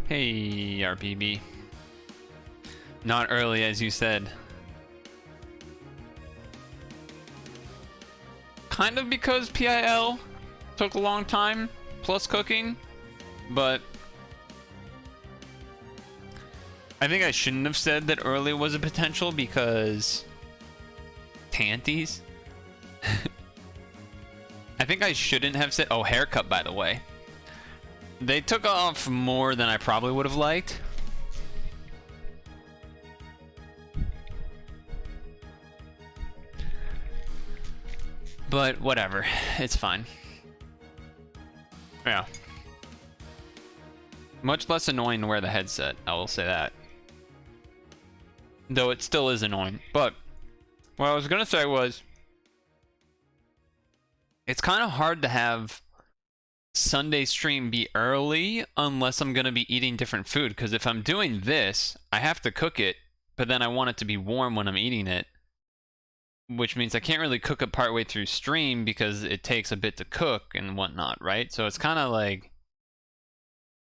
Hey, RPB. Not early, as you said. Kind of because PIL took a long time, plus cooking, but I think I shouldn't have said that early was a potential because Tanties. I think I shouldn't have said, oh, haircut, by the way. They took off more than I probably would have liked. But whatever, it's fine. Yeah. Much less annoying to wear the headset, I will say that. Though it still is annoying. But what I was gonna say was, it's kind of hard to have Sunday stream be early unless I'm gonna be eating different food, because if I'm doing this, I have to cook it, but then I want it to be warm when I'm eating it, which means I can't really cook it partway through stream because it takes a bit to cook and whatnot, right? So it's kind of like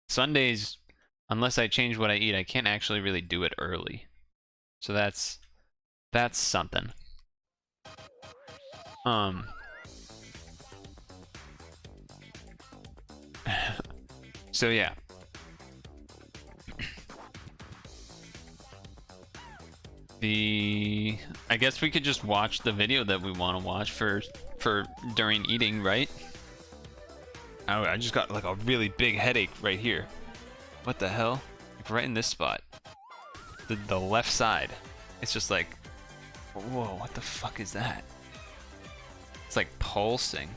Sundays, unless I change what I eat, I can't actually really do it early. So that's something. So yeah. I guess we could just watch the video that we want to watch for during eating, right? Oh, I just got like a really big headache right here. What the hell? Like right in this spot. The left side. It's just like, whoa, what the fuck is that? It's like pulsing.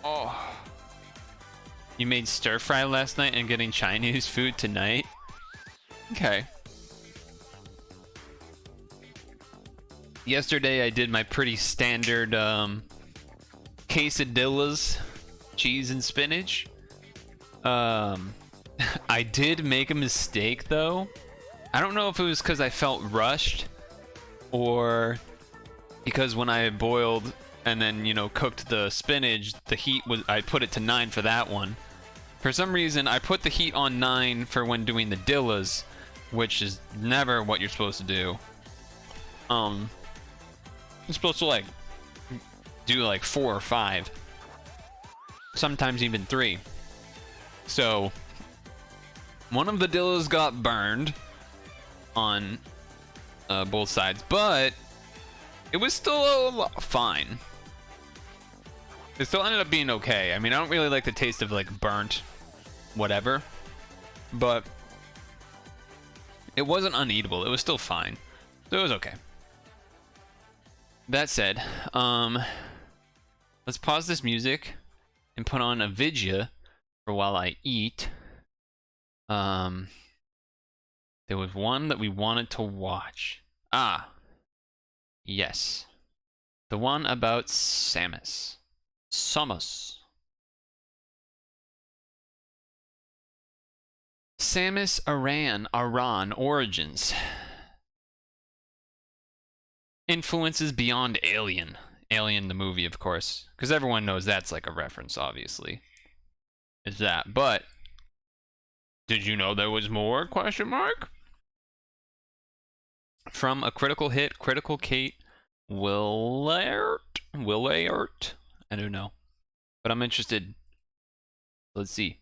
Oh. You made stir fry last night and getting Chinese food tonight? Okay. Yesterday I did my pretty standard quesadillas, cheese and spinach. I did make a mistake though. I don't know if it was because I felt rushed or because when I boiled and then, you know, cooked the spinach, the heat was, I put it to 9 for that one. For some reason, I put the heat on 9 for when doing the dillas, which is never what you're supposed to do. You're supposed to like do like 4 or 5, sometimes even 3. So one of the dillas got burned on both sides, but it was still fine. It still ended up being okay. I mean, I don't really like the taste of like burnt whatever, but it wasn't uneatable. It was still fine, so it was okay. That said, let's pause this music and put on a video for while I eat. There was one that we wanted to watch. Ah, yes, the one about Samus. Samus Aran origins. Influences beyond Alien. Alien the movie, of course, because everyone knows that's like a reference, obviously. Is that, but did you know there was more? Question mark. From a critical hit, Critical Kate Willard. I don't know, but I'm interested. Let's see.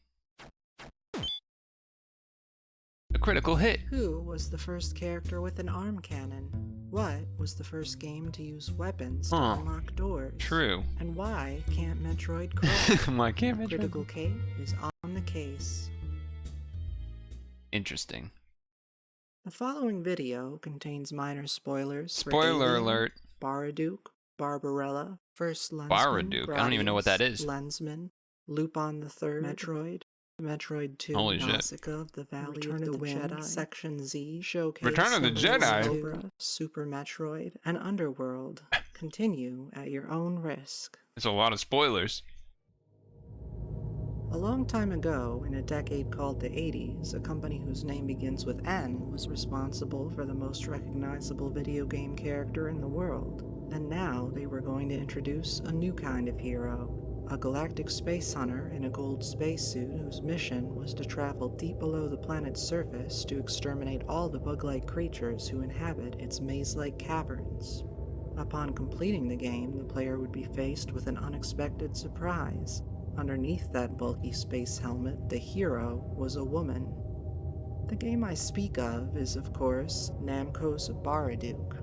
A critical hit. Who was the first character with an arm cannon? What was the first game to use weapons to unlock doors? True. And why can't Metroid crawl? Why can't Metroid? Critical Kate is on the case. Interesting. The following video contains minor spoilers. Spoiler alert. Baraduke, Barbarella, First Lensman, Baraduke. I don't even know what that is. Lensman, Lupin the Third, Metroid 2, Holy shit. Nausicaa of the Valley Return of the Wind, Jedi, Section Z, Showcase, Return of the Jedi? Cobra, Super Metroid, and Underworld. Continue at your own risk. It's a lot of spoilers. A long time ago, in a decade called the 80s, a company whose name begins with N was responsible for the most recognizable video game character in the world. And now they were going to introduce a new kind of hero. a galactic space hunter in a gold spacesuit whose mission was to travel deep below the planet's surface to exterminate all the bug-like creatures who inhabit its maze-like caverns. Upon completing the game, the player would be faced with an unexpected surprise. Underneath that bulky space helmet, the hero was a woman. The game I speak of is, of course, Namco's Baraduke.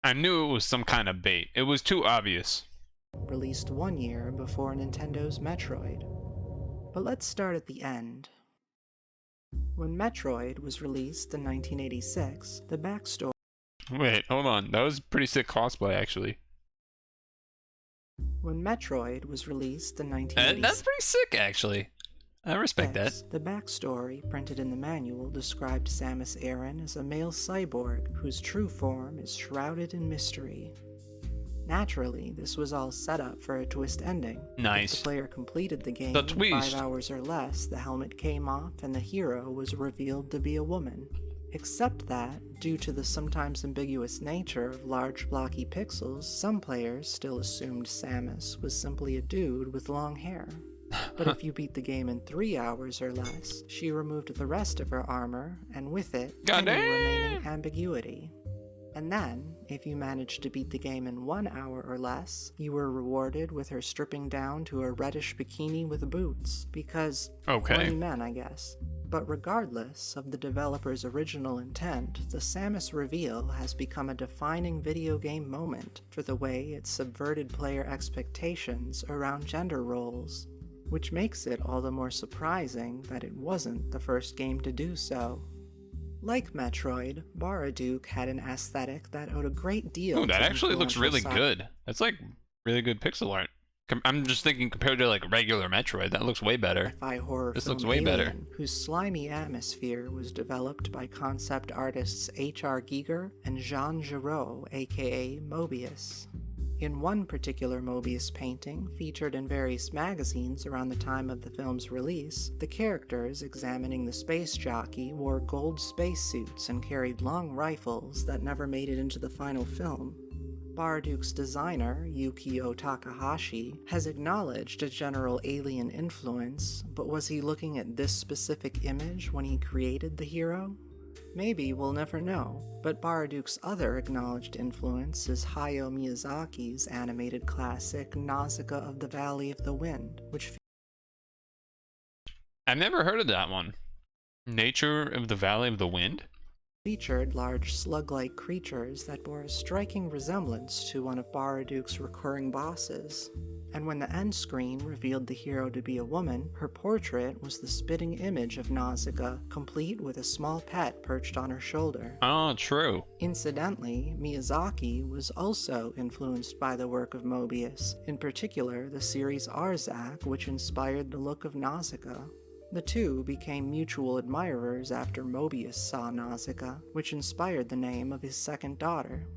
I knew it was some kind of bait. It was too obvious. Released 1 year before Nintendo's Metroid. But let's start at the end. When Metroid was released in 1986, the backstory... Wait, hold on. That was pretty sick cosplay, actually. When Metroid was released in 1986... That's pretty sick, actually. I respect that. The backstory printed in the manual described Samus Aran as a male cyborg whose true form is shrouded in mystery. Naturally, this was all set up for a twist ending. Nice. If the player completed the game The in twist. 5 hours or less, the helmet came off and the hero was revealed to be a woman. Except that, due to the sometimes ambiguous nature of large blocky pixels, some players still assumed Samus was simply a dude with long hair. But if you beat the game in 3 hours or less, she removed the rest of her armor, and with it, any remaining ambiguity. And then, if you managed to beat the game in 1 hour or less, you were rewarded with her stripping down to a reddish bikini with boots, because horny men, I guess. But regardless of the developer's original intent, the Samus reveal has become a defining video game moment for the way it subverted player expectations around gender roles, which makes it all the more surprising that it wasn't the first game to do so. Like Metroid, Baraduke had an aesthetic that owed a great deal Ooh, that to actually looks really influential good. That's like really good pixel art. I'm just thinking compared to like regular Metroid, that looks way better. sci-fi horror This film looks way better. Alien, whose slimy atmosphere was developed by concept artists H.R. Giger and Jean Giraud, aka Mobius. In one particular Mobius painting, featured in various magazines around the time of the film's release, the characters examining the space jockey wore gold spacesuits and carried long rifles that never made it into the final film. Baraduke's designer, Yukio Takahashi, has acknowledged a general alien influence, but was he looking at this specific image when he created the hero? Maybe, we'll never know, but Baraduke's other acknowledged influence is Hayao Miyazaki's animated classic Nausicaa of the Valley of the Wind, which I've never heard of that one. Nature of the Valley of the Wind? featured large slug-like creatures that bore a striking resemblance to one of Baraduke's recurring bosses. And when the end screen revealed the hero to be a woman, her portrait was the spitting image of Nausicaa, complete with a small pet perched on her shoulder. Oh, true. Incidentally, Miyazaki was also influenced by the work of Mobius, in particular the series Arzak, which inspired the look of Nausicaa. The two became mutual admirers after Mobius saw Nausicaa, which inspired the name of his second daughter.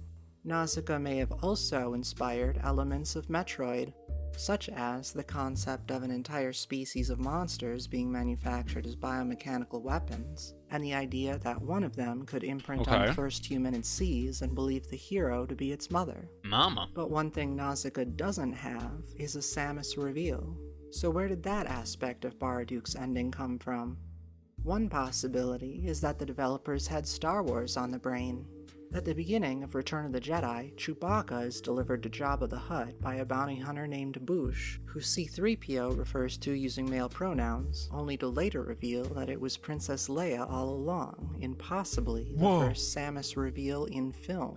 Nausicaa may have also inspired elements of Metroid, such as the concept of an entire species of monsters being manufactured as biomechanical weapons, and the idea that one of them could imprint on the first human it sees and believe the hero to be its mother. Mama. But one thing Nausicaa doesn't have is a Samus reveal. So where did that aspect of Baraduke's ending come from? One possibility is that the developers had Star Wars on the brain. At the beginning of Return of the Jedi, Chewbacca is delivered to Jabba the Hutt by a bounty hunter named Boushh, who C-3PO refers to using male pronouns, only to later reveal that it was Princess Leia all along, in possibly the first Samus reveal in film.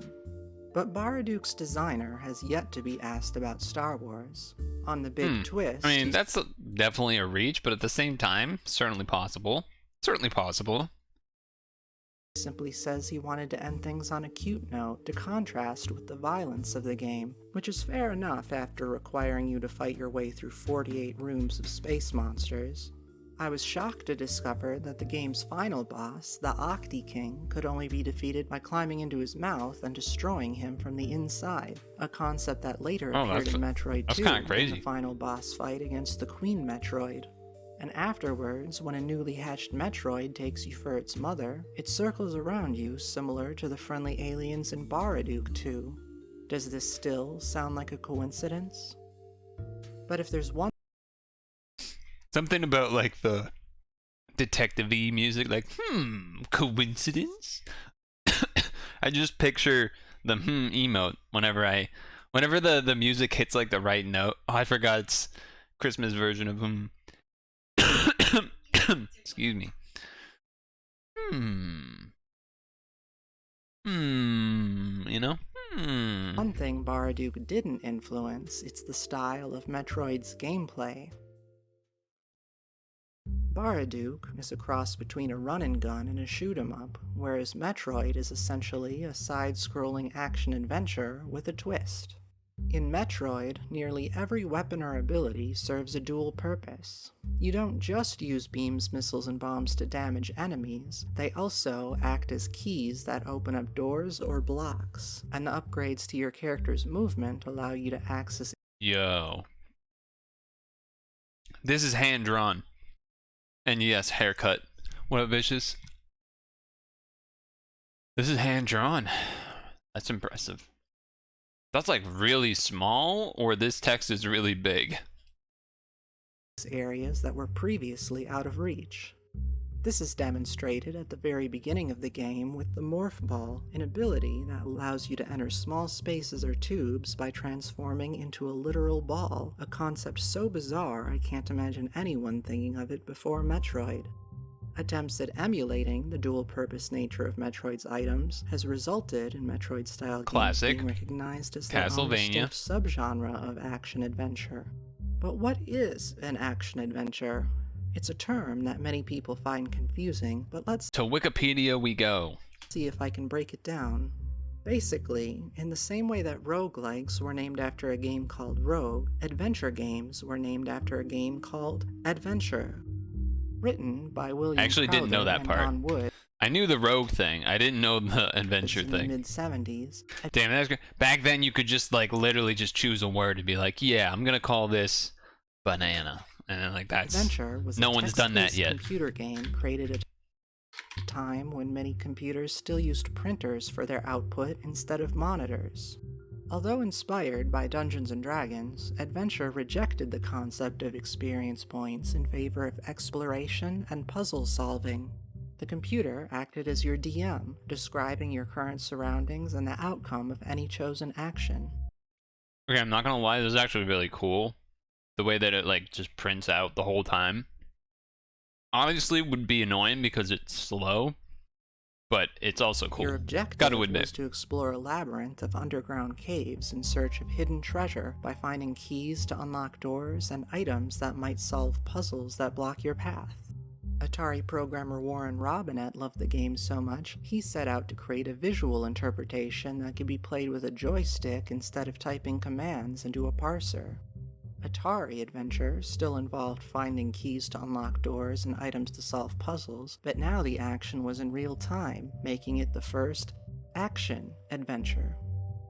But Baraduke's designer has yet to be asked about Star Wars. On the big twist... I mean, that's definitely a reach, but at the same time, certainly possible. Certainly possible. Simply says he wanted to end things on a cute note to contrast with the violence of the game, which is fair enough after requiring you to fight your way through 48 rooms of space monsters. I was shocked to discover that the game's final boss, the Octi King, could only be defeated by climbing into his mouth and destroying him from the inside, a concept that later appeared in Metroid 2 in the final boss fight against the Queen Metroid. And afterwards, when a newly hatched Metroid takes you for its mother, it circles around you similar to the friendly aliens in Baraduke 2. Does this still sound like a coincidence? But if there's one Something about like the detective-y music, like coincidence. I just picture the emote whenever the music hits like the right note. Oh, I forgot it's Christmas version of excuse me. You know? One thing Baraduke didn't influence, it's the style of Metroid's gameplay. Baraduke is a cross between a run-and-gun and a shoot-'em-up, whereas Metroid is essentially a side-scrolling action-adventure with a twist. In Metroid, nearly every weapon or ability serves a dual purpose. You don't just use beams, missiles, and bombs to damage enemies, they also act as keys that open up doors or blocks, and the upgrades to your character's movement allow you to access. Yo. This is hand-drawn. And yes, haircut. What up, Vicious? This is hand-drawn. That's impressive. That's like really small, or this text is really big. Areas that were previously out of reach. This is demonstrated at the very beginning of the game with the Morph Ball, an ability that allows you to enter small spaces or tubes by transforming into a literal ball, a concept so bizarre I can't imagine anyone thinking of it before Metroid. Attempts at emulating the dual-purpose nature of Metroid's items has resulted in Metroid-style games being recognized as their own distinct subgenre of action-adventure. But what is an action-adventure? It's a term that many people find confusing, but let's to Wikipedia we go. See if I can break it down. Basically, in the same way that roguelikes were named after a game called Rogue, adventure games were named after a game called Adventure. Written by William I actually didn't know that part. Don Wood. I knew the Rogue thing. I didn't know the adventure thing. In the mid-70s. Damn, that's great. Back then you could just like literally just choose a word and be like, yeah, I'm gonna call this banana. And then like that's Adventure was no one's done that yet. Computer game created at a time when many computers still used printers for their output instead of monitors. Although inspired by Dungeons & Dragons, Adventure rejected the concept of experience points in favor of exploration and puzzle solving. The computer acted as your DM, describing your current surroundings and the outcome of any chosen action. Okay, I'm not gonna lie, this is actually really cool. The way that it like just prints out the whole time. Obviously would be annoying because it's slow, but it's also cool. Your objective was to explore a labyrinth of underground caves in search of hidden treasure by finding keys to unlock doors and items that might solve puzzles that block your path. Atari programmer Warren Robinett loved the game so much, he set out to create a visual interpretation that could be played with a joystick instead of typing commands into a parser. Atari Adventure still involved finding keys to unlock doors and items to solve puzzles, but now the action was in real time, making it the first action adventure.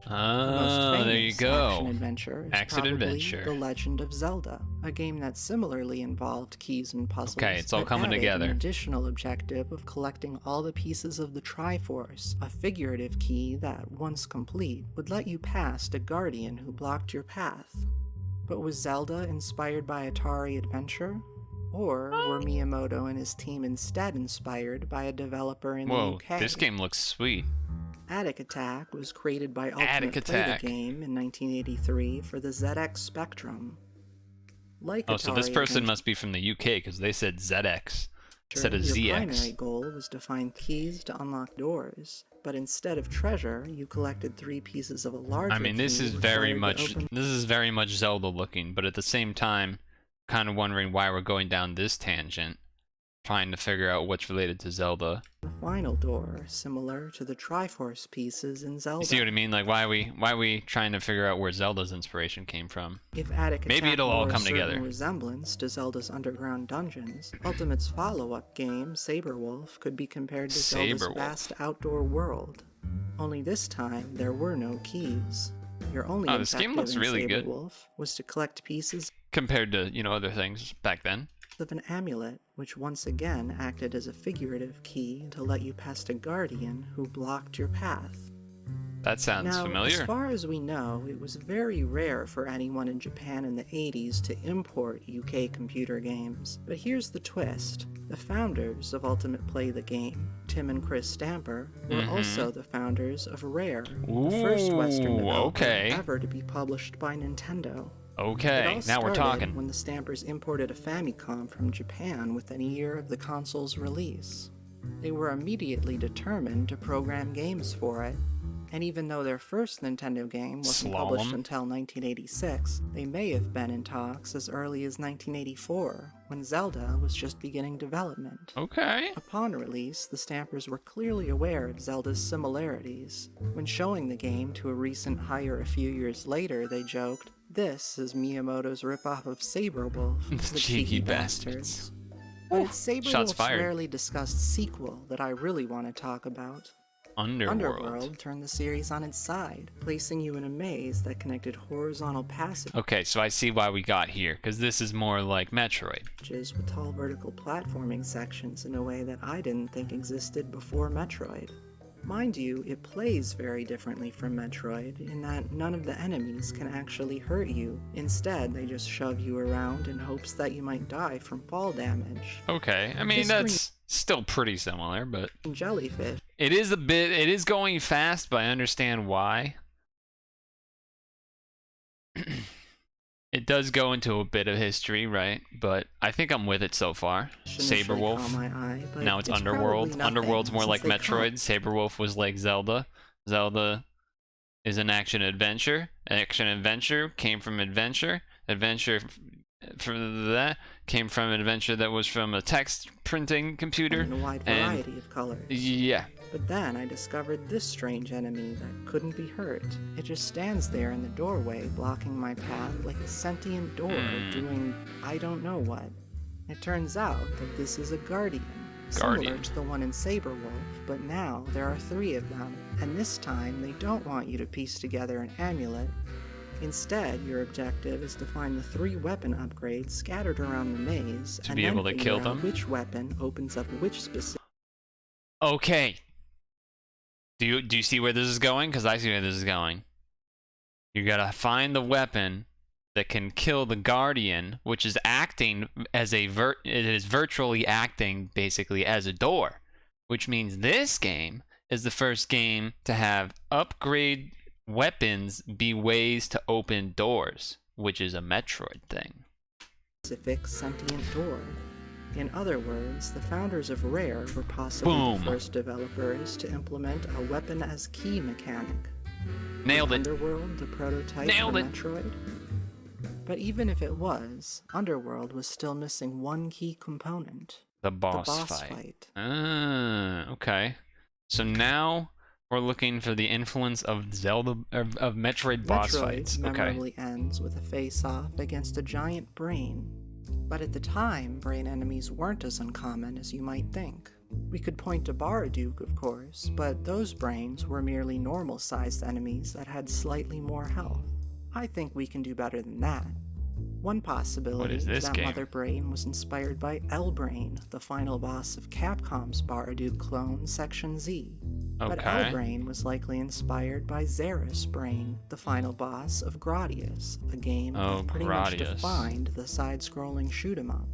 Oh, there you go. Action adventure is probably The Legend of Zelda, a game that similarly involved keys and puzzles. Okay, it's all coming together. An additional objective of collecting all the pieces of the Triforce, a figurative key that, once complete, would let you past a guardian who blocked your path. But was Zelda inspired by Atari Adventure? Or were Miyamoto and his team instead inspired by a developer in the UK? Whoa, this game looks sweet. Attic Attack was created by Ultimate Play the Game in 1983 for the ZX Spectrum. Like oh, so this person must be from the UK because they said ZX instead of ZX. Your primary goal was to find keys to unlock doors, but instead of treasure, you collected 3 pieces of a larger I mean, this is very much Zelda looking, but at the same time, kind of wondering why we're going down this tangent, trying to figure out what's related to Zelda. The final door, similar to the Triforce pieces in Zelda. You see what I mean? Like, why are we trying to figure out where Zelda's inspiration came from? If Attic Maybe Attack it'll all come bore a together. certain resemblance to Zelda's underground dungeons, Ultimate's follow-up game, Saberwolf, could be compared to Zelda's vast outdoor world. Only this time, there were no keys. Your only this game looks really good. Saberwolf was to collect pieces compared to, you know, other things back then. Of an amulet, which once again acted as a figurative key to let you past a guardian who blocked your path. That sounds Now, familiar. as far as we know, it was very rare for anyone in Japan in the 80s to import UK computer games. But here's the twist. The founders of Ultimate Play the Game, Tim and Chris Stamper, were also the founders of Rare, the first Western developer ever to be published by Nintendo. Okay, now we're talking. When the Stampers imported a Famicom from Japan within a year of the console's release. They were immediately determined to program games for it, and even though their first Nintendo game wasn't published until 1986, they may have been in talks as early as 1984, when Zelda was just beginning development. Okay. Upon release, the Stampers were clearly aware of Zelda's similarities. When showing the game to a recent hire a few years later, they joked, "This is Miyamoto's ripoff of Saberwolf, the cheeky bastards." But it's Saberwolf's rarely discussed sequel that I really want to talk about. Underworld turned the series on its side, placing you in a maze that connected horizontal passages. Okay, so I see why we got here, because this is more like Metroid. With tall vertical platforming sections in a way that I didn't think existed before Metroid. Mind you, it plays very differently from Metroid in that none of the enemies can actually hurt you. Instead, they just shove you around in hopes that you might die from fall damage. Okay, I mean, that's still pretty similar, but... Jellyfish. It is going fast, but I understand why. It does go into a bit of history, right? But I think I'm with it so far. Saberwolf. Now it's Underworld. Underworld's more like Metroid. Saberwolf was like Zelda. Zelda is an action-adventure. Action-adventure came from adventure. Adventure from that came from an adventure that was from a text printing computer. And a wide variety of colors. Yeah. But then I discovered this strange enemy that couldn't be hurt. It just stands there in the doorway, blocking my path like a sentient door doing I don't know what. It turns out that this is a guardian, similar to the one in Saberwolf, but now there are 3 of them, and this time they don't want you to piece together an amulet. Instead, your objective is to find the 3 weapon upgrades scattered around the maze, to be able to kill them. Which weapon opens up which specific... Okay. Do you see where this is going? Because I see where this is going. You gotta find the weapon that can kill the Guardian, which is acting as it is virtually acting basically as a door, which means this game is the first game to have upgrade weapons be ways to open doors, which is a Metroid thing. Specific sentient door. In other words, the founders of Rare were possibly the first developers to implement a weapon as key mechanic. Nailed it. Underworld, the prototype for Metroid? But even if it was, Underworld was still missing one key component. The boss fight. Okay. So now we're looking for the influence of Zelda, of Metroid boss fights. Metroid memorably ends with a face-off against a giant brain. But at the time, brain enemies weren't as uncommon as you might think. We could point to Baraduke, of course, but those brains were merely normal-sized enemies that had slightly more health. I think we can do better than that. One possibility is that Mother Brain was inspired by L-Brain, the final boss of Capcom's Baraduke clone Section Z. But L-Brain was likely inspired by Xeris Brain, the final boss of Gradius, a game that pretty much defined the side-scrolling shoot-'em-up.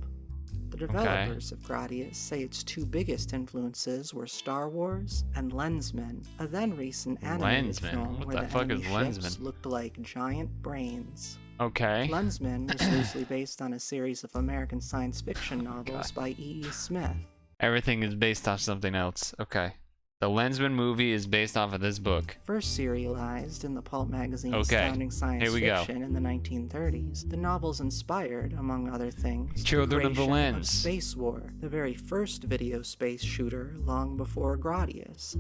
The developers of Gradius say its 2 biggest influences were Star Wars and Lensman, a then-recent animated film where the enemy ships looked like giant brains. Lensman was loosely based on a series of American science fiction novels by E.E. Smith. Everything is based off something else. Okay. The Lensman movie is based off of this book. First serialized in the pulp magazine Astounding Science Fiction in the 1930s, the novels inspired, among other things, Children of the Lens, of Space War, the very first video space shooter long before Gradius.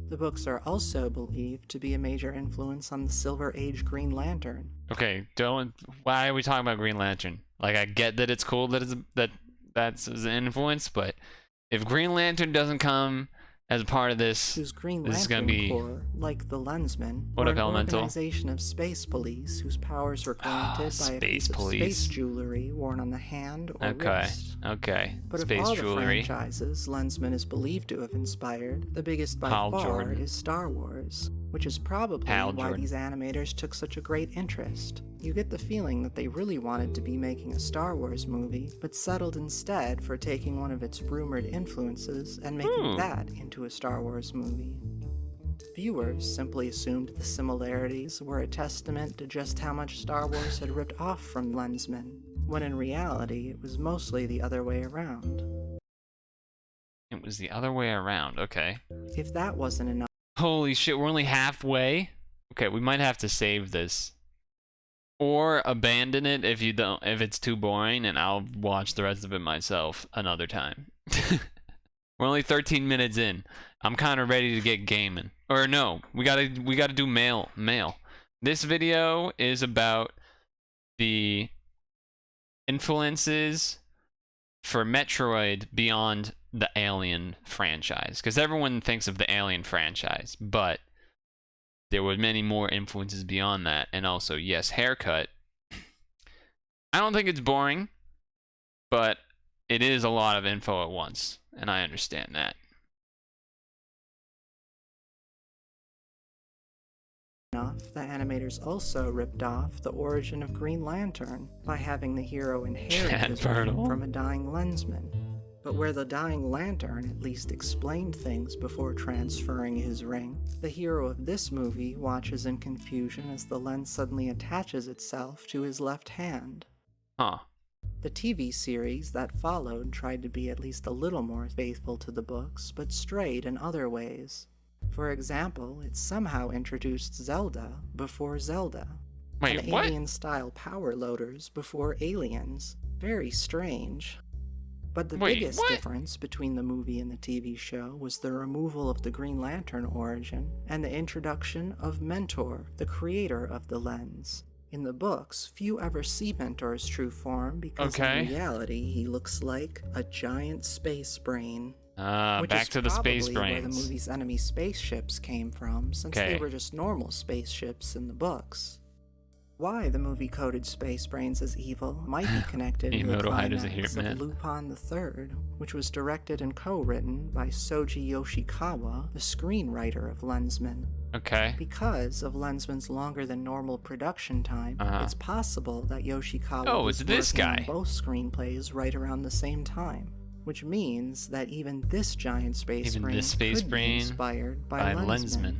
The books are also believed to be a major influence on the Silver Age Green Lantern. Okay, why are we talking about Green Lantern? Like, I get that it's cool that that's an influence, but if Green Lantern doesn't come as a part of this, Green this is going to be... Corps, like the Lensman, What up, an Elemental? Organization of space police whose powers were granted by a piece of space jewelry worn on the hand or wrist. But space of all jewelry. The franchises Lensman is believed to have inspired, the biggest by far is Star Wars. which is probably Hal why Jordan. these animators took such a great interest. You get the feeling that they really wanted to be making a Star Wars movie, but settled instead for taking one of its rumored influences and making that into a Star Wars movie. Viewers simply assumed the similarities were a testament to just how much Star Wars had ripped off from Lensman, when in reality it was mostly the other way around. It was the other way around, okay. If that wasn't enough, Holy shit, we're only halfway? Okay, we might have to save this. Or abandon it if it's too boring, and I'll watch the rest of it myself another time. We're only 13 minutes in. I'm kind of ready to get gaming. Or no, we gotta do mail. This video is about the influences for Metroid beyond the Alien franchise, because everyone thinks of the Alien franchise, but there were many more influences beyond that. And also, yes, haircut. I don't think it's boring, but it is a lot of info at once, and I understand that. the animators also ripped off the origin of Green Lantern by having the hero inherit his ring from a dying lensman. But where the dying lantern at least explained things before transferring his ring, the hero of this movie watches in confusion as the lens suddenly attaches itself to his left hand. Huh. The TV series that followed tried to be at least a little more faithful to the books, but strayed in other ways. For example, it somehow introduced Zelda before Zelda. Wait, and what? Alien-style power loaders before aliens. Very strange. But the Wait, biggest what? difference between the movie and the TV show was the removal of the Green Lantern origin and the introduction of Mentor, the creator of the lens. In the books, few ever see Mentor's true form because in reality he looks like a giant space brain. Which back is to the space probably where the brains. movie's enemy spaceships came from, since they were just normal spaceships in the books. Why the movie coded space brains as evil might be connected to the climax of Lupin III, which was directed and co-written by Soji Yoshikawa, the screenwriter of Lensman. Okay. Because of Lensman's longer than normal production time, it's possible that Yoshikawa was working on both screenplays right around the same time. Which means that even this giant space brain could be inspired by Lensman.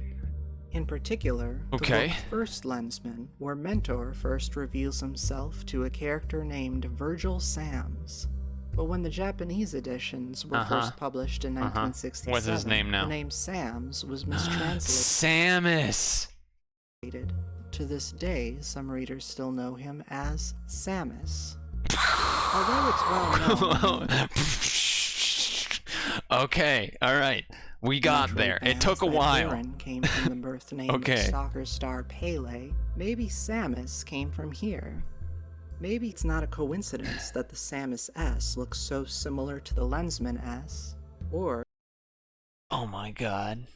In particular, the book's first Lensman, where Mentor first reveals himself to a character named Virgil Sams. But when the Japanese editions were first published in 1967, what's his name now? The name Sams was mistranslated. Samus! To this day, some readers still know him as Samus. Although it's well known. Okay, alright. We got there. It took a while. Aaron came from the birth name of soccer star Pele. Maybe Samus came from here. Maybe it's not a coincidence that the Samus S looks so similar to the Lensman S, or... Oh my god.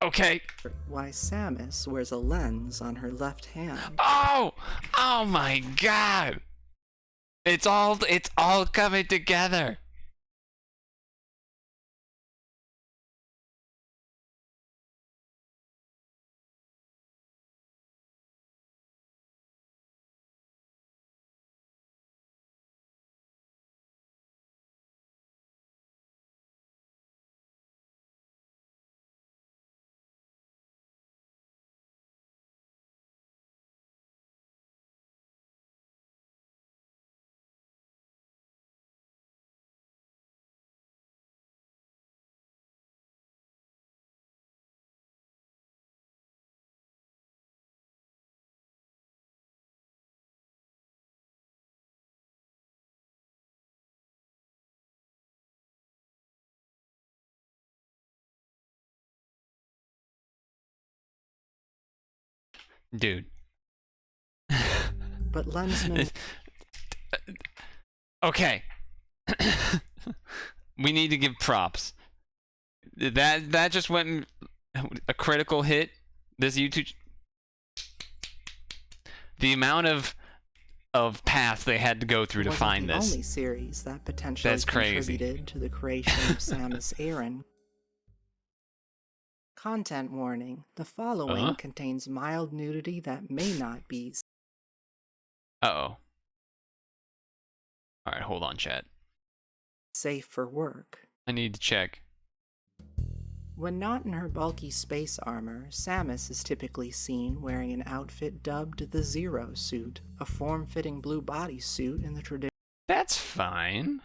Okay. Why Samus wears a lens on her left hand. Oh! Oh my god! It's all coming together. Dude. But Lensman... Okay. We need to give props. That just went a critical hit. This YouTube... The amount of paths they had to go through to find this. The only series that potentially contributed to the creation of Samus Aran. Content warning. The following contains mild nudity that may not be Uh-oh. Alright, hold on, chat. safe for work. I need to check. When not in her bulky space armor, Samus is typically seen wearing an outfit dubbed the Zero Suit, a form-fitting blue bodysuit in the tradition. That's fine.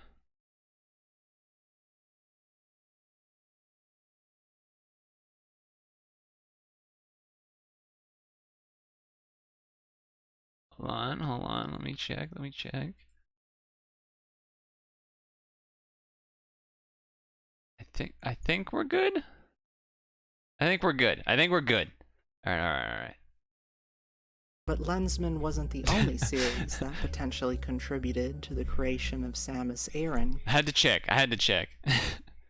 Hold on, let me check. I think we're good. I think we're good. Alright. But Lensman wasn't the only series that potentially contributed to the creation of Samus Aran. I had to check.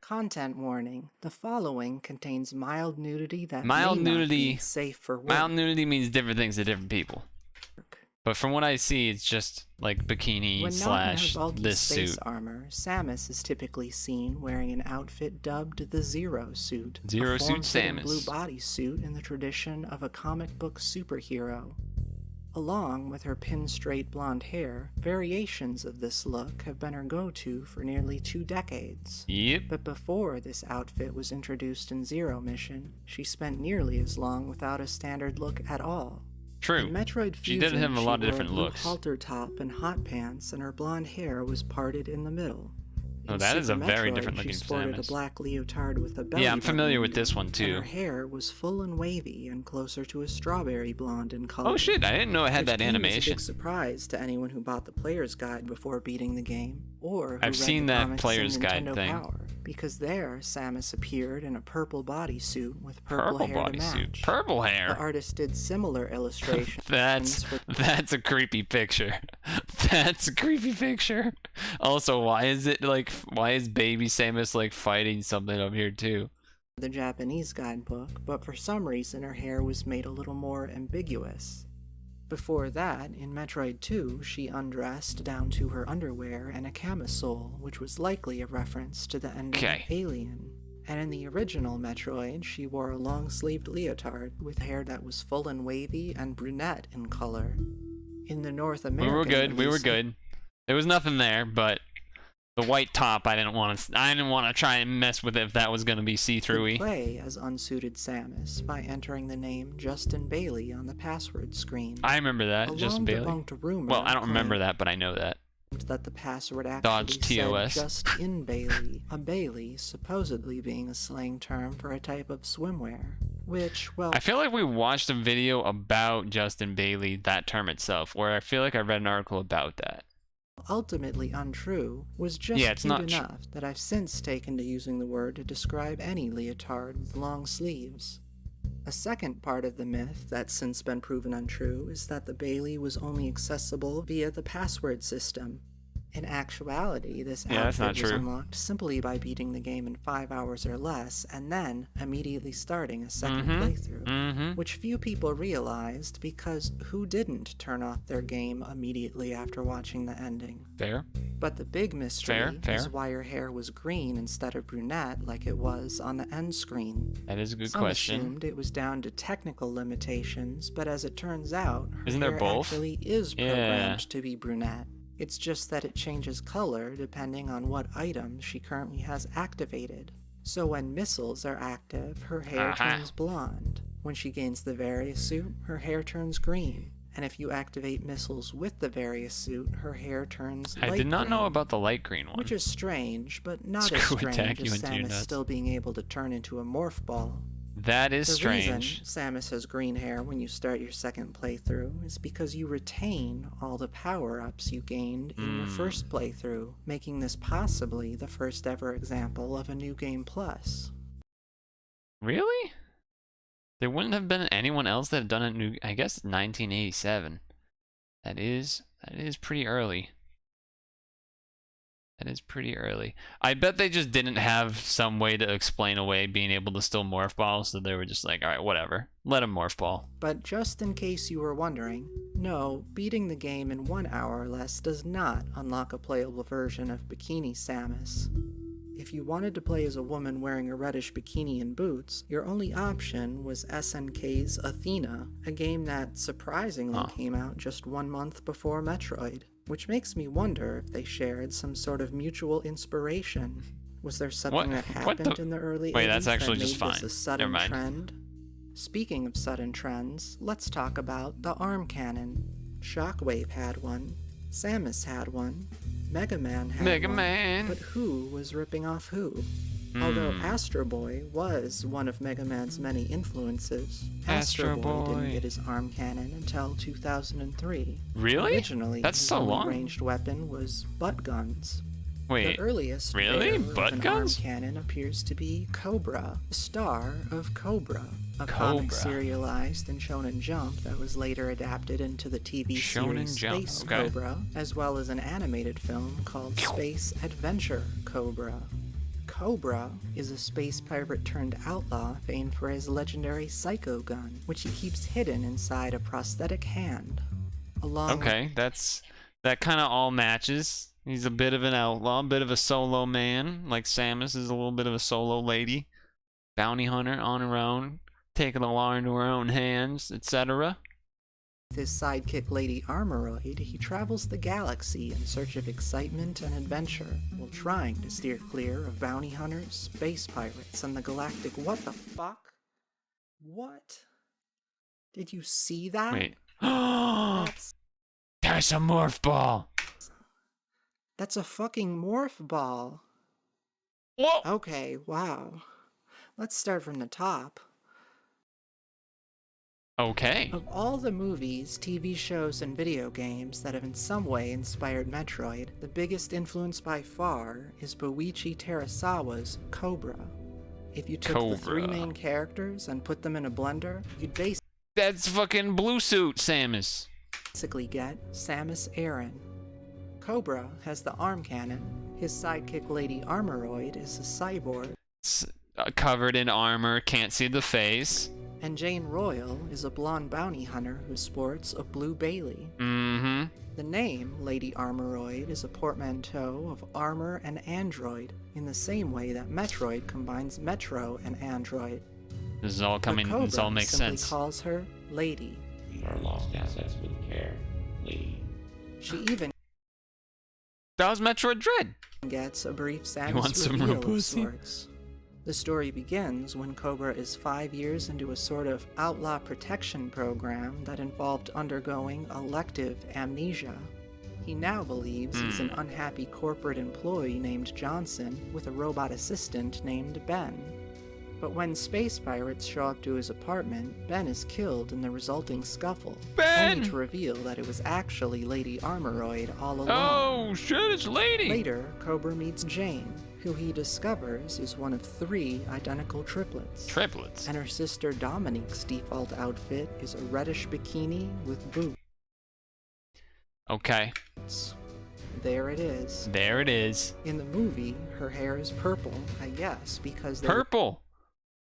Content warning. The following contains mild nudity that Mild may not nudity. be safe for work. Mild nudity means different things to different people. But from what I see, it's just like bikini When slash not in her bulky this space suit. armor, Samus is typically seen wearing an outfit dubbed the Zero Suit, Zero a Suit form-fitting Samus. blue bodysuit in the tradition of a comic book superhero. Along with her pin-straight blonde hair, variations of this look have been her go-to for nearly 2 decades. Yep. But before this outfit was introduced in Zero Mission, she spent nearly as long without a standard look at all. True. In Metroid She Fusion, did have a lot of wore different blue looks. halter top and hot pants, and her blonde hair was parted in the middle. Oh, In that is a Super very Metroid, different looking she sported Samus. a black leotard with a belly Yeah, I'm familiar button, with this one and too. her hair was full and wavy and closer to a strawberry blonde in color. Oh shit, I didn't know it had which that came as a animation. big surprise to anyone who bought the player's guide before beating the game, or who I've read seen the that comics player's in guide Nintendo thing. Power, because there Samus appeared in a purple bodysuit with purple hair to bodysuit. match. Purple The hair. artist did similar illustrations. That's a creepy picture. That's a creepy picture. Also, why is baby Samus like fighting something up here too? The Japanese guidebook, but for some reason her hair was made a little more ambiguous. Before that, in Metroid 2, she undressed down to her underwear and a camisole, which was likely a reference to the ending of Alien. And in the original Metroid, she wore a long-sleeved leotard with hair that was full and wavy and brunette in color. In the North American We were release, good. There was nothing there, but the white top, I didn't want to try and mess with it if that was going to be see-through-y. could play as unsuited Samus by entering the name Justin Bailey on the password screen. I remember that, Justin Bailey. Debunked rumor Well, I don't remember that, but I know that. That the password actually Dodge TOS. said just in Bailey, a Bailey supposedly being a slang term for a type of swimwear. Which, well, I feel like we watched a video about Justin Bailey, that term itself, where I feel like I read an article about that. ultimately untrue, was just cute enough that I've since taken to using the word to describe any leotard with long sleeves. A second part of the myth that's since been proven untrue is that the Bailey was only accessible via the password system. In actuality, this outfit was unlocked simply by beating the game in 5 hours or less, and then immediately starting a second playthrough, which few people realized because who didn't turn off their game immediately after watching the ending? Fair. But the big mystery is why her hair was green instead of brunette like it was on the end screen. That is a good Some question. assumed it was down to technical limitations, but as it turns out, her Isn't there hair both? actually is programmed to be brunette. It's just that it changes color depending on what item she currently has activated. So when missiles are active, her hair turns blonde. When she gains the Various suit, her hair turns green. And if you activate missiles with the Various suit, her hair turns light green. I did not know about the light green one. Which is strange, but not as Screw strange attack, as you into your Samus nuts. still being able to turn into a morph ball. That is The strange. reason Samus has green hair when you start your second playthrough is because you retain all the power-ups you gained in your first playthrough, making this possibly the first ever example of a New Game Plus. Really? There wouldn't have been anyone else that had done it I guess 1987. That is pretty early. That is pretty early. I bet they just didn't have some way to explain away being able to still morph ball, so they were just like, alright, whatever. Let him morph ball. But just in case you were wondering, no, beating the game in 1 hour or less does not unlock a playable version of Bikini Samus. If you wanted to play as a woman wearing a reddish bikini and boots, your only option was SNK's Athena, a game that surprisingly came out just 1 month before Metroid. Which makes me wonder if they shared some sort of mutual inspiration. Was there something that happened in the early 80s that's actually that made just fine. this a sudden Never mind. trend? Speaking of sudden trends, let's talk about the arm cannon. Shockwave had one, Samus had one, Mega Man had one, but who was ripping off who? Although Astro Boy was one of Mega Man's many influences, Astro Boy didn't get his arm cannon until 2003. Really? Originally, That's his so only long. ranged weapon was butt guns. Wait, The earliest really? bearer Butt of an guns? arm cannon appears to be Cobra, the star of Cobra, a comic serialized in Shonen Jump that was later adapted into the TV series Space Cobra, as well as an animated film called Space Adventure Cobra. Cobra is a space pirate turned outlaw famed for his legendary psycho gun, which he keeps hidden inside a prosthetic hand. That kind of all matches. He's a bit of an outlaw, a bit of a solo man, like Samus is a little bit of a solo lady. Bounty hunter on her own, taking the law into her own hands, etc. With his sidekick Lady Armoroid, he travels the galaxy in search of excitement and adventure, while trying to steer clear of bounty hunters, space pirates, and the galactic— What the fuck? What? Did you see that? Wait. That's a morph ball! That's a fucking morph ball. Whoa! Okay, wow. Let's start from the top. Okay. Of all the movies, TV shows, and video games that have in some way inspired Metroid, the biggest influence by far is Boichi Terasawa's Cobra. If you took the 3 main characters and put them in a blender, you'd That's fucking blue suit Samus. basically get Samus Aran. Cobra has the arm cannon, his sidekick Lady Armoroid is a cyborg, Covered in armor, can't see the face. and Jane Royal is a blonde bounty hunter who sports a blue Bailey. Mm-hmm. The name Lady Armoroid is a portmanteau of armor and android, in the same way that Metroid combines Metro and android. This is all coming, this all makes simply sense. calls her Lady. Our lost assets with care, Lady. She even That was Metroid Dread. gets a brief Samus want some reveal of Robusi? sorts. The story begins when Cobra is 5 years into a sort of outlaw protection program that involved undergoing elective amnesia. He now believes he's an unhappy corporate employee named Johnson with a robot assistant named Ben. But when space pirates show up to his apartment, Ben is killed in the resulting scuffle, only to reveal that it was actually Lady Armoroid all along. Oh shit, it's Lady! Later, Cobra meets Jane, who he discovers is one of 3 identical triplets. Triplets? And her sister Dominique's default outfit is a reddish bikini with boots. Okay. There it is. There it is. In the movie, her hair is purple, I guess, because they Purple!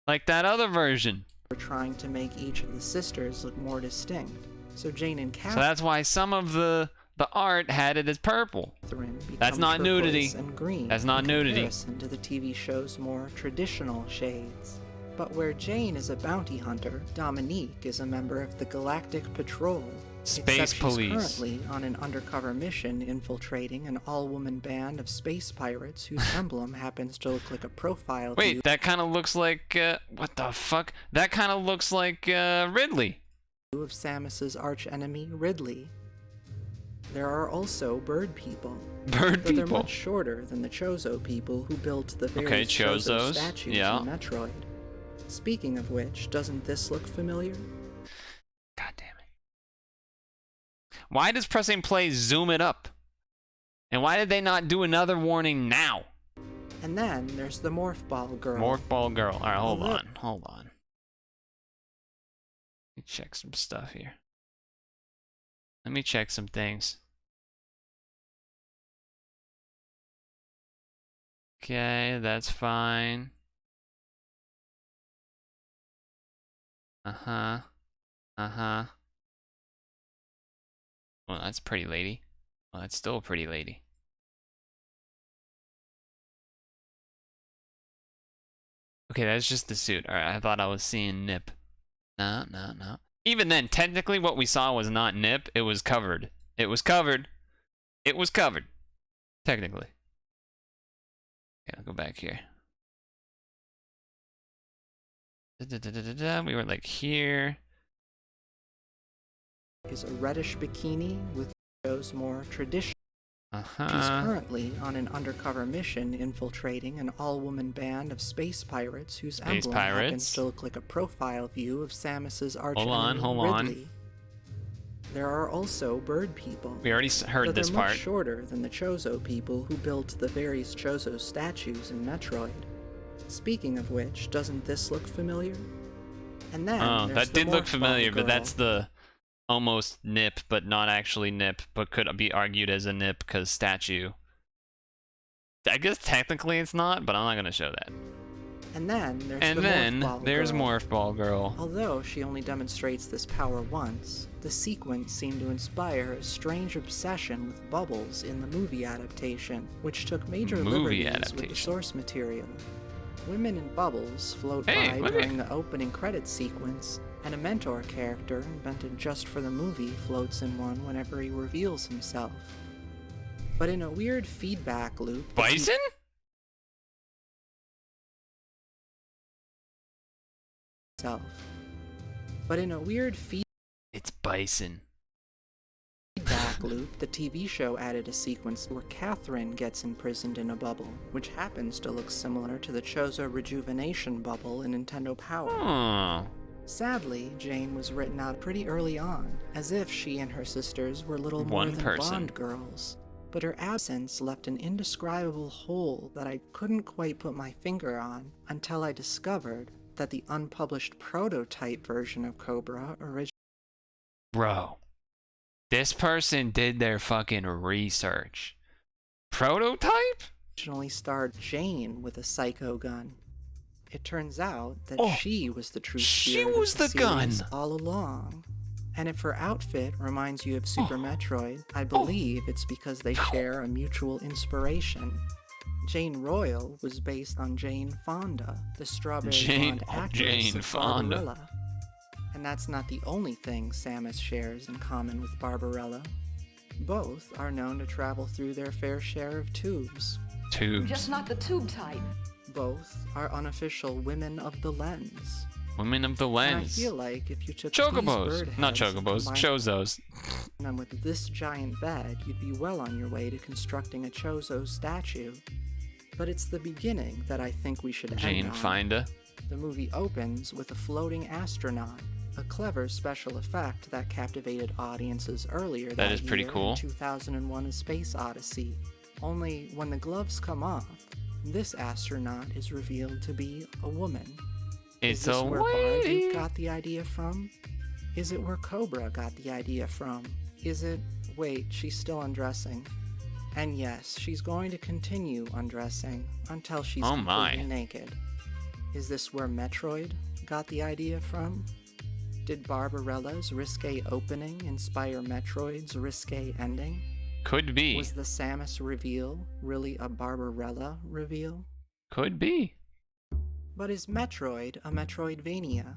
Like that other version. were trying to make each of the sisters look more distinct. So Jane and So that's why some of the art had it as purple. Catherine become That's not nudity. turquoise and green That's not in nudity. comparison to the TV show's more traditional shades. But where Jane is a bounty hunter, Dominique is a member of the Galactic Patrol. Space except Police. She's currently on an undercover mission infiltrating an all-woman band of space pirates whose emblem happens to look like a profile view Wait, that kind of looks like, what the fuck? That kind of looks like, Ridley. of Samus's archenemy Ridley. There are also bird people. Bird Though they're people. much shorter than the Chozo people who built the Okay, various Chozo Chozos, statues yeah. in Metroid. Speaking of which, doesn't this look familiar? God damn it. Why does pressing play zoom it up? And why did they not do another warning now? And then there's the Morph Ball girl. Morph Ball Girl. Alright, hold Look. on. Hold on. Let me check some stuff here. Let me check some things. Okay, that's fine. Uh-huh. Uh-huh. Well, that's a pretty lady. Well, that's still a pretty lady. Okay, that's just the suit. Alright, I thought I was seeing Nip. No, no, no. Even then, technically what we saw was not Nip, it was covered. It was covered. It was covered. Technically. Okay, I'll go back here. We were like here. Is a reddish bikini with shows more traditional. She's Uh-huh. currently on an undercover mission infiltrating an all-woman band of space pirates whose Space emblem pirates. happens to look like a profile view of Samus's arch Hold on, enemy, hold on. Ridley. There are also bird people. We already heard though this they're part. much shorter than the Chozo people who built the various Chozo statues in Metroid. Speaking of which, doesn't this look familiar? And then Oh, there's that the did look Morph familiar, Ball but that's girl. the almost Nip, but not actually Nip, but could be argued as a Nip because statue. I guess technically it's not, but I'm not gonna show that. And then there's And the then Morph Ball there's girl. Morph Ball Girl. Although she only demonstrates this power once, the sequence seemed to inspire a strange obsession with bubbles in the movie adaptation, which took major Movie liberties with the adaptation. source material. Women in bubbles float Hey, by look during the opening credits sequence, and a mentor character invented just for the movie floats in one whenever he reveals himself. But in a weird feedback loop, the Bison? himself. But in a weird It's Bison. feedback loop, the TV show added a sequence where Catherine gets imprisoned in a bubble, which happens to look similar to the Chozo Rejuvenation bubble in Nintendo Power. Oh. Sadly, Jane was written out pretty early on, as if she and her sisters were little more One than person. Bond girls. But her absence left an indescribable hole that I couldn't quite put my finger on until I discovered that the unpublished prototype version of Cobra Bro. This person did their fucking research. Prototype? originally starred Jane with a psycho gun. It turns out that Oh, she was the true she spirit was of the the gun. series all along. And if her outfit reminds you of Super Oh. Metroid, I believe it's because they share a mutual inspiration. Jane Royal was based on Jane Fonda, the strawberry blonde actress Jane of Fonda. Barbarella. And that's not the only thing Samus shares in common with Barbarella. Both are known to travel through their fair share of tubes. Tubes. Just not the tube type. Both are unofficial women of the lens. Women of the And I lens. feel like if you took Chocobos. these bird Not heads and chocobos. combined Chozos. them with this giant bed, you'd be well on your way to constructing a Chozo statue. But it's the beginning that I think we should Jane end on. Fonda. The movie opens with a floating astronaut, a clever special effect that captivated audiences earlier that is pretty year cool. in 2001: A Space Odyssey. Only when the gloves come off, this astronaut is revealed to be a woman. It's Is this a where lady. Barduke got the idea from? Is it where Cobra got the idea from? Is it... Wait, she's still undressing. And yes, she's going to continue undressing until she's Oh my. completely naked. Is this where Metroid got the idea from? Did Barbarella's risque opening inspire Metroid's risque ending? Could be. Was the Samus reveal really a Barbarella reveal? Could be. But is Metroid a Metroidvania?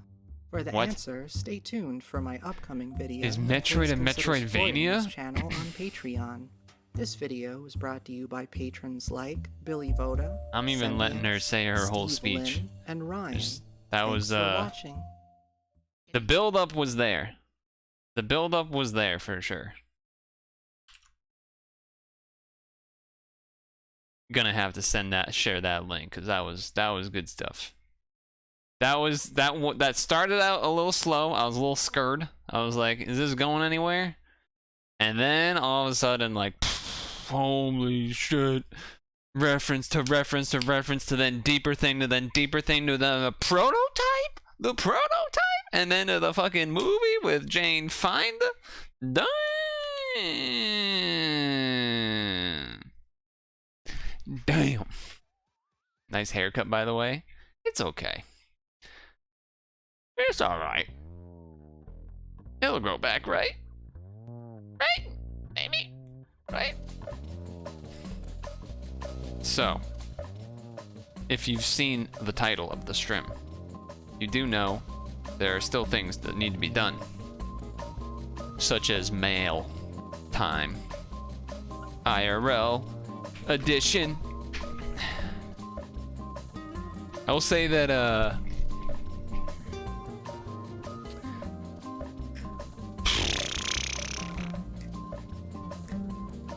For the What? answer, stay tuned for my upcoming video. Is that Metroid please a consider supporting Metroidvania? this channel on Patreon. This video was brought to you by patrons like Billy Voda, I'm even letting her Sentience, say her whole Steve speech. Lynn, and Ryan. That Thanks was for watching. the build up was there. The build up was there for sure. Gonna have to share that link because that was good stuff. That started out a little slow. I was a little scared. I was like, is this going anywhere? And then all of a sudden, like, holy shit. Reference to reference to reference to then deeper thing to then deeper thing to the prototype? The prototype? And then to the fucking movie with Jane Fonda? Damn. Damn. Nice haircut, by the way. It's okay. It's alright. It'll grow back, right? Right? Maybe? Right? So, if you've seen the title of the stream, you do know there are still things that need to be done, such as mail time, IRL edition. I will say that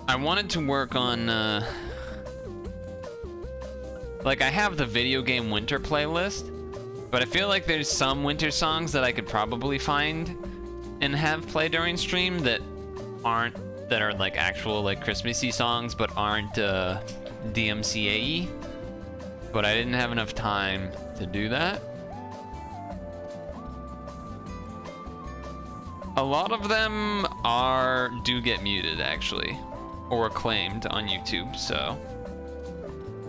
I wanted to work on like, I have the video game winter playlist, but I feel like there's some winter songs that I could probably find and have play during stream that are like actual like Christmassy songs but aren't DMCA-y. But I didn't have enough time to do that. A lot of them do get muted actually, or claimed on YouTube, so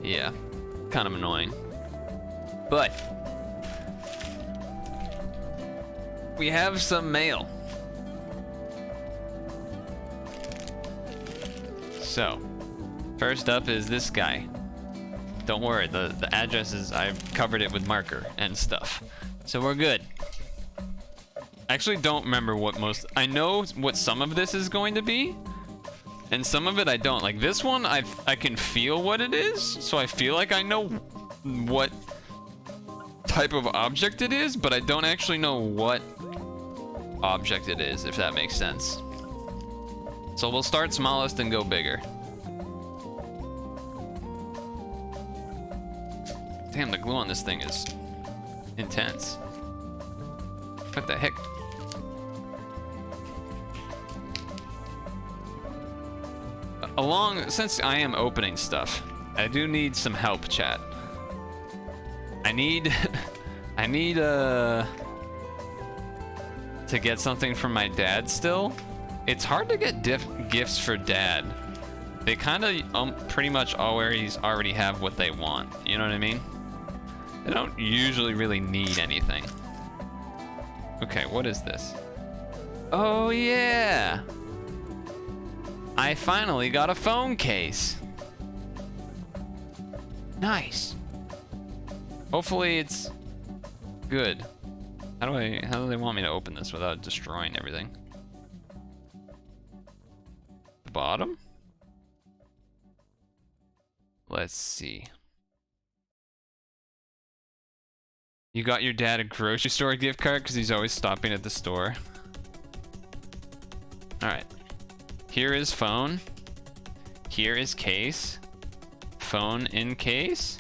yeah, kind of annoying. But we have some mail. So, first up is this guy. Don't worry, the address is, I've covered it with marker and stuff. So we're good. I actually don't remember I know what some of this is going to be, and some of it I don't. Like this one, I can feel what it is, so I feel like I know what type of object it is, but I don't actually know what object it is, if that makes sense. So we'll start smallest and go bigger. Damn, the glue on this thing is intense. What the heck? Since I am opening stuff, I do need some help, chat. I need to get something from my dad still. It's hard to get gifts for dad. They kind of pretty much already have what they want. You know what I mean? They don't usually really need anything. Okay, what is this? Oh yeah! I finally got a phone case. Nice. Hopefully it's good. How do they want me to open this without destroying everything? The bottom? Let's see. You got your dad a grocery store gift card because he's always stopping at the store. Alright. Here is phone. Here is case. Phone in case.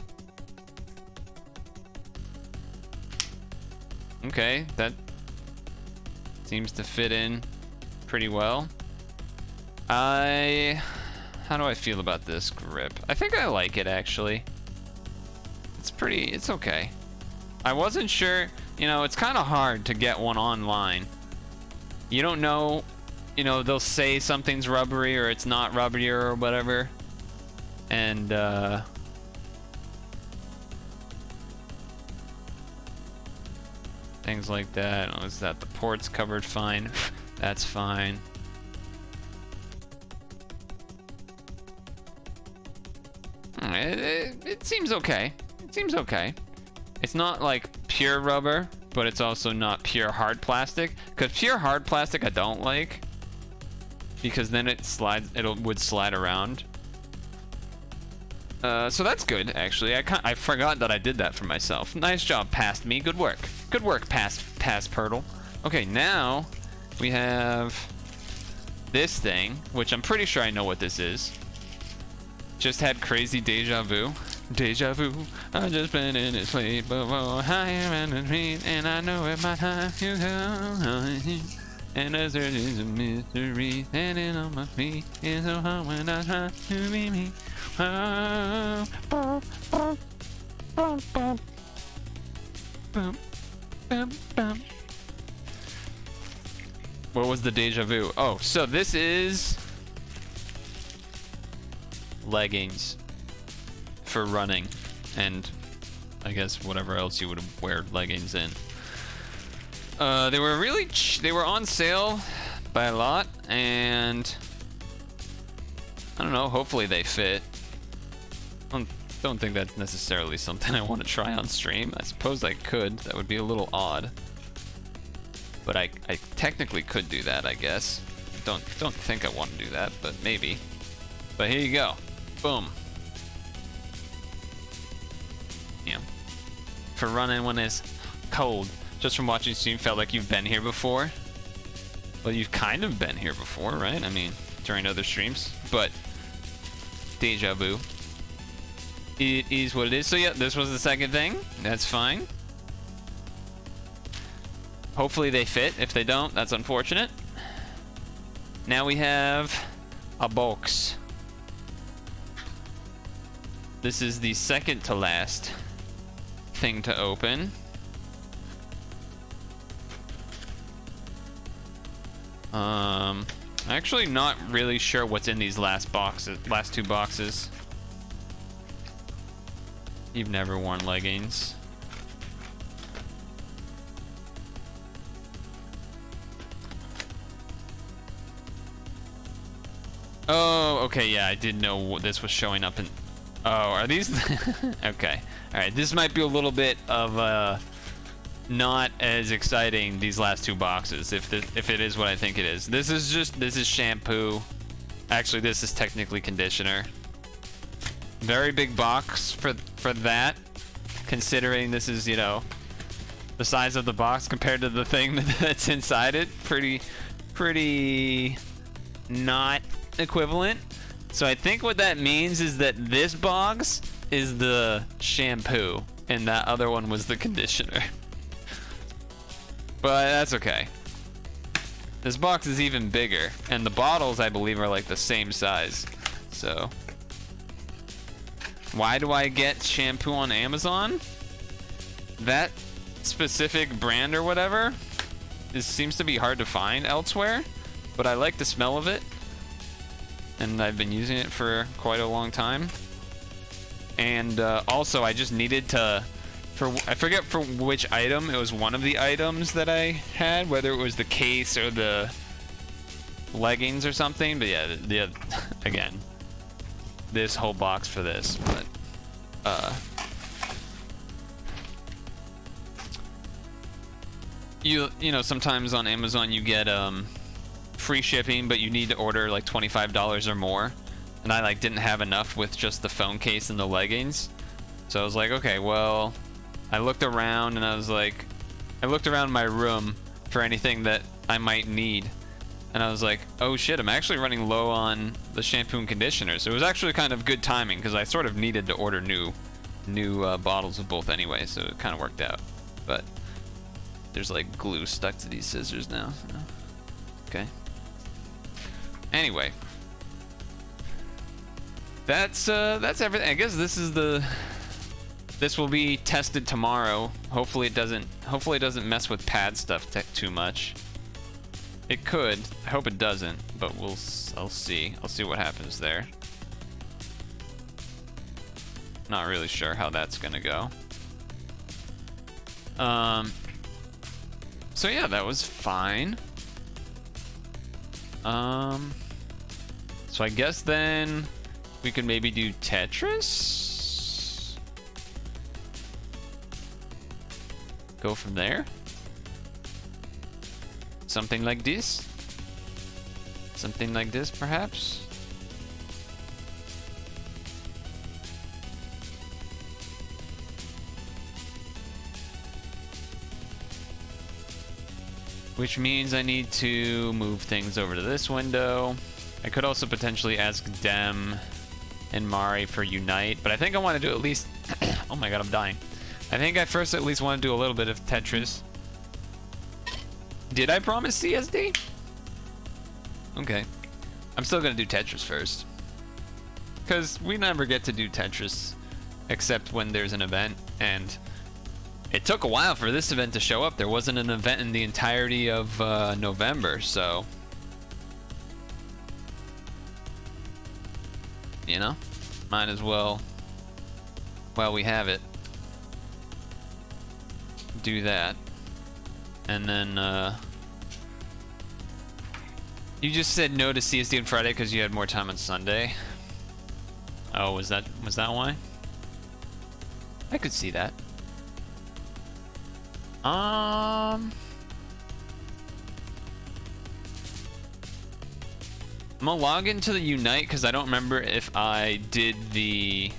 Okay, that seems to fit in pretty well. How do I feel about this grip? I think I like it actually. It's okay. I wasn't sure, you know, it's kind of hard to get one online. You don't know, you know, they'll say something's rubbery or it's not rubbery or whatever. And, things like that. Oh, is that the port's covered fine? That's fine. It seems okay. It seems okay. It's not like pure rubber, but it's also not pure hard plastic. Because pure hard plastic I don't like, because then it would slide around. So that's good actually. I forgot that I did that for myself. Nice job, past me. Good work. Good work, past Purtle. Okay, now we have this thing, which I'm pretty sure I know what this is. Just had crazy deja vu. Deja vu. I just been in this place before. Higher and a dream, and I know it by time you come. And as there is a mystery standing on my feet, it's so hard when I try to be me. What was the deja vu? Oh, so this is leggings for running, and I guess whatever else you would wear leggings in. They were on sale by a lot, and I don't know, hopefully they fit. don't think that's necessarily something I want to try on stream. I suppose I could. That would be a little odd. But I technically could do that, I guess. Don't think I want to do that, but maybe. But here you go. Boom. Yeah. For running when it's cold. Just from watching stream, felt like you've been here before. Well, you've kind of been here before, right? I mean, during other streams. But deja vu. It is what it is. So yeah, this was the second thing. That's fine. Hopefully they fit. If they don't, that's unfortunate. Now we have a box. This is the second to last thing to open. Actually not really sure what's in these last two boxes. You've never worn leggings. Oh, okay, yeah, I did know this was showing up in... Oh, are these... Okay. Alright, this might be a little bit of, not as exciting, these last two boxes, if it is what I think it is. This is shampoo. Actually, this is technically conditioner. Very big box for that, considering this is, you know, the size of the box compared to the thing that's inside it. Pretty not equivalent. So I think what that means is that this box is the shampoo and that other one was the conditioner. But that's okay. This box is even bigger, and the bottles, I believe, are like the same size. So, why do I get shampoo on Amazon? That specific brand or whatever seems to be hard to find elsewhere, but I like the smell of it, and I've been using it for quite a long time. And also, I just needed to... I forget for which item. It was one of the items that I had, whether it was the case or the leggings or something. But yeah, again, this whole box for this. But you know, sometimes on Amazon you get free shipping, but you need to order like $25 or more. And I like didn't have enough with just the phone case and the leggings, so I was like, okay, well. I looked around and I was like, I looked around my room for anything that I might need. And I was like, oh shit, I'm actually running low on the shampoo and conditioner. So it was actually kind of good timing because I sort of needed to order new bottles of both anyway. So it kind of worked out. But there's like glue stuck to these scissors now. So. Okay. Anyway. That's everything. I guess this will be tested tomorrow. Hopefully it doesn't mess with pad stuff too much. It could. I hope it doesn't, but I'll see. I'll see what happens there. Not really sure how that's gonna go. So yeah, that was fine. So I guess then we could maybe do Tetris. Go from there. Something like this. Something like this, perhaps. Which means I need to move things over to this window. I could also potentially ask Dem and Mari for Unite, but I think I want to do at least... Oh my god, I'm dying. I think I first at least want to do a little bit of Tetris. Did I promise CSD? Okay. I'm still going to do Tetris first. Because we never get to do Tetris except when there's an event. And it took a while for this event to show up. There wasn't an event in the entirety of November, so... You know? Might as well, while we have it, do that. And then you just said no to CSD on Friday because you had more time on Sunday. Oh, was that why? I could see that. I'm gonna log into the Unite because I don't remember if I did the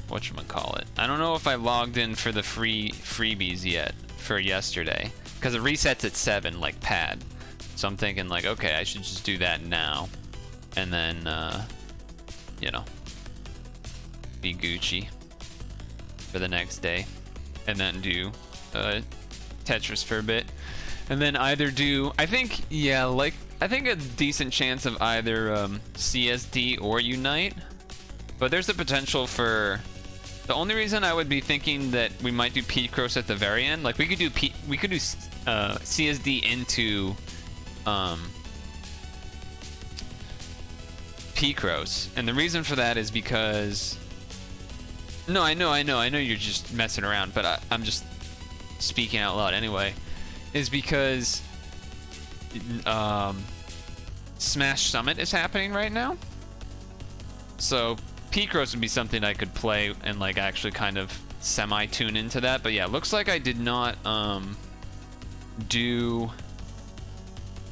whatchamacallit. I don't know if I logged in for the freebies yet for yesterday because it resets at 7 like pad. So I'm thinking like, okay, I should just do that now and then you know, be Gucci for the next day and then do Tetris for a bit. And then either do, I think, yeah, like, I think a decent chance of either CSD or Unite. But there's the potential for, the only reason I would be thinking that we might do Picross at the very end, like we could do CSD into Picross. And the reason for that is because, no, I know you're just messing around, but I'm just speaking out loud anyway. Is because Smash Summit is happening right now. So Picross would be something I could play and like actually kind of semi-tune into that. But yeah, looks like I did not do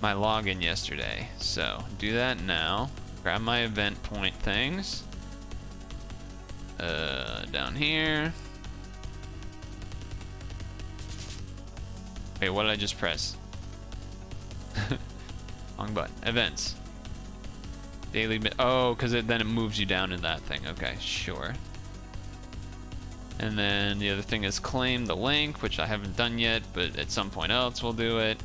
my login yesterday. So do that now. Grab my event point things. Down here. Wait, what did I just press? Wrong button. Events. Daily. Oh, because then it moves you down in that thing. Okay, sure. And then the other thing is claim the link, which I haven't done yet, but at some point else we'll do it.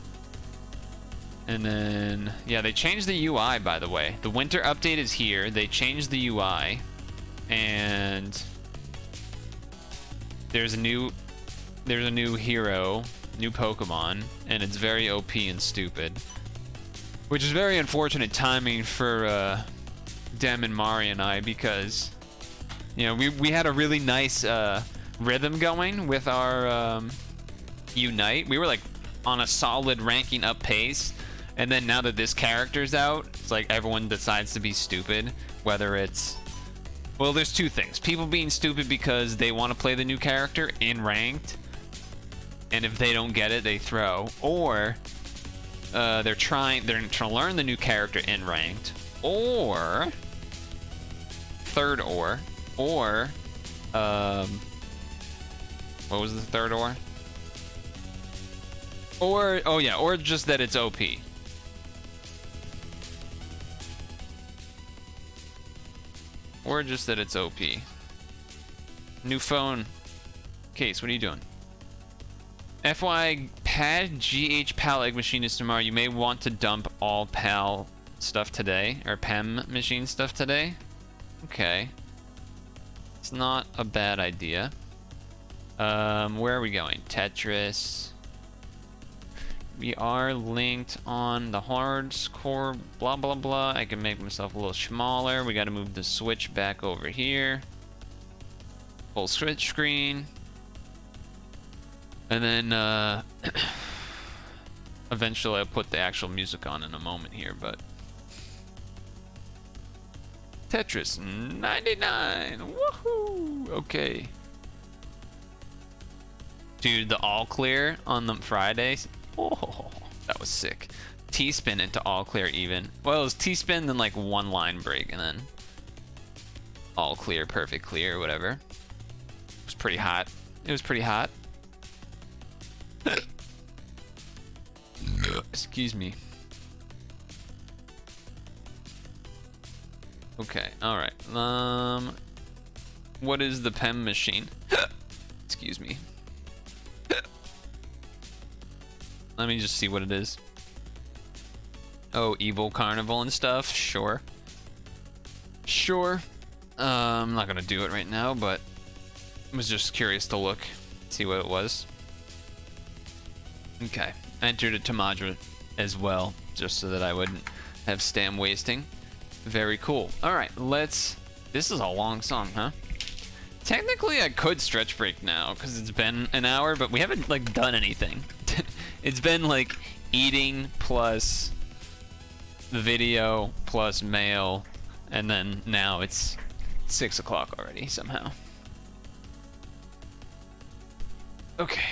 And then, yeah, they changed the UI, by the way. The winter update is here. They changed the UI, and there's a new hero. New Pokemon, and it's very OP and stupid, which is very unfortunate timing for Dem and Mari and I, because you know we had a really nice rhythm going with our Unite. We were like on a solid ranking up pace, and then now that this character's out, it's like everyone decides to be stupid. Whether it's, well, there's two things: people being stupid because they want to play the new character in ranked, and if they don't get it, they throw. Or they're trying to learn the new character in ranked. Or what was the third or? Or, oh yeah, or just that it's OP. Or just that it's OP. New phone. Case, what are you doing? FYI, pad GH PAL egg machine is tomorrow. You may want to dump all PAL stuff today, or PEM machine stuff today. Okay. It's not a bad idea. Where are we going? Tetris. We are linked on the hardcore, blah, blah, blah. I can make myself a little smaller. We got to move the Switch back over here. Full Switch screen. And then, eventually I'll put the actual music on in a moment here, but... Tetris 99! Woohoo! Okay. Dude, the all clear on the Fridays. Oh, that was sick. T-spin into all clear even. Well, it was T-spin, then like one line break, and then all clear, perfect clear, whatever. It was pretty hot. It was pretty hot. Excuse me. Okay, alright. What is the PEM machine? Excuse me. Let me just see what it is. Oh, Evil Carnival and stuff? Sure. Sure. I'm not gonna do it right now, but I was just curious to look, see what it was. Okay. I entered it to Madra as well, just so that I wouldn't have stam wasting. Very cool. Alright, let's... This is a long song, huh? Technically, I could stretch break now, because it's been an hour, but we haven't, like, done anything. It's been, like, eating plus the video plus mail, and then now it's 6 o'clock already somehow. Okay.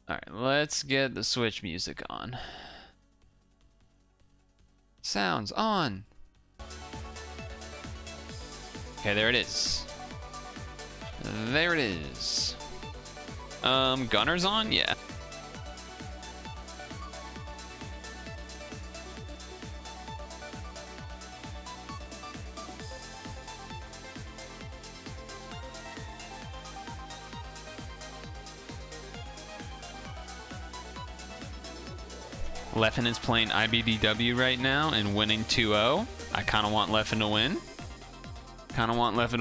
Alright, let's get the Switch music on. Sounds on! Okay, there it is. There it is. Gunner's on? Yeah. Leffen is playing IBDW right now and winning 2-0. I kind of want Leffen to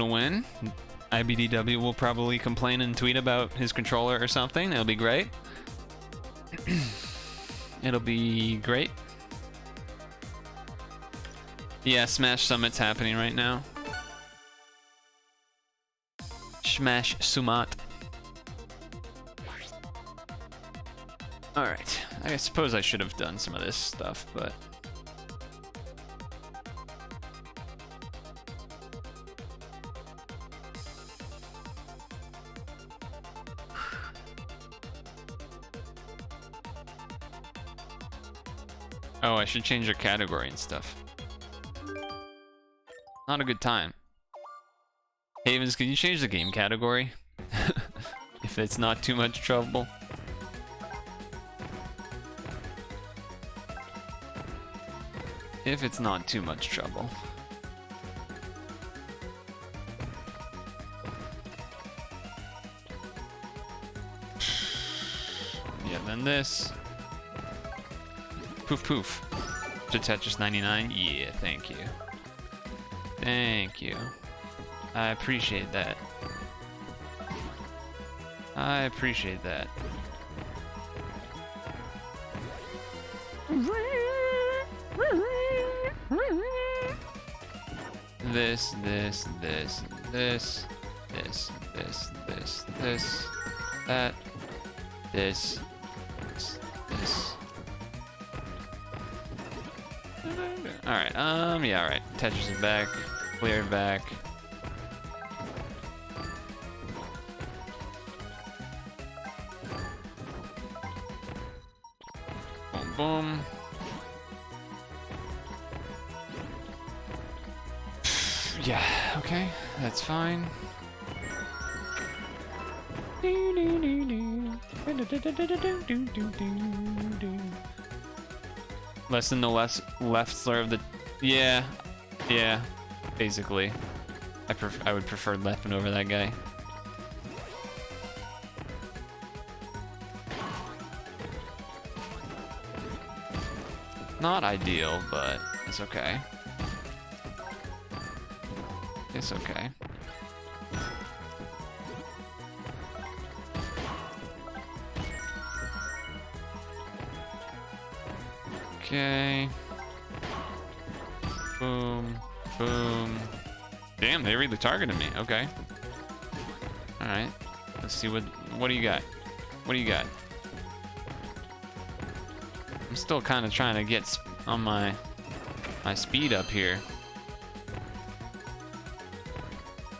win. IBDW will probably complain and tweet about his controller or something. It'll be great. It'll be great. Yeah, Smash Summit's happening right now. Smash Sumat. Alright, I suppose I should have done some of this stuff, but... Oh, I should change your category and stuff. Not a good time. Havens, can you change the game category? If it's not too much trouble. If it's not too much trouble. Yeah, then this. Poof poof. To Tetris 99? Yeah, thank you. Thank you. I appreciate that. I appreciate that. This, that, this. Alright, yeah, alright. Tetris is back. Clear back. Boom, boom. Yeah, okay, that's fine. Less than the left slur of the... Yeah, basically. I would prefer Leffen over that guy. Not ideal, but it's okay. It's okay. Okay. Boom. Boom. Damn, they really targeted me. Okay. Alright. Let's see what do you got? What do you got? I'm still kind of trying to get on my speed up here.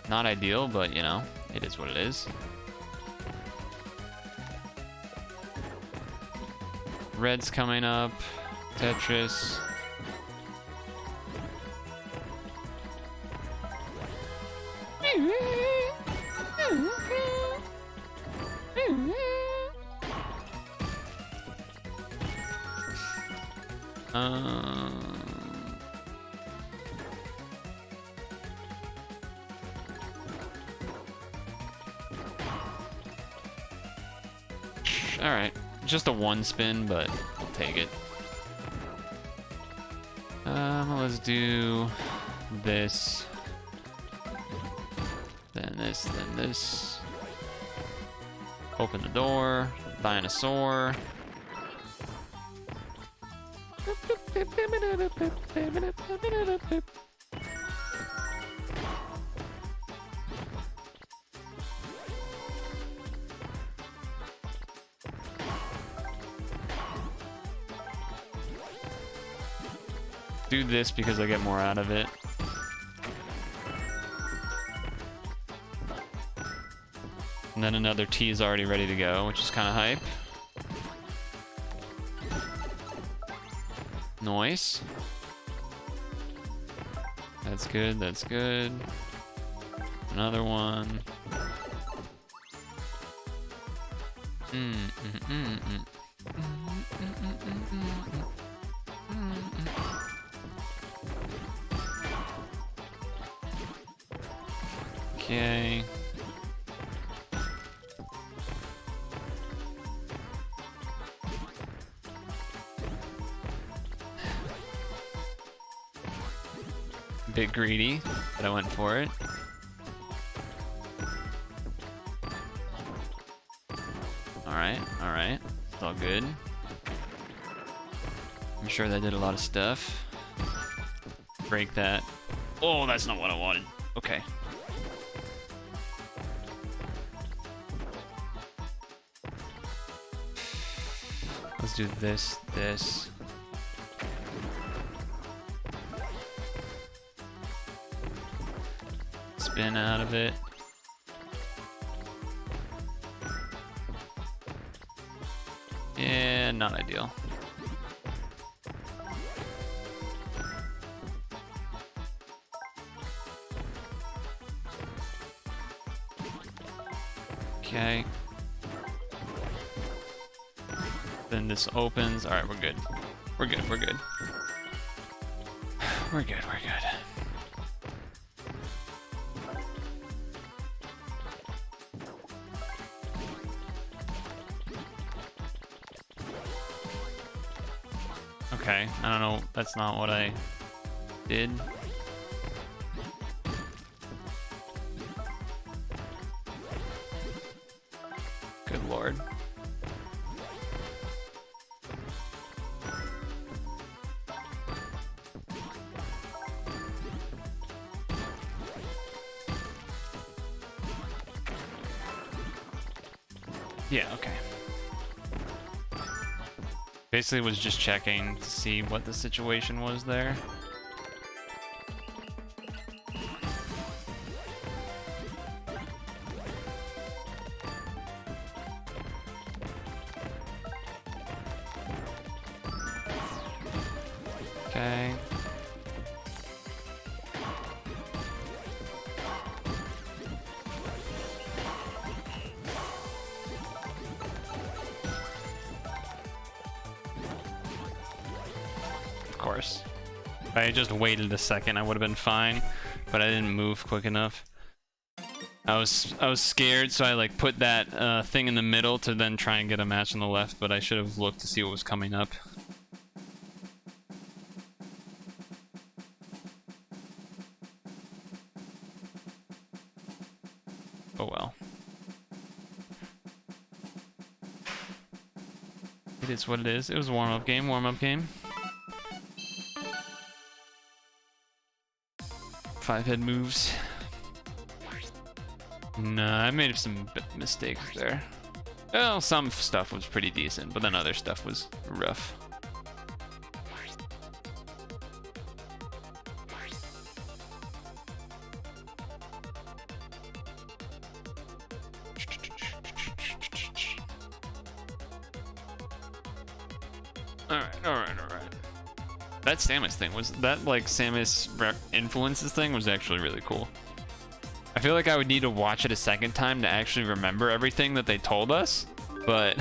Not ideal, but you know, it is what it is. Red's coming up. Tetris. Alright, just a one spin, but I'll take it. Let's do this, then this, then this. Open the door, dinosaur. Do this because I get more out of it. And then another T is already ready to go, which is kind of hype. Nice. That's good, that's good. Another one. Okay. Bit greedy, but I went for it. Alright, alright. It's all good. I'm sure that did a lot of stuff. Break that. Oh, that's not what I wanted. Okay. Let's do this, this. Spin out of it. Yeah, not ideal. Okay. Then this opens. Alright, we're good. We're good, we're good. We're good, we're good. Okay, I don't know, that's not what I did. Good lord. Yeah, okay. Basically was just checking to see what the situation was there. Okay. Course. If I had just waited a second, I would have been fine, but I didn't move quick enough. I was scared, so I like put that thing in the middle to then try and get a match on the left, but I should have looked to see what was coming up. Oh well. It is what it is. It was a warm-up game, warm-up game. 5-head moves. Nah, I made some mistakes there. Well, some stuff was pretty decent, but then other stuff was rough. Alright. That Samus thing was that like Samus influences thing was actually really cool. I feel like I would need to watch it a second time to actually remember everything that they told us, but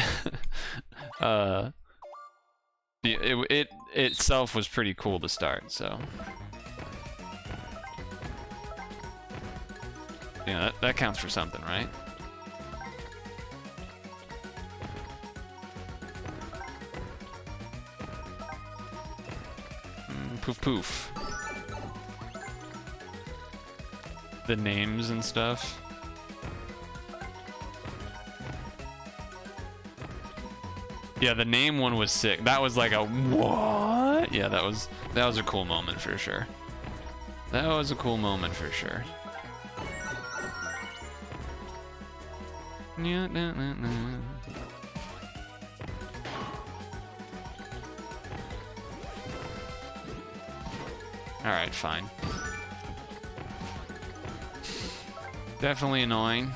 it itself was pretty cool to start. So yeah, that counts for something, right? Poof poof. The names and stuff. Yeah, the name one was sick. That was like a what? Yeah, that was a cool moment for sure. That was a cool moment for sure. Yeah, nah. Alright, fine. Definitely annoying.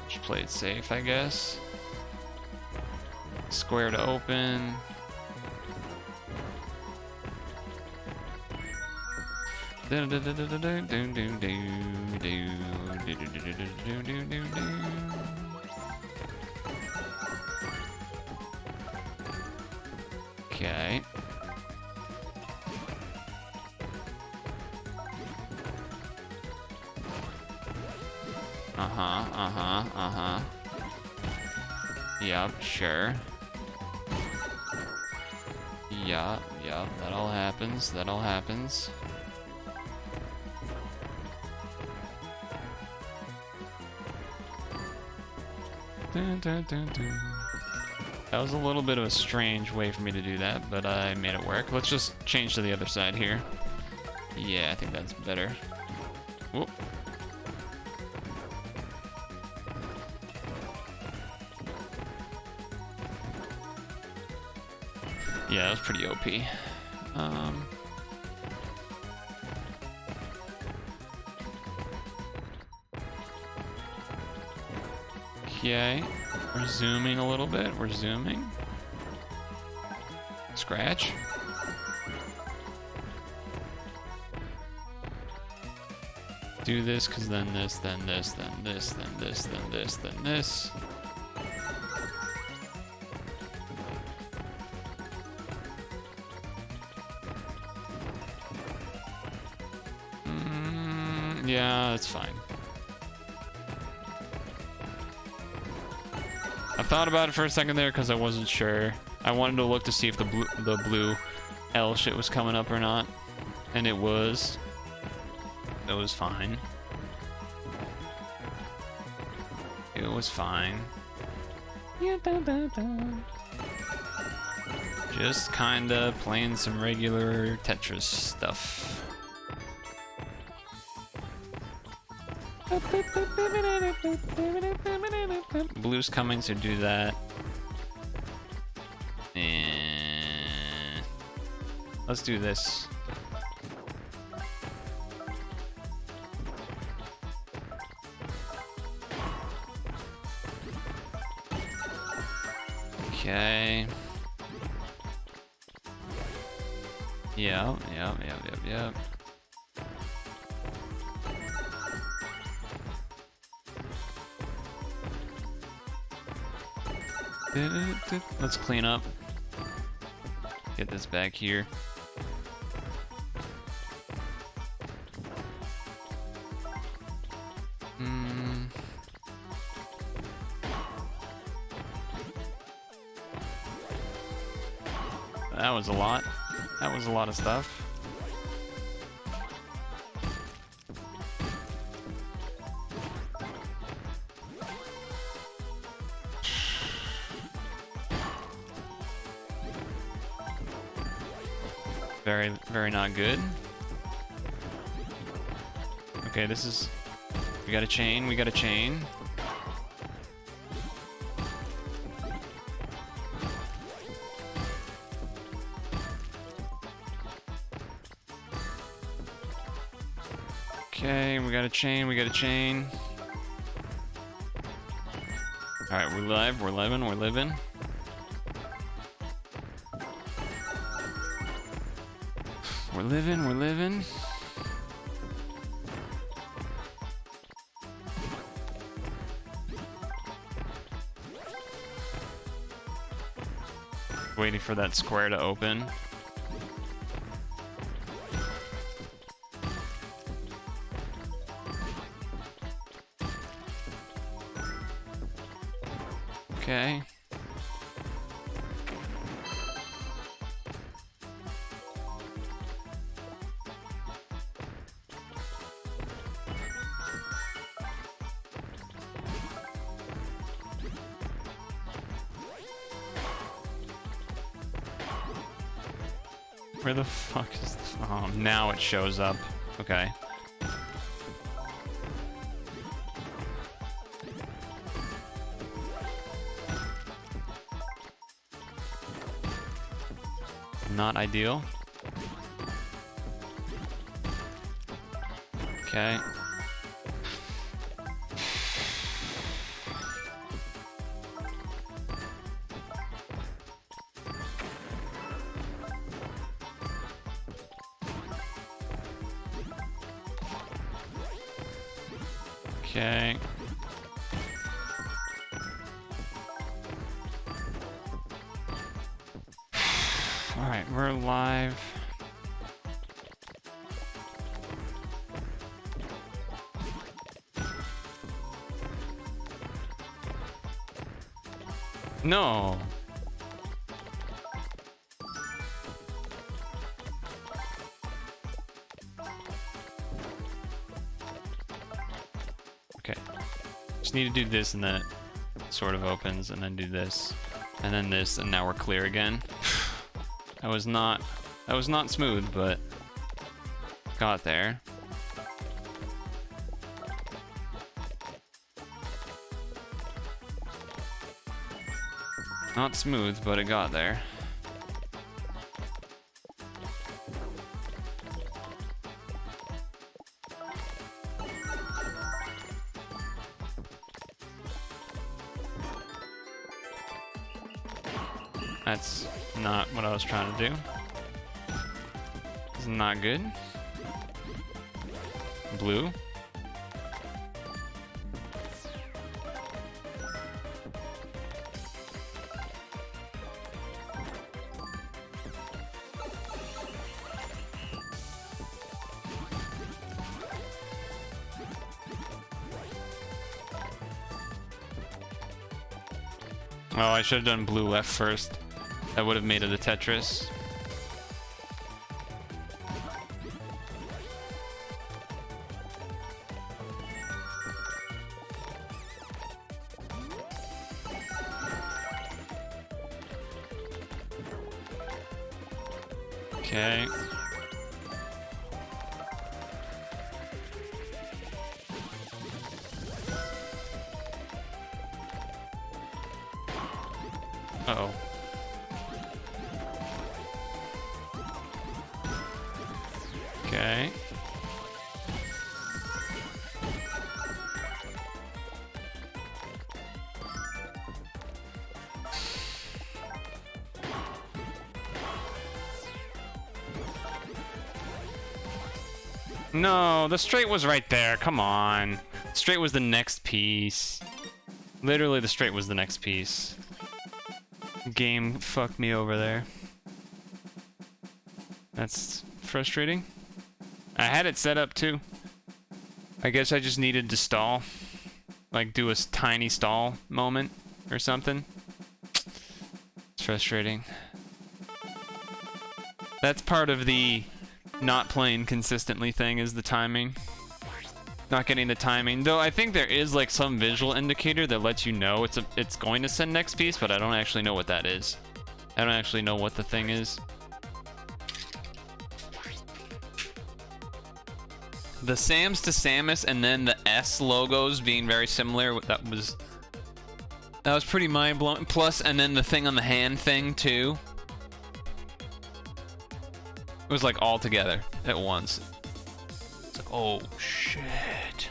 Just play it safe, I guess. Square to open. Okay. Yep, sure. Yep, that all happens, That was a little bit of a strange way for me to do that, but I made it work. Let's just change to the other side here. Yeah, I think that's better. Whoop. Yeah, that was pretty OP. Okay, we're zooming a little bit. We're zooming. Scratch. Do this, because then this, then this, then this, then this, then this, then this. Yeah, that's fine. I thought about it for a second there because I wasn't sure. I wanted to look to see if the blue L shit was coming up or not, and it was. It was fine. It was fine. Just kinda playing some regular Tetris stuff. Blue's coming, so do that. And let's do this. Okay. Yep. Let's clean up. Get this back here. That was a lot. That was a lot of stuff. Very not good. Okay, this is... We got a chain, we got a chain. Okay, we got a chain, we got a chain. Alright, we're live, we're living, we're living. We're living, we're living. Waiting for that square to open. Okay. Where the fuck is... Oh, now it shows up. Okay. Not ideal. Okay. Okay. All right, we're live. No. Okay. Just need to do this and then it sort of opens, and then do this and then this, and now we're clear again. That was not smooth, but got there. Not smooth, but it got there. That's not what I was trying to do. It's not good. Blue. Oh, I should have done blue left first. That would have made it a Tetris. Okay. Uh-oh. Okay. No, the straight was right there. Come on. Straight was the next piece. Literally, the straight was the next piece. Game fucked me over there. That's frustrating. I had it set up too. I guess I just needed to stall. Like do a tiny stall moment or something. It's frustrating. That's part of the not playing consistently thing, is the timing. Not getting the timing. Though I think there is like some visual indicator that lets you know it's going to send next piece, but I don't actually know what that is. I don't actually know what the thing is. The Sam's to Samus and then the S logos being very similar, that was pretty mind-blowing. Plus, and then the thing on the hand thing too. It was like all together at once. It's like, oh shit.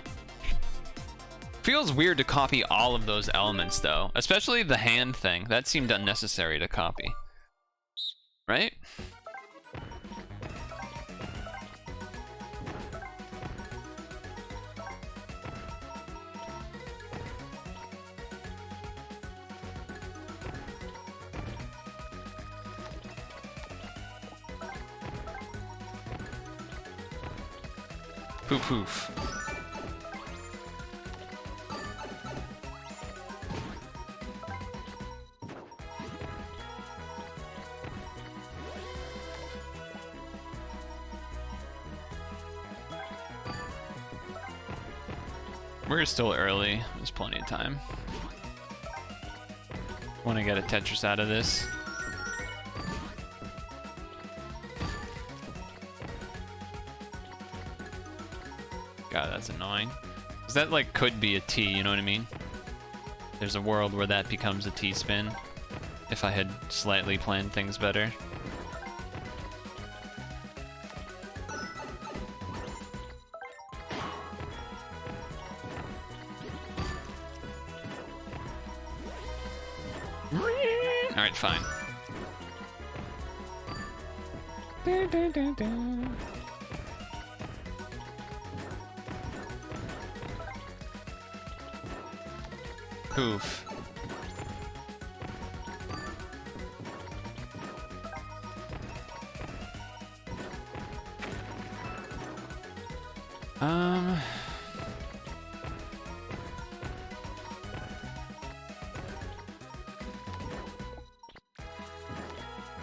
Feels weird to copy all of those elements though, especially the hand thing. That seemed unnecessary to copy. Right? Poof poof. We're still early. There's plenty of time. Want to get a Tetris out of this. God, that's annoying. 'Cause that, like, could be a T, you know what I mean? There's a world where that becomes a T-spin. If I had slightly planned things better. Alright, fine. Poof.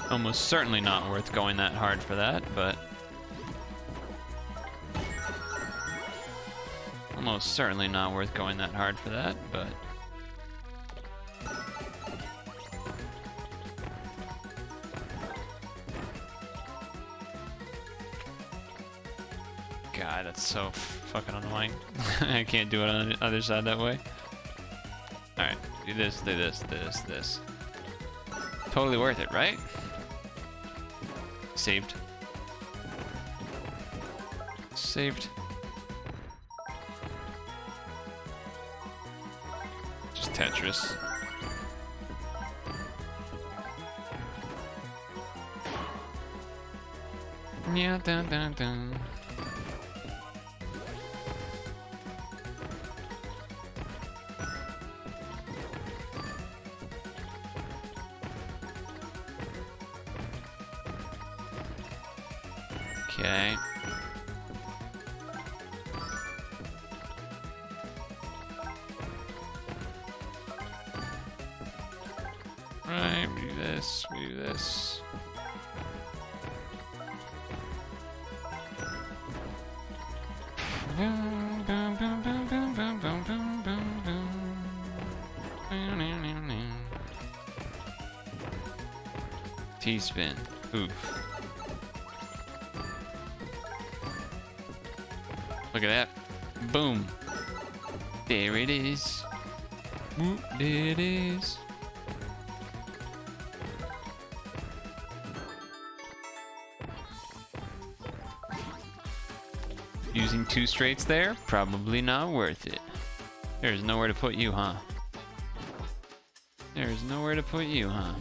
Almost certainly not worth going that hard for that, but... Almost certainly not worth going that hard for that, but... God, that's so fucking annoying. I can't do it on the other side that way. Alright, do this, do this, this, this. Totally worth it, right? Saved. Saved. Just Tetris. Yeah, dun dun dun. Okay. Right, we do this, we do this. T-spin. Oof. Look at that. Boom. There it is. There it is. Using two straights there? Probably not worth it. There's nowhere to put you, huh? There's nowhere to put you, huh?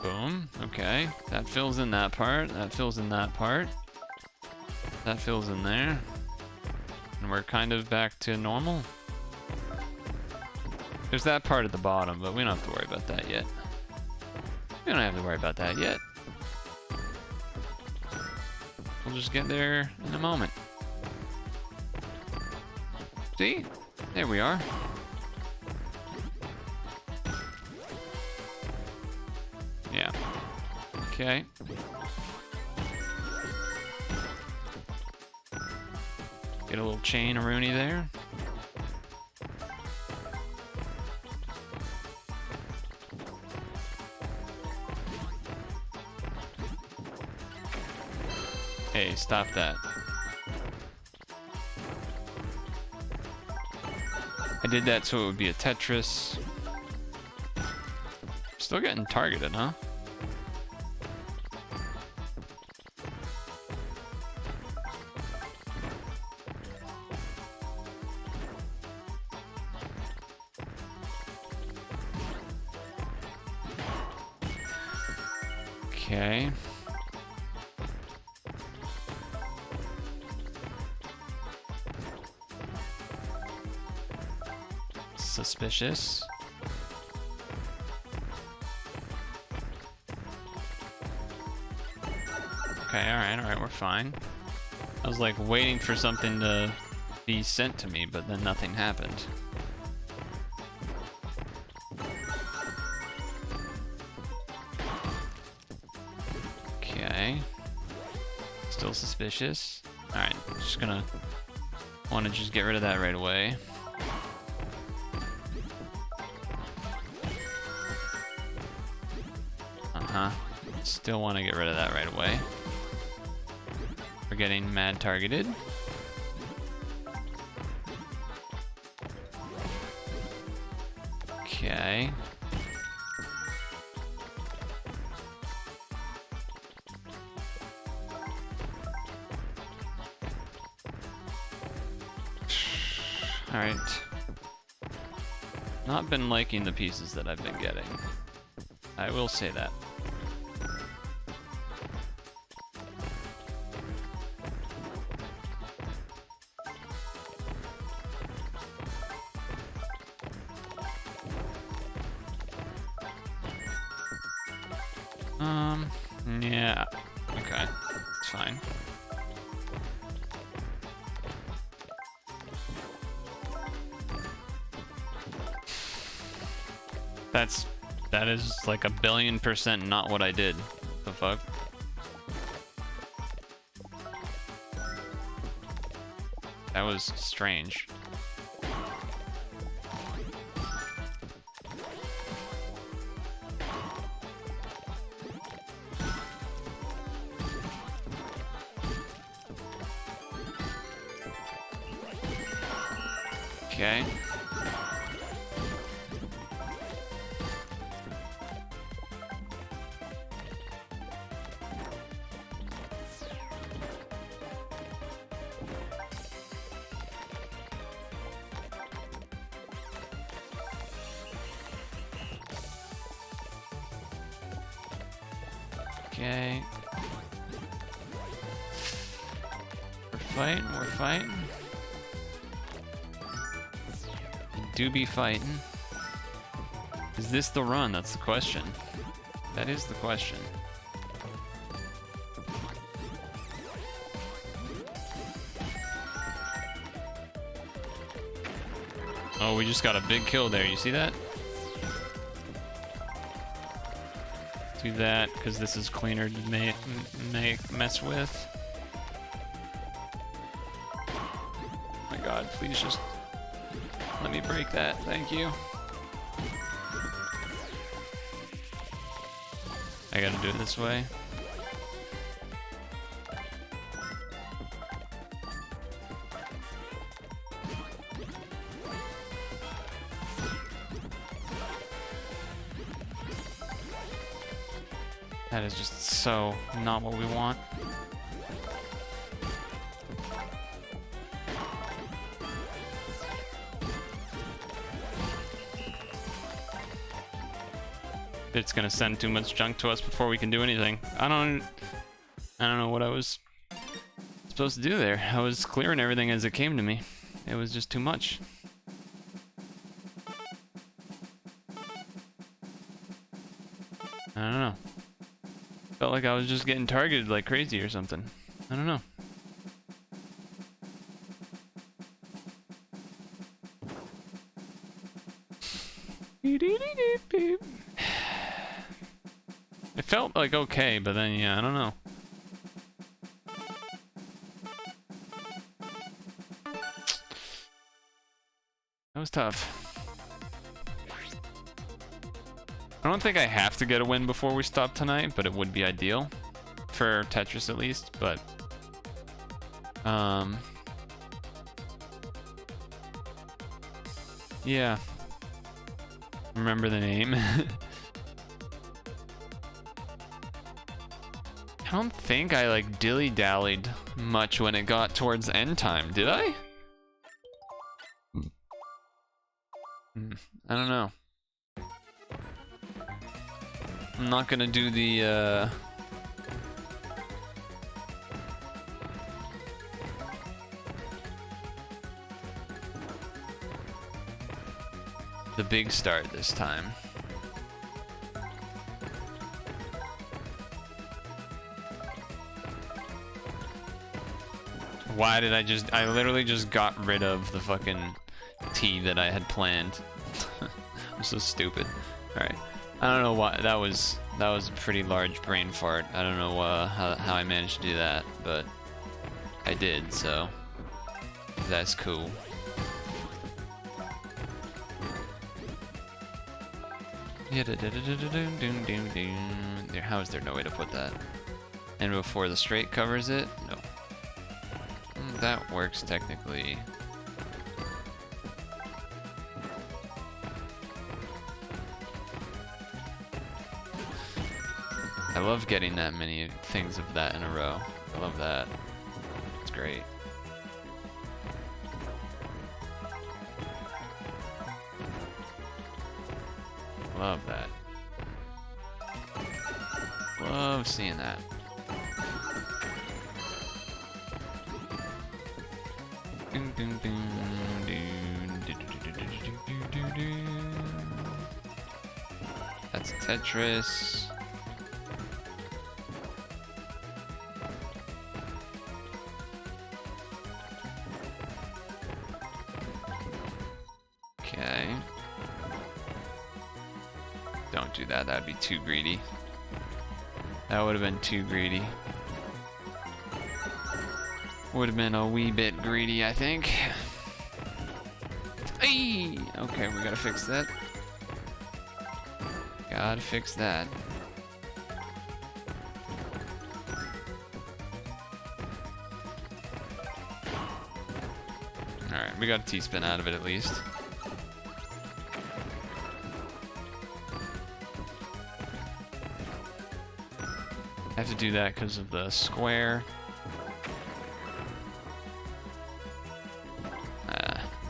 Boom. Okay. That fills in that part. That fills in that part. That fills in there. And we're kind of back to normal. There's that part at the bottom, but we don't have to worry about that yet. We don't have to worry about that yet. We'll just get there in a moment. See? There we are. Yeah. Okay. Get a little chain of Rooney there. Hey, stop that. I did that so it would be a Tetris. Still getting targeted, huh? Okay. Suspicious. Okay, alright, we're fine. I was like waiting for something to be sent to me, but then nothing happened. Okay. Still suspicious. Alright, just gonna want to just get rid of that right away. huh? Still want to get rid of that right away. We're getting mad targeted. Okay. Alright. Not been liking the pieces that I've been getting. I will say that. Yeah. Okay. It's fine. That is like 1,000,000,000% not what I did. The fuck? That was strange. Okay. Okay. We're fighting. We do be fighting. Is this the run? That's the question. That is the question. Oh, we just got a big kill there. You see that? Do that, because this is cleaner to mess with. Oh my god, please just let me break that. Thank you. I gotta do it this way. That is just so not what we want. It's gonna send too much junk to us before we can do anything. I don't know what I was supposed to do there. I was clearing everything as it came to me. It was just too much. I don't know. Felt like I was just getting targeted like crazy or something. I don't know. It felt like okay, but then yeah, I don't know. That was tough. I don't think I have to get a win before we stop tonight, but it would be ideal. For Tetris at least, but... yeah. Remember the name. I don't think I like dilly-dallied much when it got towards end time, did I? I don't know. I'm not gonna do the big start this time. Why did I literally just got rid of the fucking T that I had planned. I'm so stupid. Alright. I don't know why, that was a pretty large brain fart. I don't know how I managed to do that, but I did, so that's cool. How is there no way to put that? And before the straight covers it? No. That works technically. I love getting that many things of that in a row. I love that. It's great. Love that. Love seeing that. That's Tetris. Okay. Don't do that, that'd be too greedy. That would have been too greedy. Would have been a wee bit greedy, I think. Hey! Okay, we gotta fix that. Gotta fix that. Alright, we got a T-spin out of it at least. I have to do that because of the square.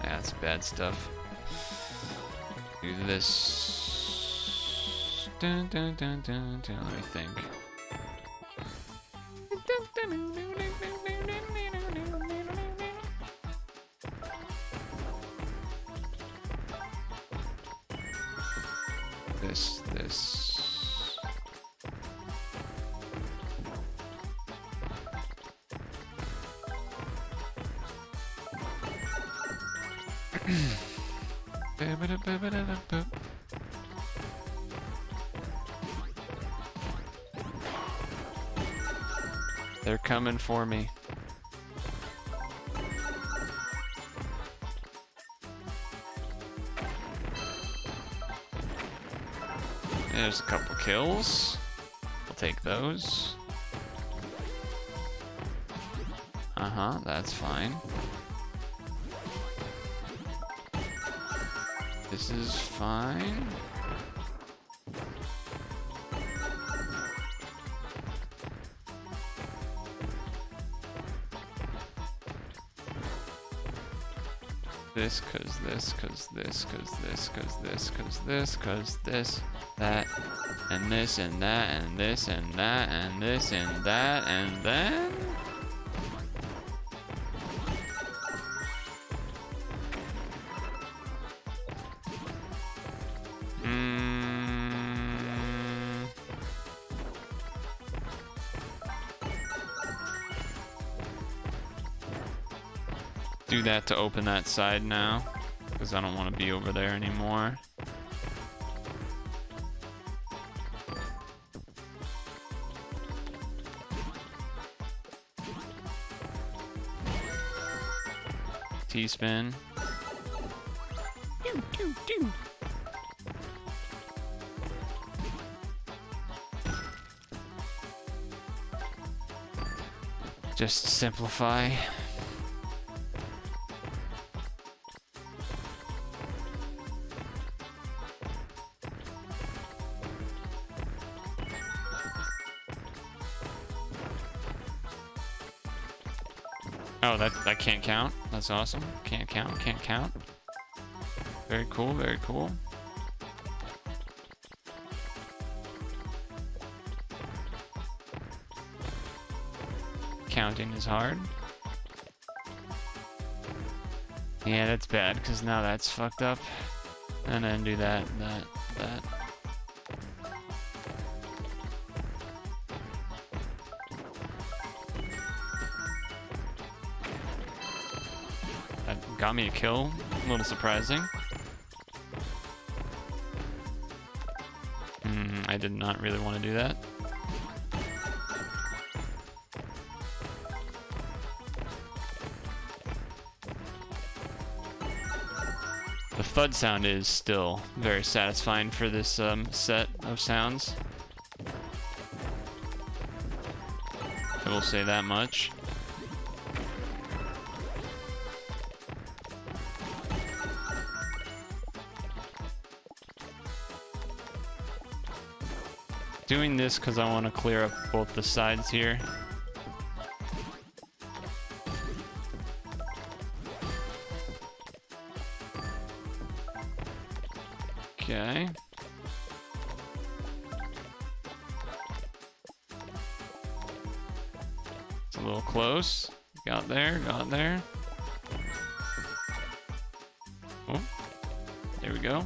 That's bad stuff. Do this. Dun, dun, dun, dun, dun. Let me think. This. They're coming for me. There's a couple kills. I'll take those. That's fine. This is fine. This, cause this, cause this, cause this, cause this, cause this, cause this, that, and this, and that, and this, and that, and this, and that, and then... Do that to open that side now, because I don't want to be over there anymore. T-spin. Just simplify. Oh, that can't count. That's awesome. Can't count, can't count. Very cool, very cool. Counting is hard. Yeah, that's bad, because now that's fucked up. And then do that, that. Got me a kill, a little surprising. I did not really want to do that. The thud sound is still very satisfying for this set of sounds. I will say that much. Doing this because I want to clear up both the sides here. Okay. It's a little close. Got there, got there. Oh, there we go.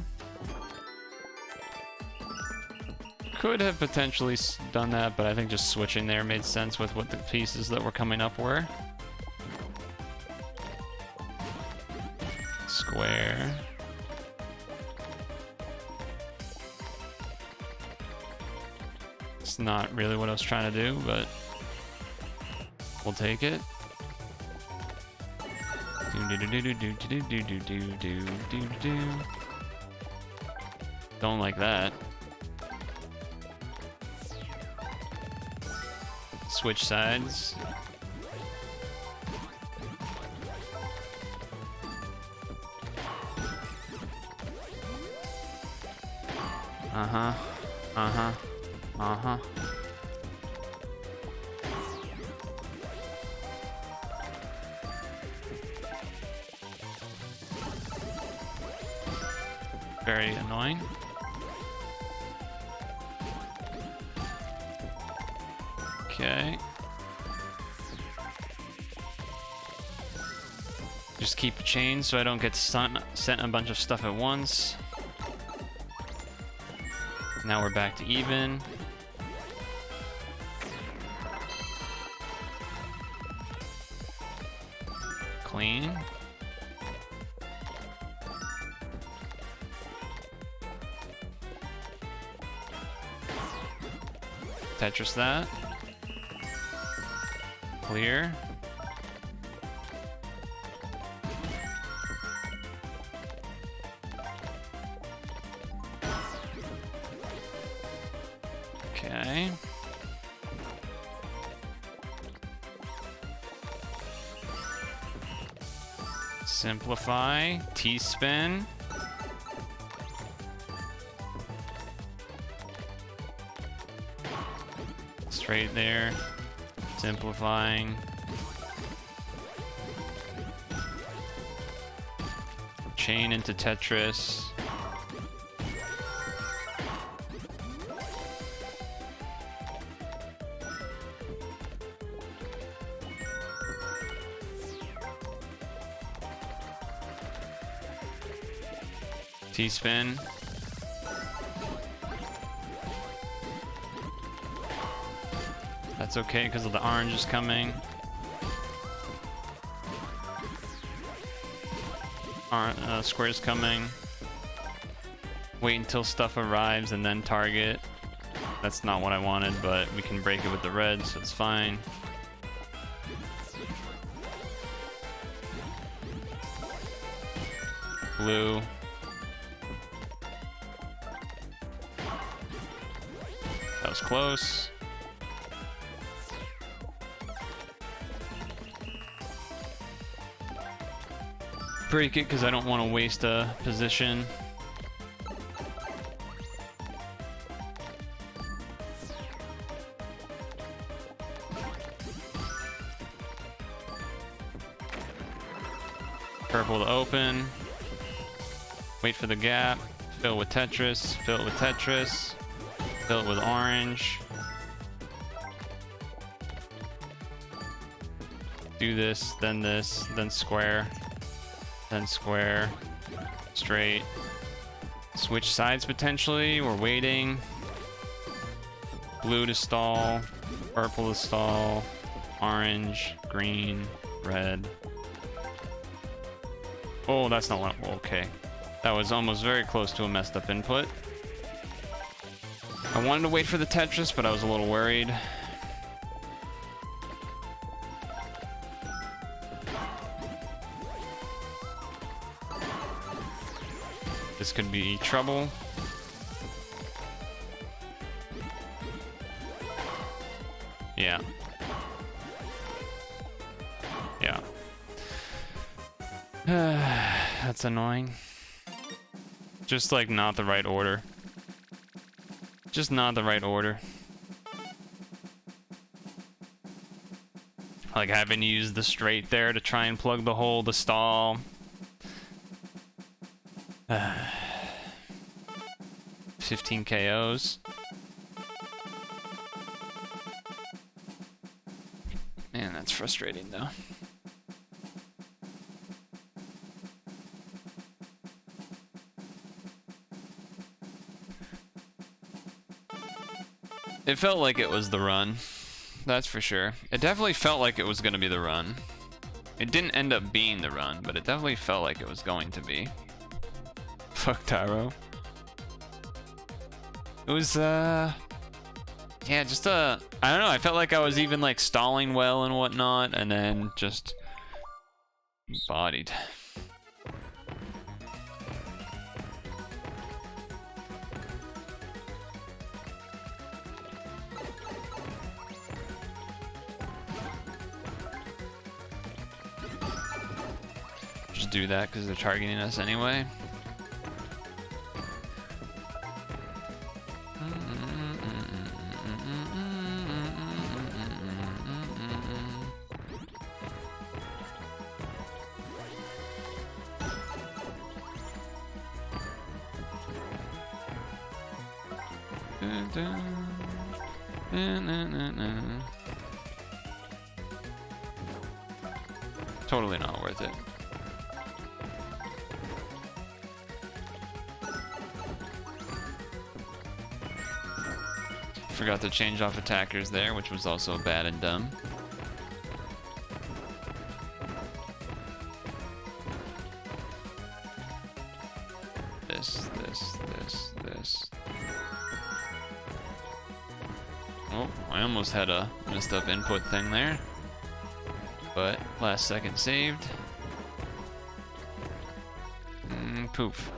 Could have potentially done that, but I think just switching there made sense with what the pieces that were coming up were. Square. It's not really what I was trying to do, but we'll take it. Don't like that. Switch sides. Uh-huh. Uh-huh. Uh-huh. Very annoying. Okay. Just keep a chain so I don't get sent a bunch of stuff at once. Now we're back to even. Clean. Tetris that. Clear. Okay. Simplify. T-spin. Straight there. Simplifying. Chain into Tetris. T-spin. That's okay because of the orange is coming. Square's coming. Wait until stuff arrives and then target. That's not what I wanted, but we can break it with the red, so it's fine. Blue. That was close. Break it because I don't want to waste a position. Purple to open. Wait for the gap. Fill with Tetris. Fill it with Tetris. Fill it with orange. Do this, then square. Then square. Straight. Switch sides potentially. We're waiting. Blue to stall. Purple to stall. Orange. Green. Red. Oh, that's not what. Okay. That was almost very close to a messed up input. I wanted to wait for the Tetris, but I was a little worried. This could be trouble. Yeah. Yeah. That's annoying. Just like not the right order. Just not the right order. Like having to use the straight there to try and plug the hole to stall. 15 KOs. Man, that's frustrating though. It felt like it was the run. That's for sure. It definitely felt like it was going to be the run. It didn't end up being the run, but it definitely felt like it was going to be. Fuck Tyro. It was, yeah, just I don't know, I felt like I was even, like, stalling well and whatnot, and then just bodied. Just do that because they're targeting us anyway. Totally not worth it. Forgot to change off attackers there, which was also bad and dumb. This. Oh, I almost had a messed up input thing there. But last second saved. Poof.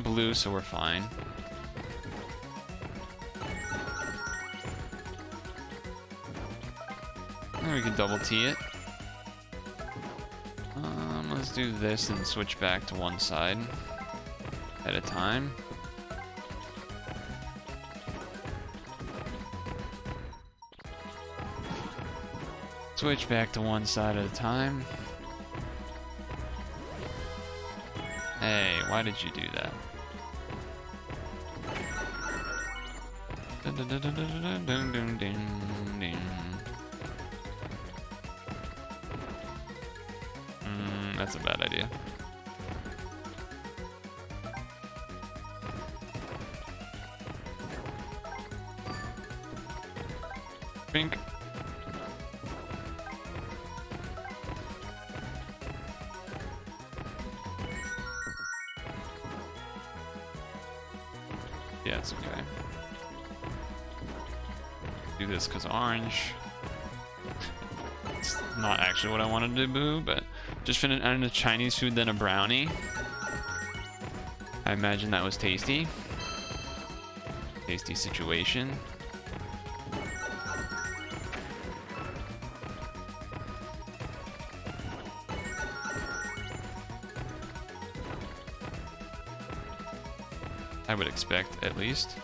Blue, so we're fine. And we can double T it. Let's do this and switch back to one side at a time. Switch back to one side at a time. Hey, why did you do that? That's a bad idea. Bink. Yeah, it's okay. Do this because orange. It's not actually what I wanted to do, but just finished a Chinese food, then a brownie. I imagine that was tasty. Tasty situation. I would expect, at least.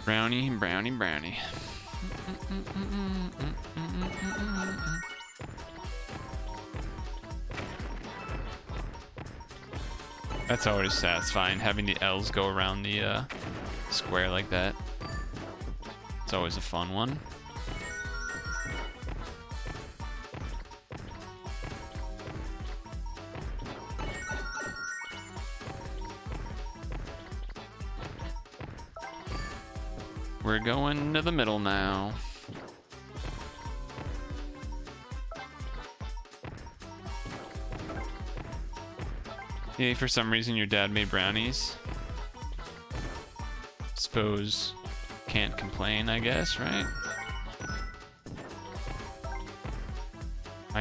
Brownie, brownie, brownie. That's always satisfying, having the L's go around the square like that. It's always a fun one. We're going to the middle now. Yay, for some reason your dad made brownies. suppose can't complain, I guess, right?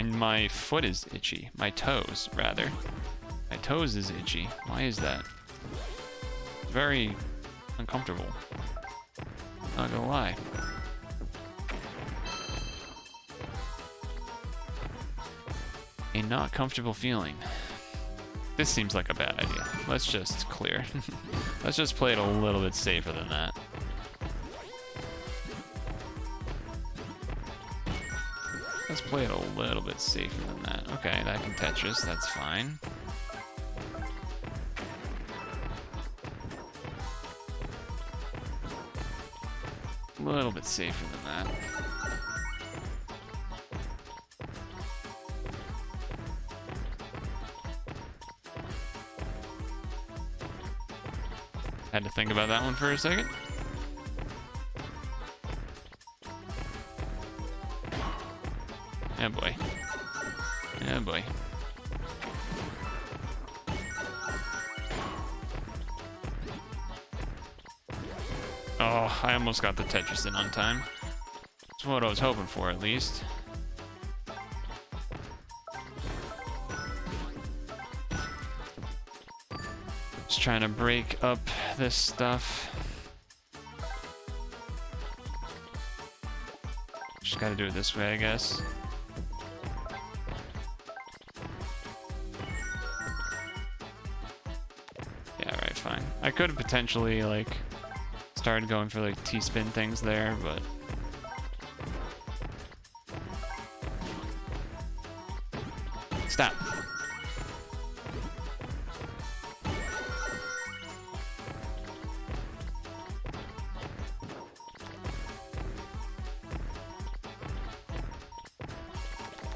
My foot is itchy. My toes, rather. My toes is itchy. Why is that? Very uncomfortable. Not gonna lie. A not comfortable feeling. This seems like a bad idea. Let's just clear. Let's just play it a little bit safer than that. Let's play it a little bit safer than that. Okay, that can Tetris, that's fine. A little bit safer than that. Had to think about that one for a second. Yeah, boy. Yeah, boy. Oh, I almost got the Tetris in on time. That's what I was hoping for, at least. Just trying to break up this stuff. Just gotta do it this way, I guess. Yeah, right, fine. I could have potentially, like, started going for, like, T-spin things there, but... Stop.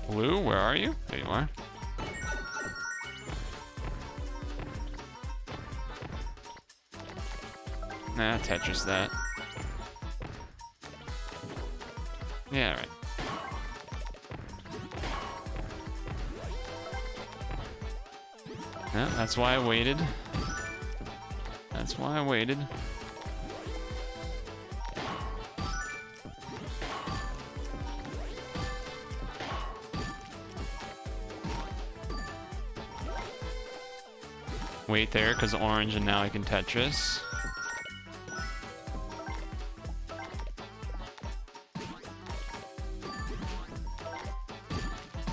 Blue, where are you? There you are. Nah, Tetris that. Yeah, right. Yeah, that's why I waited. That's why I waited. Wait there, because orange, and now I can Tetris.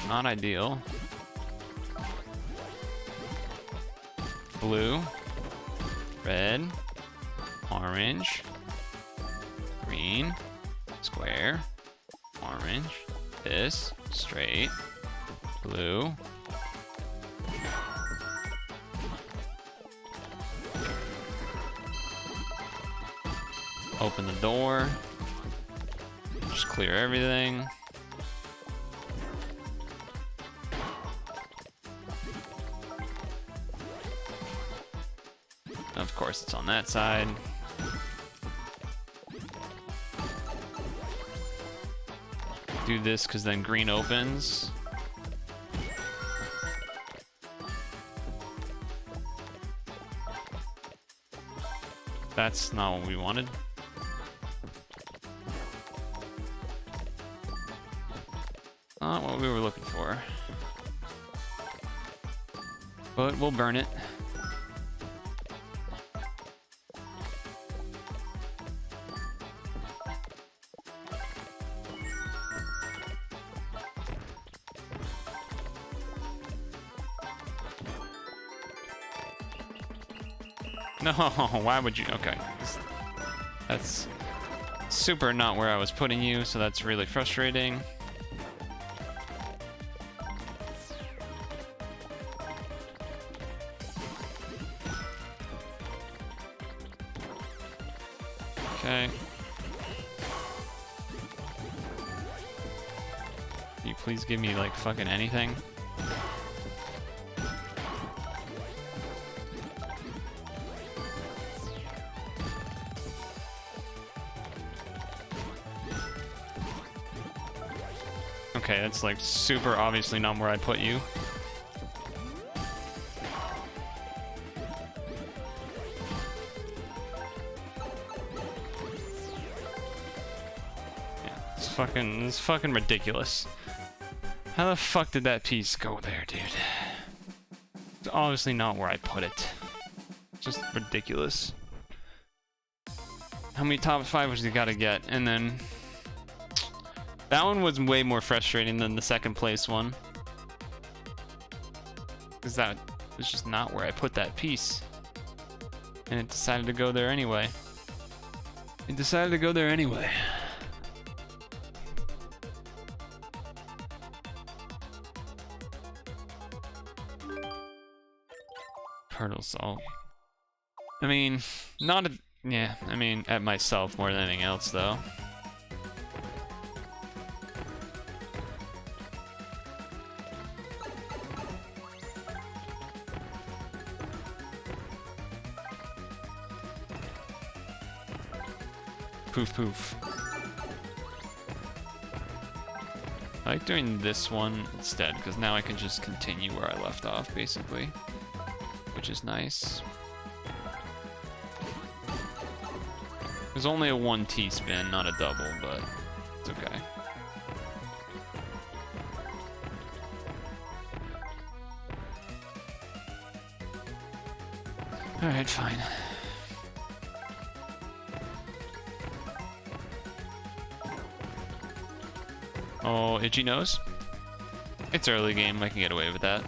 Not ideal. Blue, red, orange, green, square, orange, this, straight, blue. Open the door. Just clear everything. Of course, it's on that side. Do this because then green opens. That's not what we wanted. Not what we were looking for. But we'll burn it. No, why would you? Okay. That's super not where I was putting you, so that's really frustrating. Okay. Can you please give me, like, fucking anything? Okay, that's like super obviously not where I put you. It's fucking ridiculous. How the fuck did that piece go there, dude? It's obviously not where I put it. Just ridiculous. How many top 5s you gotta get? And then... that one was way more frustrating than the second place one. Because that was just not where I put that piece. And it decided to go there anyway. It decided to go there anyway. Purtle salt. I mean, not a... yeah, I mean, at myself more than anything else, though. Poof poof. I like doing this one instead, because now I can just continue where I left off, basically. Which is nice. There's only a 1 T-spin, not a double, but it's okay. Alright, fine. Oh, itchy nose? It's early game, I can get away with that.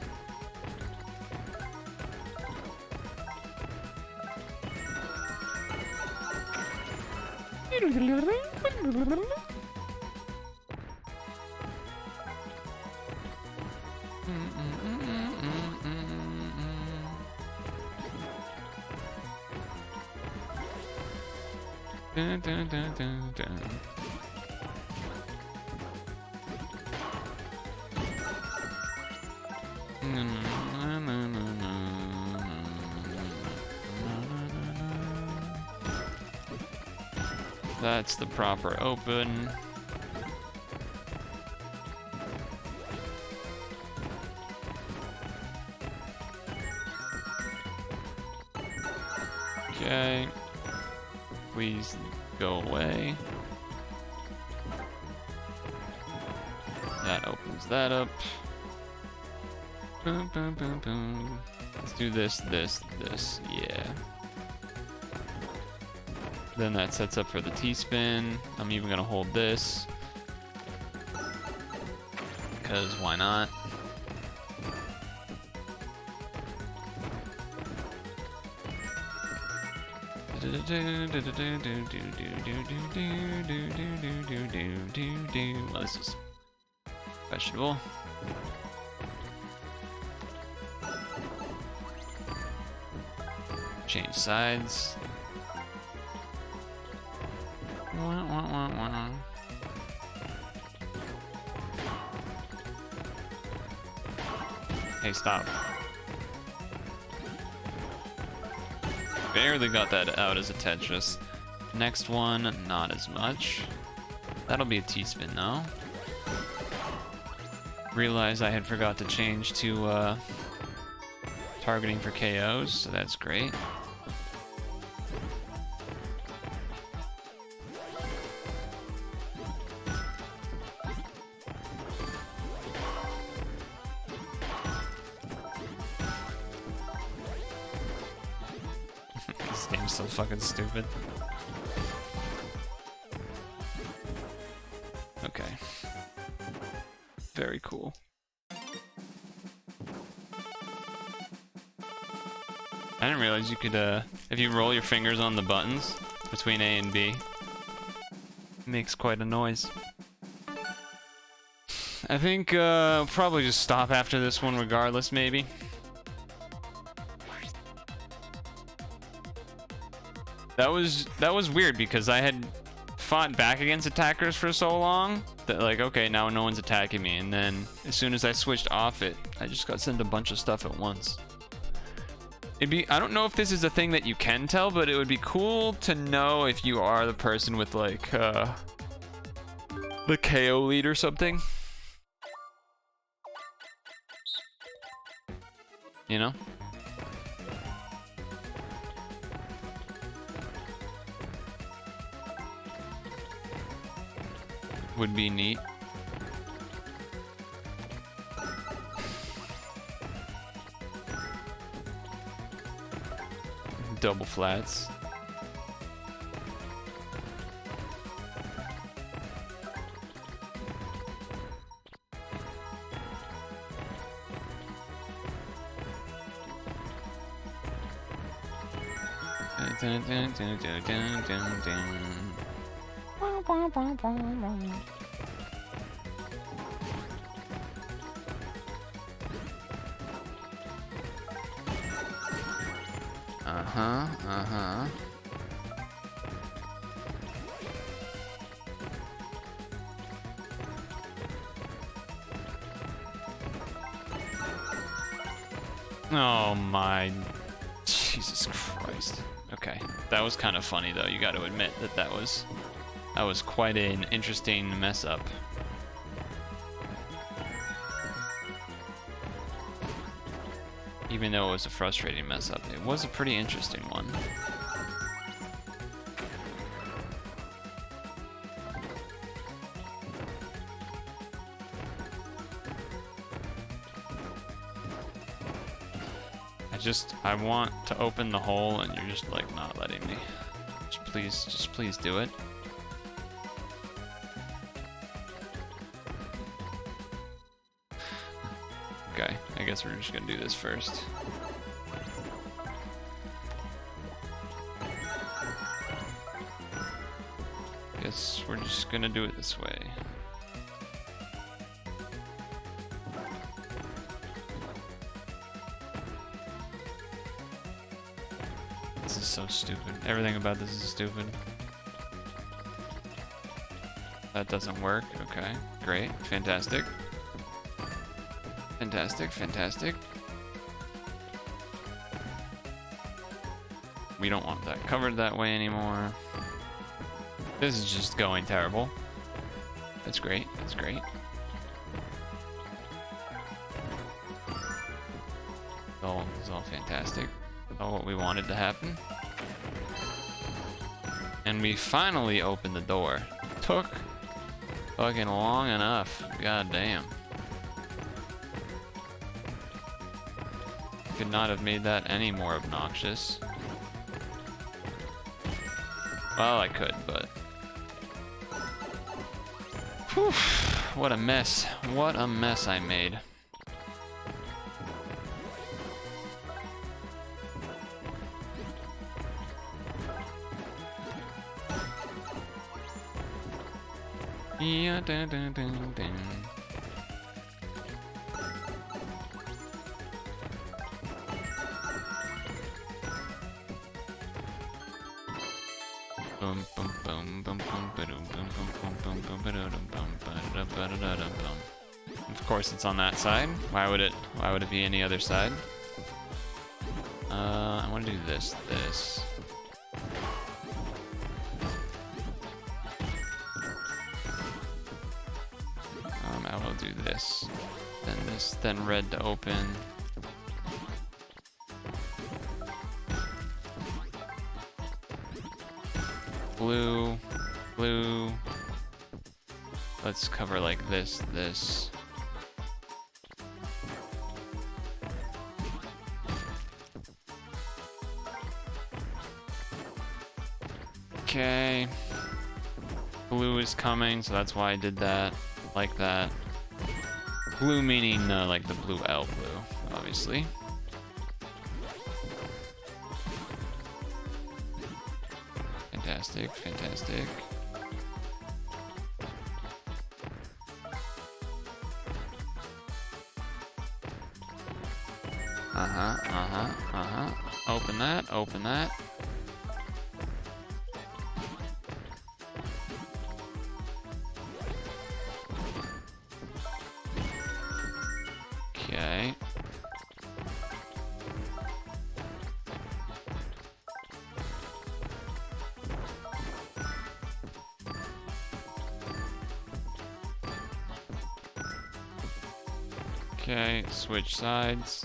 Dun, dun, dun, dun, dun. That's the proper open. Okay. Please go away. That opens that up. Boom, boom, boom, boom. Let's do this, this, this. Yeah. Then that sets up for the T-spin. I'm even gonna hold this. Because why not? Well, this is vegetable. Change sides. Hey, stop. Barely got that out as a Tetris. Next one, not as much. That'll be a T-spin though. Realized I had forgot to change to targeting for KOs, so that's great. This game's so fucking stupid. Okay. Very cool. I didn't realize you could, if you roll your fingers on the buttons between A and B, it makes quite a noise. I think, probably just stop after this one regardless, maybe. That was weird because I had fought back against attackers for so long that, like, okay, now no one's attacking me, and then as soon as I switched off it, I just got sent a bunch of stuff at once. I don't know if this is a thing that you can tell, but it would be cool to know if you are the person with, like, the KO lead or something. You know? would be neat. Double flats. Uh-huh. Oh my, Jesus Christ. Okay, that was kind of funny though. You got to admit that that was quite an interesting mess up. Even though it was a frustrating mess up, it was a pretty interesting one. I want to open the hole and you're just like not letting me. Just please do it. Okay, I guess we're just gonna do this first. Guess we're just gonna do it this way. This is so stupid. Everything about this is stupid. That doesn't work. Okay, great, fantastic. Fantastic. We don't want that covered that way anymore. This is just going terrible. That's great. It's all fantastic. All what we wanted to happen. And we finally opened the door. Took fucking long enough. God damn. Could not have made that any more obnoxious. Well, I could, but... Whew, what a mess. What a mess I made. Yeah, dun, dun, dun, dun. Of course it's on that side. Why would it be any other side? I want to do this. I will do this, then red to open. Blue. Let's cover like this. Okay. Blue is coming, so that's why I did that. Like that. Blue meaning like the blue L blue, obviously. Fantastic. Open that. Okay. Okay, switch sides.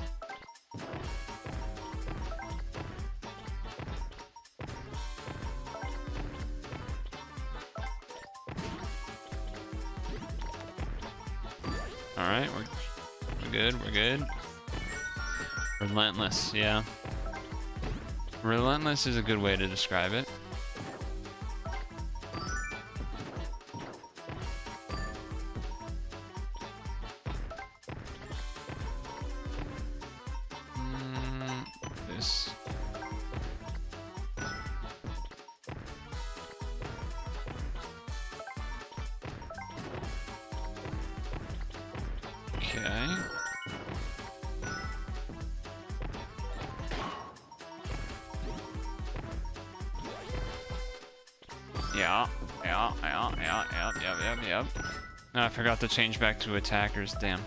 Alright, we're good, we're good. Relentless, yeah. Relentless is a good way to describe it. This. Okay. Yep. Oh, I forgot to change back to attackers, damn.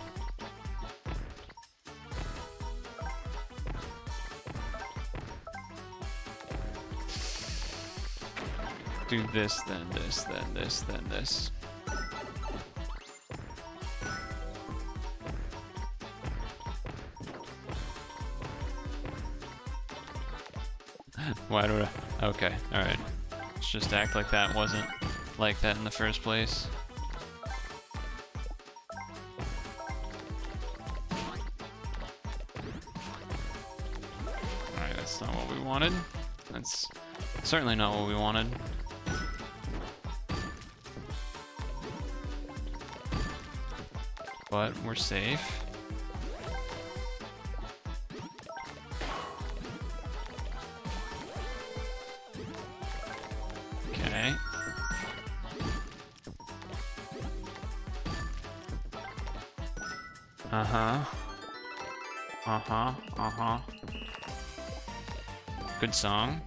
Do this, then this, then this, then this. Why do I? Okay, alright. Let's just act like that wasn't like that in the first place. Alright, that's not what we wanted. That's certainly not what we wanted. But we're safe. Okay. Good song.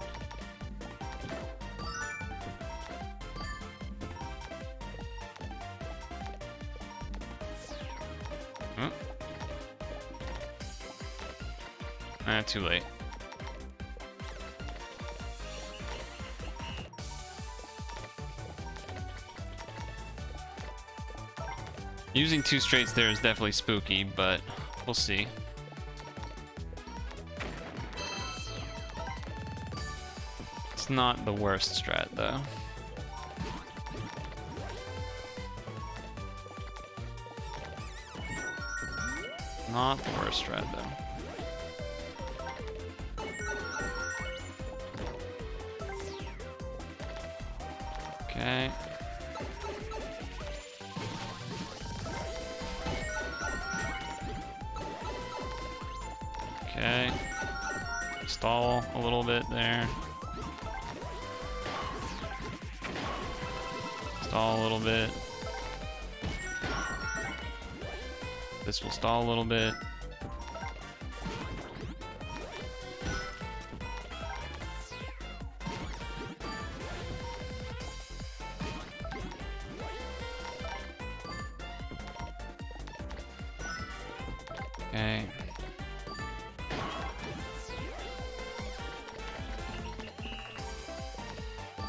Too late. Using two straights there is definitely spooky, but we'll see. It's not the worst strat, though. Not the worst strat, though. Okay. Okay. Stall a little bit there. Stall a little bit. This will stall a little bit. Okay.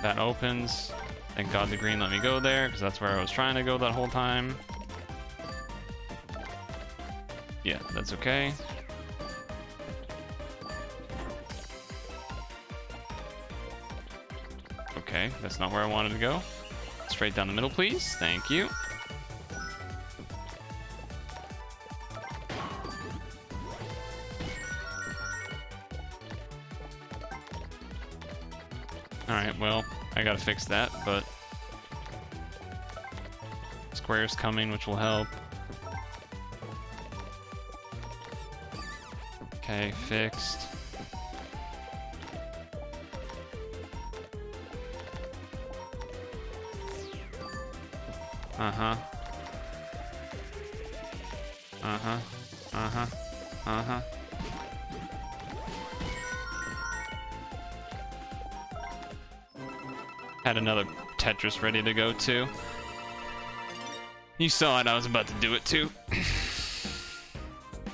That opens. Thank God the green let me go there, because that's where I was trying to go that whole time. Yeah, that's okay. Okay, that's not where I wanted to go. Straight down the middle, please. Thank you. Alright, well, I gotta fix that, but square's coming, which will help. Okay, fixed. Had another Tetris ready to go too. You saw it, I was about to do it too.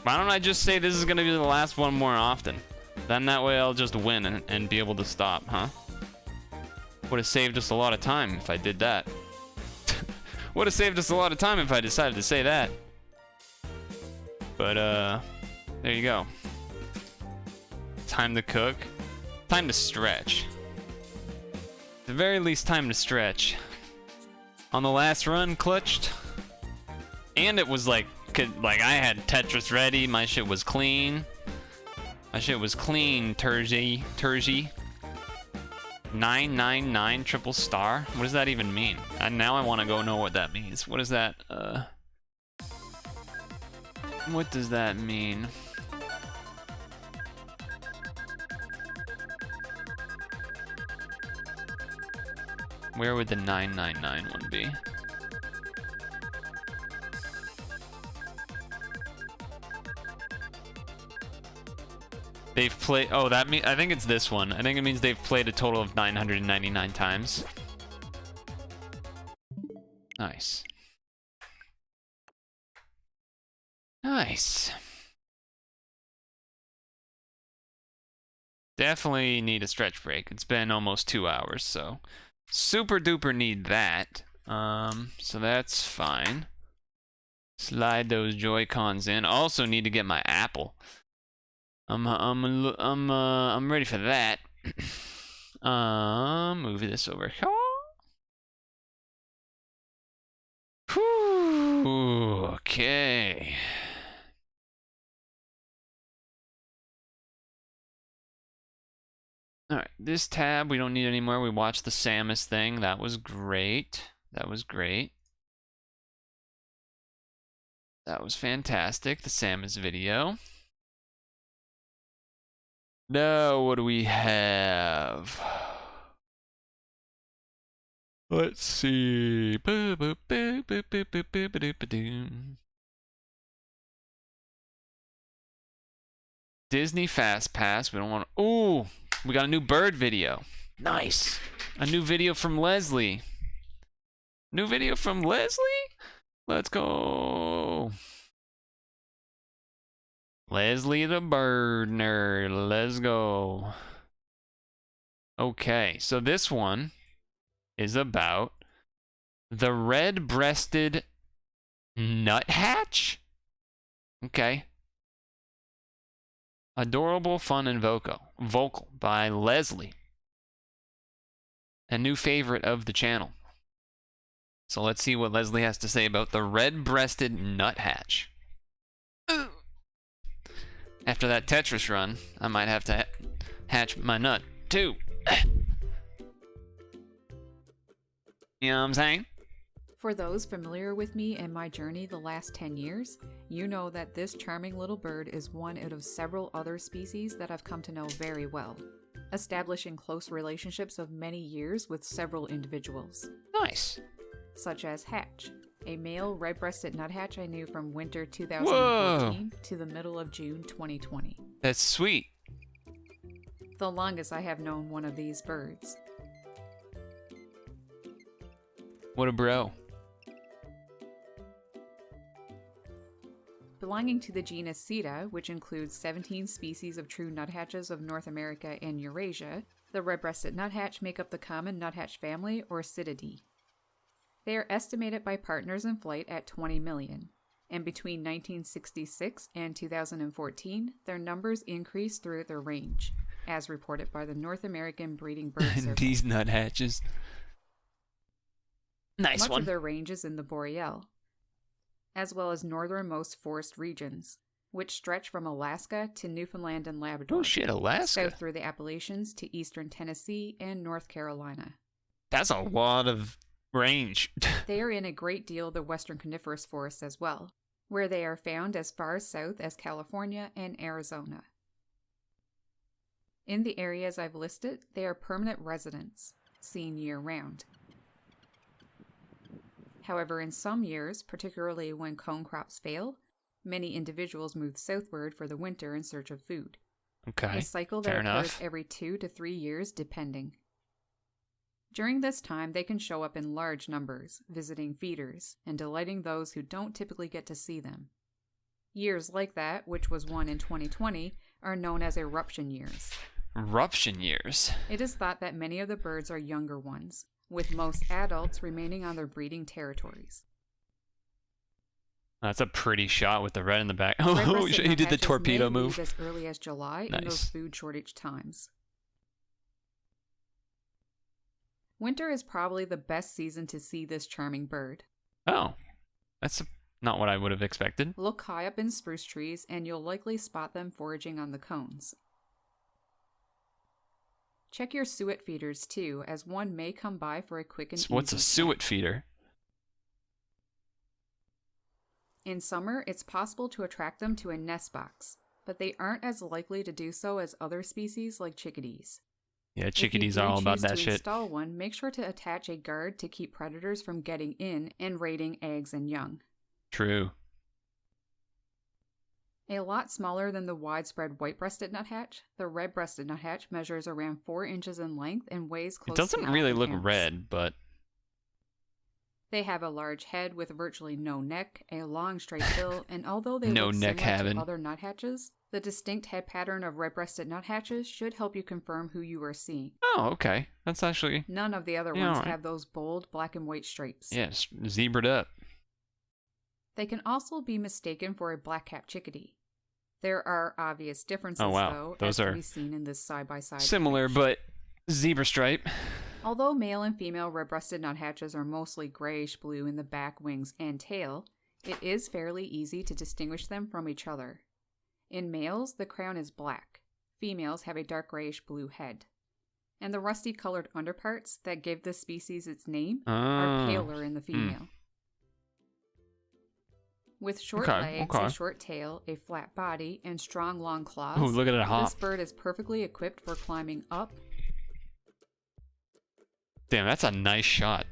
Why don't I just say this is gonna be the last one more often? Then that way I'll just win and be able to stop, huh? Would have saved us a lot of time if I did that. Would have saved us a lot of time if I decided to say that. But, there you go. Time to cook. Time to stretch. At the very least, time to stretch. On the last run, clutched. And it was like Like, I had Tetris ready. My shit was clean. My shit was clean, Turgy. 999 triple star? What does that even mean? Now I want to go know what that means. What is that? What does that mean? Where would the 999 one be? They've played. Oh, that mean. I think it's this one. I think it means they've played a total of 999 times. Nice. Nice. Definitely need a stretch break. It's been almost 2 hours, so super duper need that. So that's fine. Slide those Joy-Cons in. Also need to get my Apple. I'm ready for that. Move this over here. Whew, okay. Alright, this tab we don't need anymore. We watched the Samus thing. That was great. That was great. That was fantastic, the Samus video. Now, what do we have? Let's see. Disney Fast Pass. We don't want to. Ooh, we got a new bird video. Nice. A new video from Leslie. New video from Leslie? Let's go. Leslie the bird nerd. Let's go. Okay, so this one is about the red-breasted nuthatch. Okay. Adorable, fun, and vocal by Leslie. A new favorite of the channel. So let's see what Leslie has to say about the red-breasted nuthatch. After that Tetris run, I might have to hatch my nut, too. You know what I'm saying? For those familiar with me and my journey the last 10 years, you know that this charming little bird is one out of several other species that I've come to know very well, establishing close relationships of many years with several individuals. Nice. Such as Hatch, a male red-breasted nuthatch I knew from winter 2014 to the middle of June 2020. That's sweet. The longest I have known one of these birds. What a bro. Belonging to the genus Seta, which includes 17 species of true nuthatches of North America and Eurasia, the red-breasted nuthatch make up the common nuthatch family, or Setidae. They are estimated by Partners in Flight at 20 million, and between 1966 and 2014, their numbers increased throughout their range, as reported by the North American Breeding Bird Survey. These nuthatches. Nice Much one. of their range is in the Boreal, as well as northernmost forest regions, which stretch from Alaska to Newfoundland and Labrador. Oh shit, Alaska. South through the Appalachians to eastern Tennessee and North Carolina. That's a lot of range. They are in a great deal of the western coniferous forests as well, where they are found as far south as California and Arizona. In the areas I've listed, they are permanent residents, seen year-round. However, in some years, particularly when cone crops fail, many individuals move southward for the winter in search of food. Okay, A cycle that fair occurs enough. every 2 to 3 years, depending. During this time, they can show up in large numbers, visiting feeders and delighting those who don't typically get to see them. Years like that, which was one in 2020, are known as eruption years. Eruption years. It is thought that many of the birds are younger ones, with most adults remaining on their breeding territories. That's a pretty shot with the red in the back. Oh, Red-breasted he did the nuthatches torpedo may move. leave as early as July in those Nice. food shortage times. Winter is probably the best season to see this charming bird. Oh, that's Not what I would have expected. Look high up in spruce trees and you'll likely spot them foraging on the cones. Check your suet feeders too, as one may come by for a quick and easy What's a suet feeder? In summer, it's possible to attract them to a nest box, but they aren't as likely to do so as other species like chickadees. Yeah, chickadees are all about that If you shit. install one, make sure to attach a guard to keep predators from getting in and raiding eggs and young. True. A lot smaller than the widespread white-breasted nuthatch, the red-breasted nuthatch measures around 4 inches in length and weighs close It doesn't to really 11 look pounds. red, but They have a large head with virtually no neck, a long straight bill, and although they No look neck similar having. to other nuthatches, the distinct head pattern of red-breasted nuthatches should help you confirm who you are seeing. oh, okay. That's actually, None of the other Yeah, ones alright. have those bold black and white stripes. yes, zebraed up. They can also be mistaken for a black-capped chickadee. There are obvious differences, Oh, wow. though, Those as are can be seen in this side-by-side Similar, image. but zebra stripe. Although male and female red-breasted nuthatches are mostly grayish-blue in the back, wings, and tail, it is fairly easy to distinguish them from each other. In males, the crown is black. Females have a dark grayish-blue head. And the rusty-colored underparts that give this species its name are Oh. paler in the female. With short Okay, legs, okay. a short tail, a flat body, and strong long claws, Ooh, look at it hop. this bird is perfectly equipped for climbing up. Damn, that's a nice shot.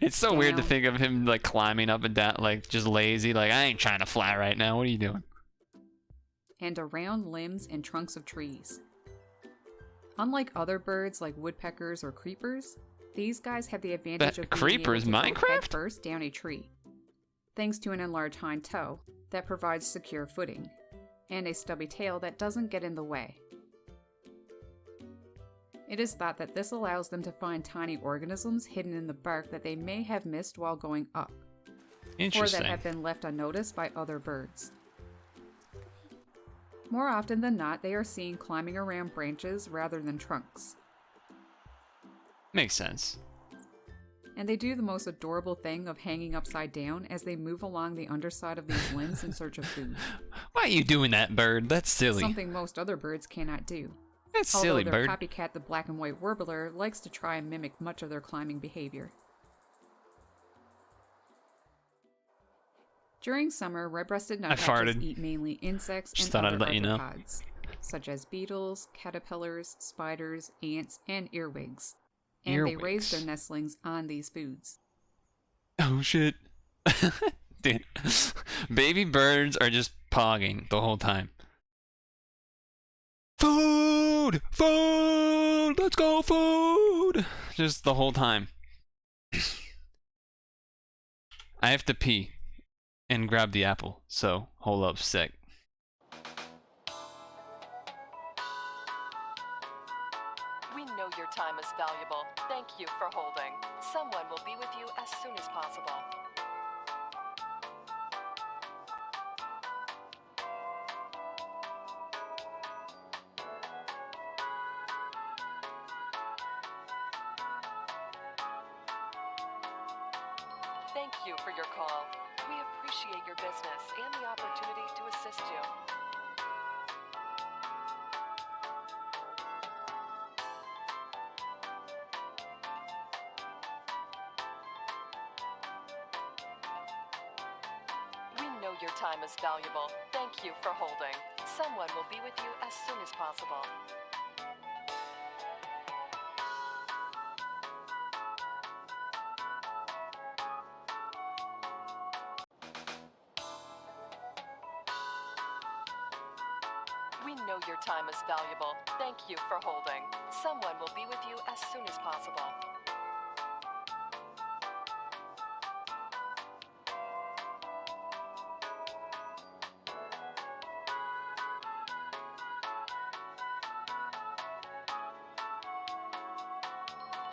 It's so weird to Down. think of him like climbing up and down, like just lazy. Like, I ain't trying to fly right now. What are you doing? And around limbs and trunks of trees. Unlike other birds like woodpeckers or creepers, these guys have the advantage That of being creepers, able to go Minecraft? head first down a tree, thanks to an enlarged hind toe that provides secure footing, and a stubby tail that doesn't get in the way. It is thought that this allows them to find tiny organisms hidden in the bark that they may have missed while going up, or Interesting. that have been left unnoticed by other birds. More often than not, they are seen climbing around branches rather than trunks. Makes sense. And they do the most adorable thing of hanging upside down as they move along the underside of these limbs in search of food. Why are you doing that, bird? That's silly. Something most other birds cannot do. That's silly, Although their bird. copycat, the black and white warbler, likes to try and mimic much of their climbing behavior. During summer, red-breasted nuthatches farted. eat mainly insects Just and thought I'd other let you know. arthropods, such as beetles, caterpillars, spiders, ants, and earwigs. And they raise their Earwigs. nestlings on these foods. Oh shit. Dude. Baby birds are just pogging the whole time. Food! Food! Let's go, food! Just the whole time. I have to pee and grab the apple, so hold up, sec. We know your time is valuable. Thank you for holding. Someone will be with you as soon as possible. Thank you for your call. We appreciate your business and the opportunity to assist you. We know your time is valuable. Thank you for holding. Someone will be with you as soon as possible. We know your time is valuable. Thank you for holding. Someone will be with you as soon as possible.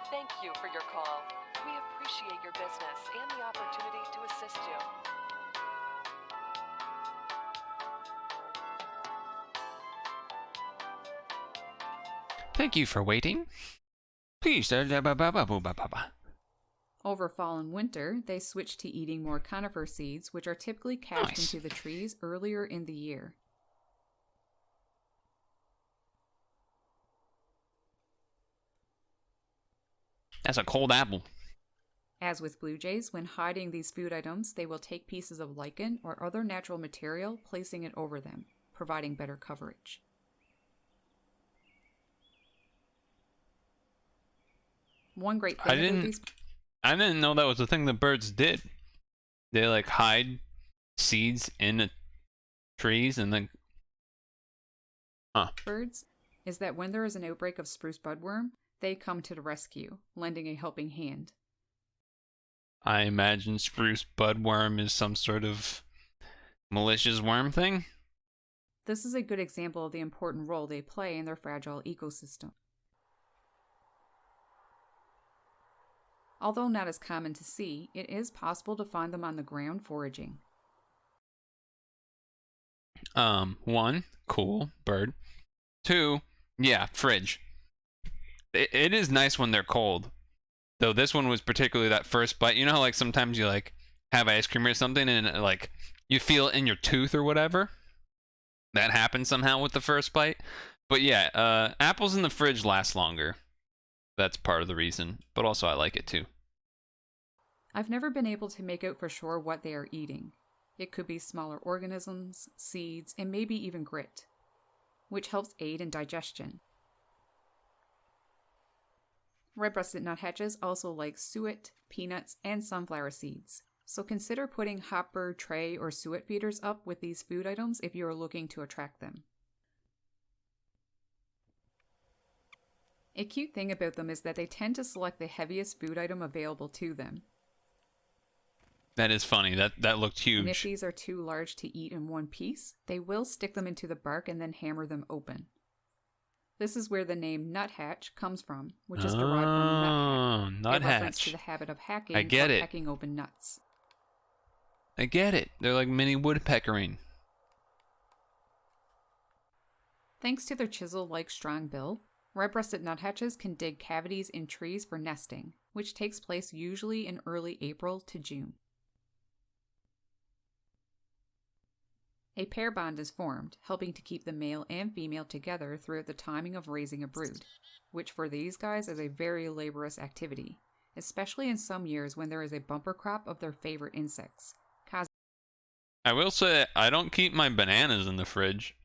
Thank you for your call. We appreciate your business and the opportunity to assist you. Thank you for waiting. Please. Over fall and winter, they switch to eating more conifer seeds, which are typically cast Nice. into the trees earlier in the year. That's a cold apple. As with blue jays, when hiding these food items, they will take pieces of lichen or other natural material, placing it over them, providing better coverage. One great thing about these... I didn't know that was a thing that birds did. They like hide seeds in the trees and then birds is that when there is an outbreak of spruce budworm, they come to the rescue, lending a helping hand. I imagine spruce budworm is some sort of malicious worm thing. This is a good example of the important role they play in their fragile ecosystem. Although not as common to see, it is possible to find them on the ground foraging. 1, cool, bird. 2, yeah, fridge. It is nice when they're cold. Though this one was particularly that first bite. You know how like sometimes you like have ice cream or something and like you feel it in your tooth or whatever? That happens somehow with the first bite. But yeah, apples in the fridge last longer. That's part of the reason. But also I like it too. I've never been able to make out for sure what they are eating. It could be smaller organisms, seeds, and maybe even grit, which helps aid in digestion. Red-breasted nuthatches also like suet, peanuts, and sunflower seeds, so consider putting hopper, tray, or suet feeders up with these food items if you are looking to attract them. A cute thing about them is that they tend to select the heaviest food item available to them. That is funny. That looked huge. And if these are too large to eat in one piece, they will stick them into the bark and then hammer them open. This is where the name nuthatch comes from, which is derived from nuthatch, a reference to the habit of hacking I get or it. pecking open nuts. I get it. They're like mini woodpeckering. Thanks to their chisel-like strong bill, red-breasted nuthatches can dig cavities in trees for nesting, which takes place usually in early April to June. A pair bond is formed, helping to keep the male and female together throughout the timing of raising a brood, which for these guys is a very laborious activity, especially in some years when there is a bumper crop of their favorite insects. I will say I don't keep my bananas in the fridge.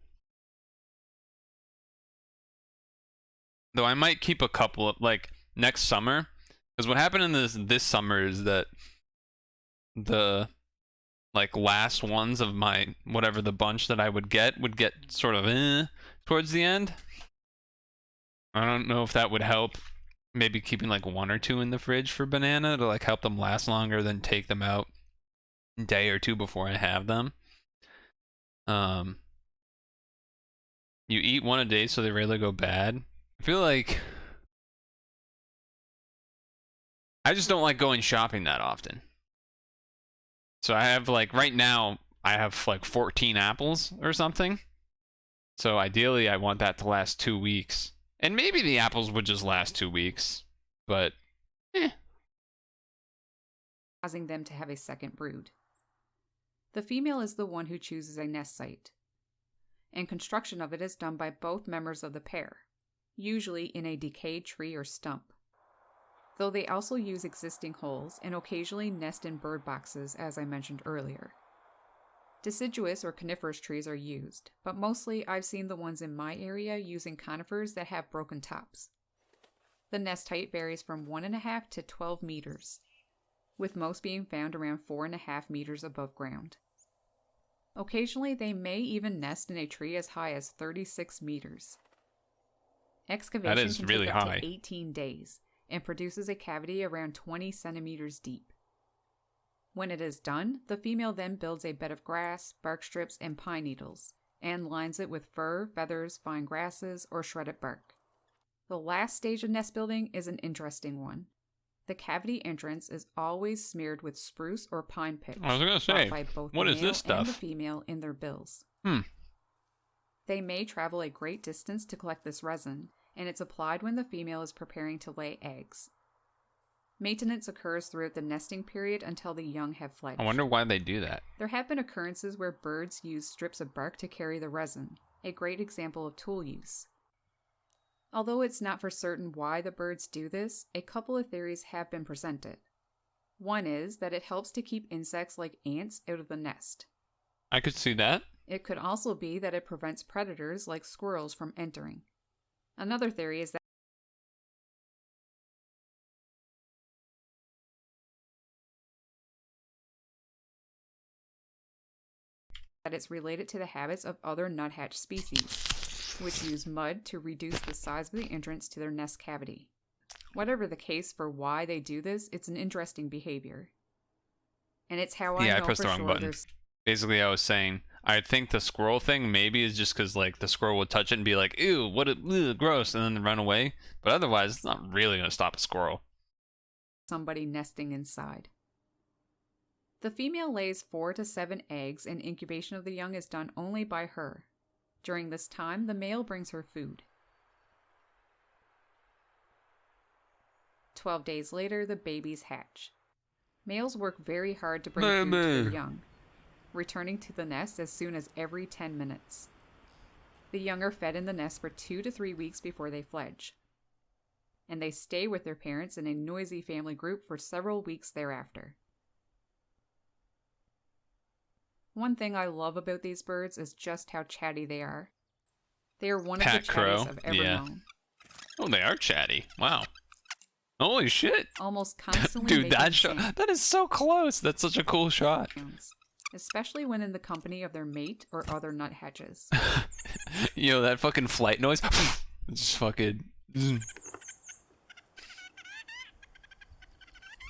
Though I might keep a couple of, like, next summer. Because what happened in this summer is that the like last ones of my whatever the bunch that I would get sort of towards the end. I don't know if that would help. Maybe keeping like 1 or 2 in the fridge for banana to like help them last longer than take them out a day or 2 before I have them. You eat 1 a day so they rarely go bad. I feel like I just don't like going shopping that often. So I have like right now I have like 14 apples or something. So ideally I want that to last 2 weeks. And maybe the apples would just last 2 weeks, but causing them to have a second brood. The female is the one who chooses a nest site, and construction of it is done by both members of the pair, usually in a decayed tree or stump. Though they also use existing holes and occasionally nest in bird boxes, as I mentioned earlier. Deciduous or coniferous trees are used, but mostly I've seen the ones in my area using conifers that have broken tops. The nest height varies from 1.5 to 12 meters, with most being found around 4.5 meters above ground. Occasionally they may even nest in a tree as high as 36 meters. Excavation that is can really take up high. to 18 days and produces a cavity around 20 centimeters deep. When it is done, the female then builds a bed of grass, bark strips, and pine needles, and lines it with fur, feathers, fine grasses, or shredded bark. The last stage of nest building is an interesting one. The cavity entrance is always smeared with spruce or pine pitch, I was gonna say, brought by both what the is male this stuff? and the female in their bills. They may travel a great distance to collect this resin, and it's applied when the female is preparing to lay eggs. Maintenance occurs throughout the nesting period until the young have fledged. I wonder why they do that. There have been occurrences where birds use strips of bark to carry the resin, a great example of tool use. Although it's not for certain why the birds do this, a couple of theories have been presented. One is that it helps to keep insects like ants out of the nest. I could see that. It could also be that it prevents predators like squirrels from entering. Another theory is that it's related to the habits of other nuthatch species, which use mud to reduce the size of the entrance to their nest cavity. Whatever the case for why they do this, it's an interesting behavior. And it's how I Yeah, I know pressed for the wrong sure button. there's Basically, I was saying, I think the squirrel thing maybe is just because, like, the squirrel would touch it and be like, ew, what a, ugh, gross, and then run away. But otherwise, it's not really going to stop a squirrel. somebody nesting inside. The female lays 4 to 7 eggs, and incubation of the young is done only by her. During this time, the male brings her food. 12 days later, the babies hatch. Males work very hard to bring food to their young, returning to the nest as soon as every 10 minutes. The young are fed in the nest for 2 to 3 weeks before they fledge, and they stay with their parents in a noisy family group for several weeks thereafter. One thing I love about these birds is just how chatty they are. They are one of Pat the crow, chattiest I've ever yeah. known. Oh, they are chatty. Wow. Holy shit. Almost constantly Dude, making that shot, sounds, that is so close. That's such a cool shot. especially when in the company of their mate or other nuthatches. You know, that fucking flight noise? Just fucking...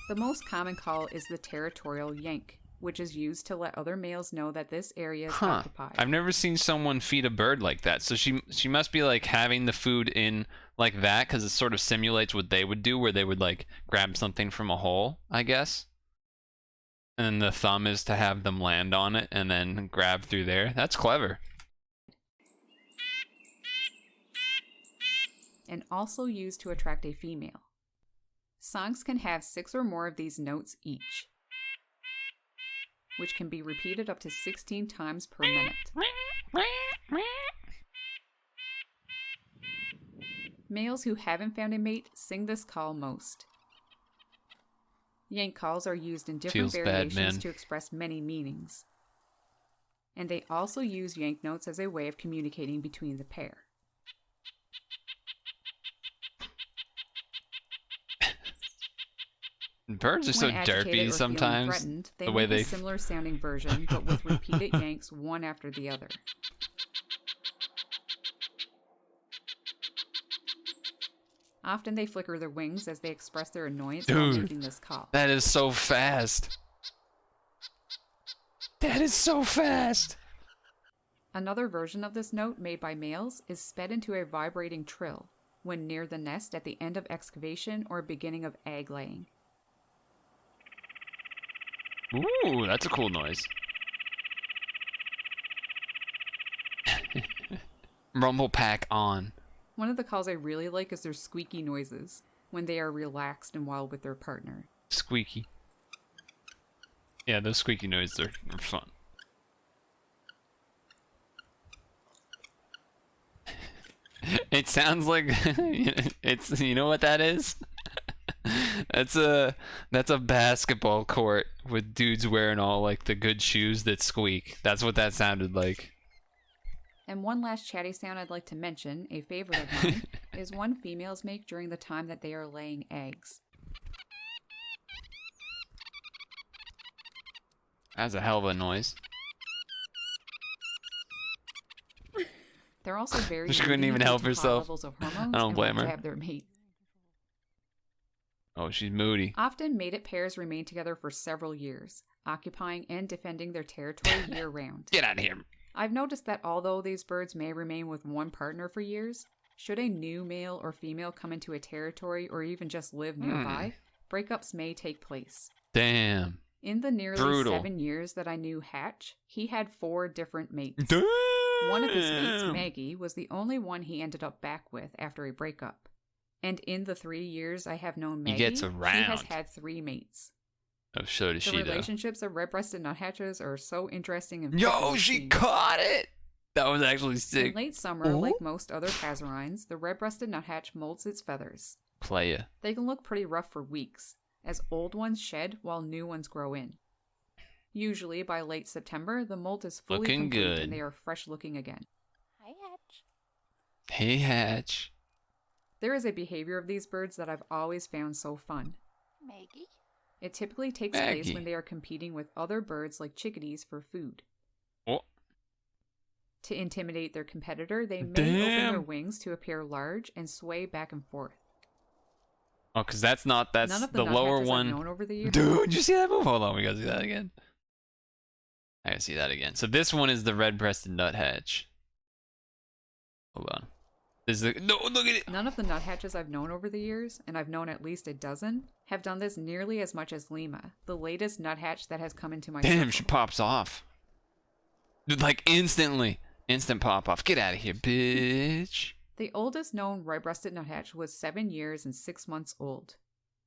The most common call is the territorial yank, which is used to let other males know that this area is occupied. I've never seen someone feed a bird like that. So she must be like having the food in like that because it sort of simulates what they would do, where they would like grab something from a hole, I guess. And then the thumb is to have them land on it and then grab through there. That's clever. And also used to attract a female. Songs can have 6 or more of these notes each, which can be repeated up to 16 times per minute. Males who haven't found a mate sing this call most. Yank calls are used in different Feels bad, variations man. to express many meanings. And they also use yank notes as a way of communicating between the pair. Birds are so When agitated or derpy feeling sometimes. threatened, they The way make a they similar sounding version, but with repeated yanks one after the other. Often they flicker their wings as they express their annoyance while Dude. making this call. That is so fast. That is so fast. Another version of this note made by males is sped into a vibrating trill when near the nest at the end of excavation or beginning of egg laying. Ooh, that's a cool noise. Rumble pack on. One of the calls I really like is their squeaky noises when they are relaxed and wild with their partner. Squeaky. Yeah, those squeaky noises are fun. It sounds like it's, you know what that is? That's a basketball court with dudes wearing all like the good shoes that squeak. That's what that sounded like. And one last chatty sound I'd like to mention, a favorite of mine, is one females make during the time that they are laying eggs. That's a hell of a noise. They're also very She couldn't moody even due help to high herself. levels of hormones I don't and blame want to her. have their mate. Oh, she's moody. Often mated pairs remain together for several years, occupying and defending their territory year-round. Get out of here. I've noticed that although these birds may remain with one partner for years, should a new male or female come into a territory or even just live nearby, breakups may take place. Damn. In the nearly Brutal. 7 years that I knew Hatch, he had 4 different mates. Damn. One of his mates, Maggie, was the only one he ended up back with after a breakup. And in the 3 years I have known He Maggie, gets she has around. had 3 mates. Oh, so does The she, though. relationships of red-breasted nuthatches are so interesting and Yo, fickle it she seems. caught it! That was actually In sick. late summer, like most other passerines, the red-breasted nuthatch molts its feathers. Playa. They can look pretty rough for weeks, as old ones shed while new ones grow in. Usually, by late September, the molt is fully Looking complete good. and they are fresh looking again. Hi, Hatch. Hey, Hatch. There is a behavior of these birds that I've always found so fun. Maggie? It typically takes place Maggie. when they are competing with other birds like chickadees for food. Oh, To intimidate their competitor, they may open Damn. their wings to appear large and sway back and forth. oh, because that's not, that's None of the the lower nuthatches one. I've known over the years. Dude, did you see that move? Hold on, we gotta see that again. I gotta see that again. So this one is the red-breasted nuthatch. Hold on. This is the, no, look at it. None of the nuthatches I've known over the years, and I've known at least a dozen, have done this nearly as much as Lima, the latest nuthatch that has come into my Damn, circle. she pops off. Dude, like instantly. Instant pop off. Get out of here, bitch. The oldest known red-breasted nuthatch was 7 years and 6 months old.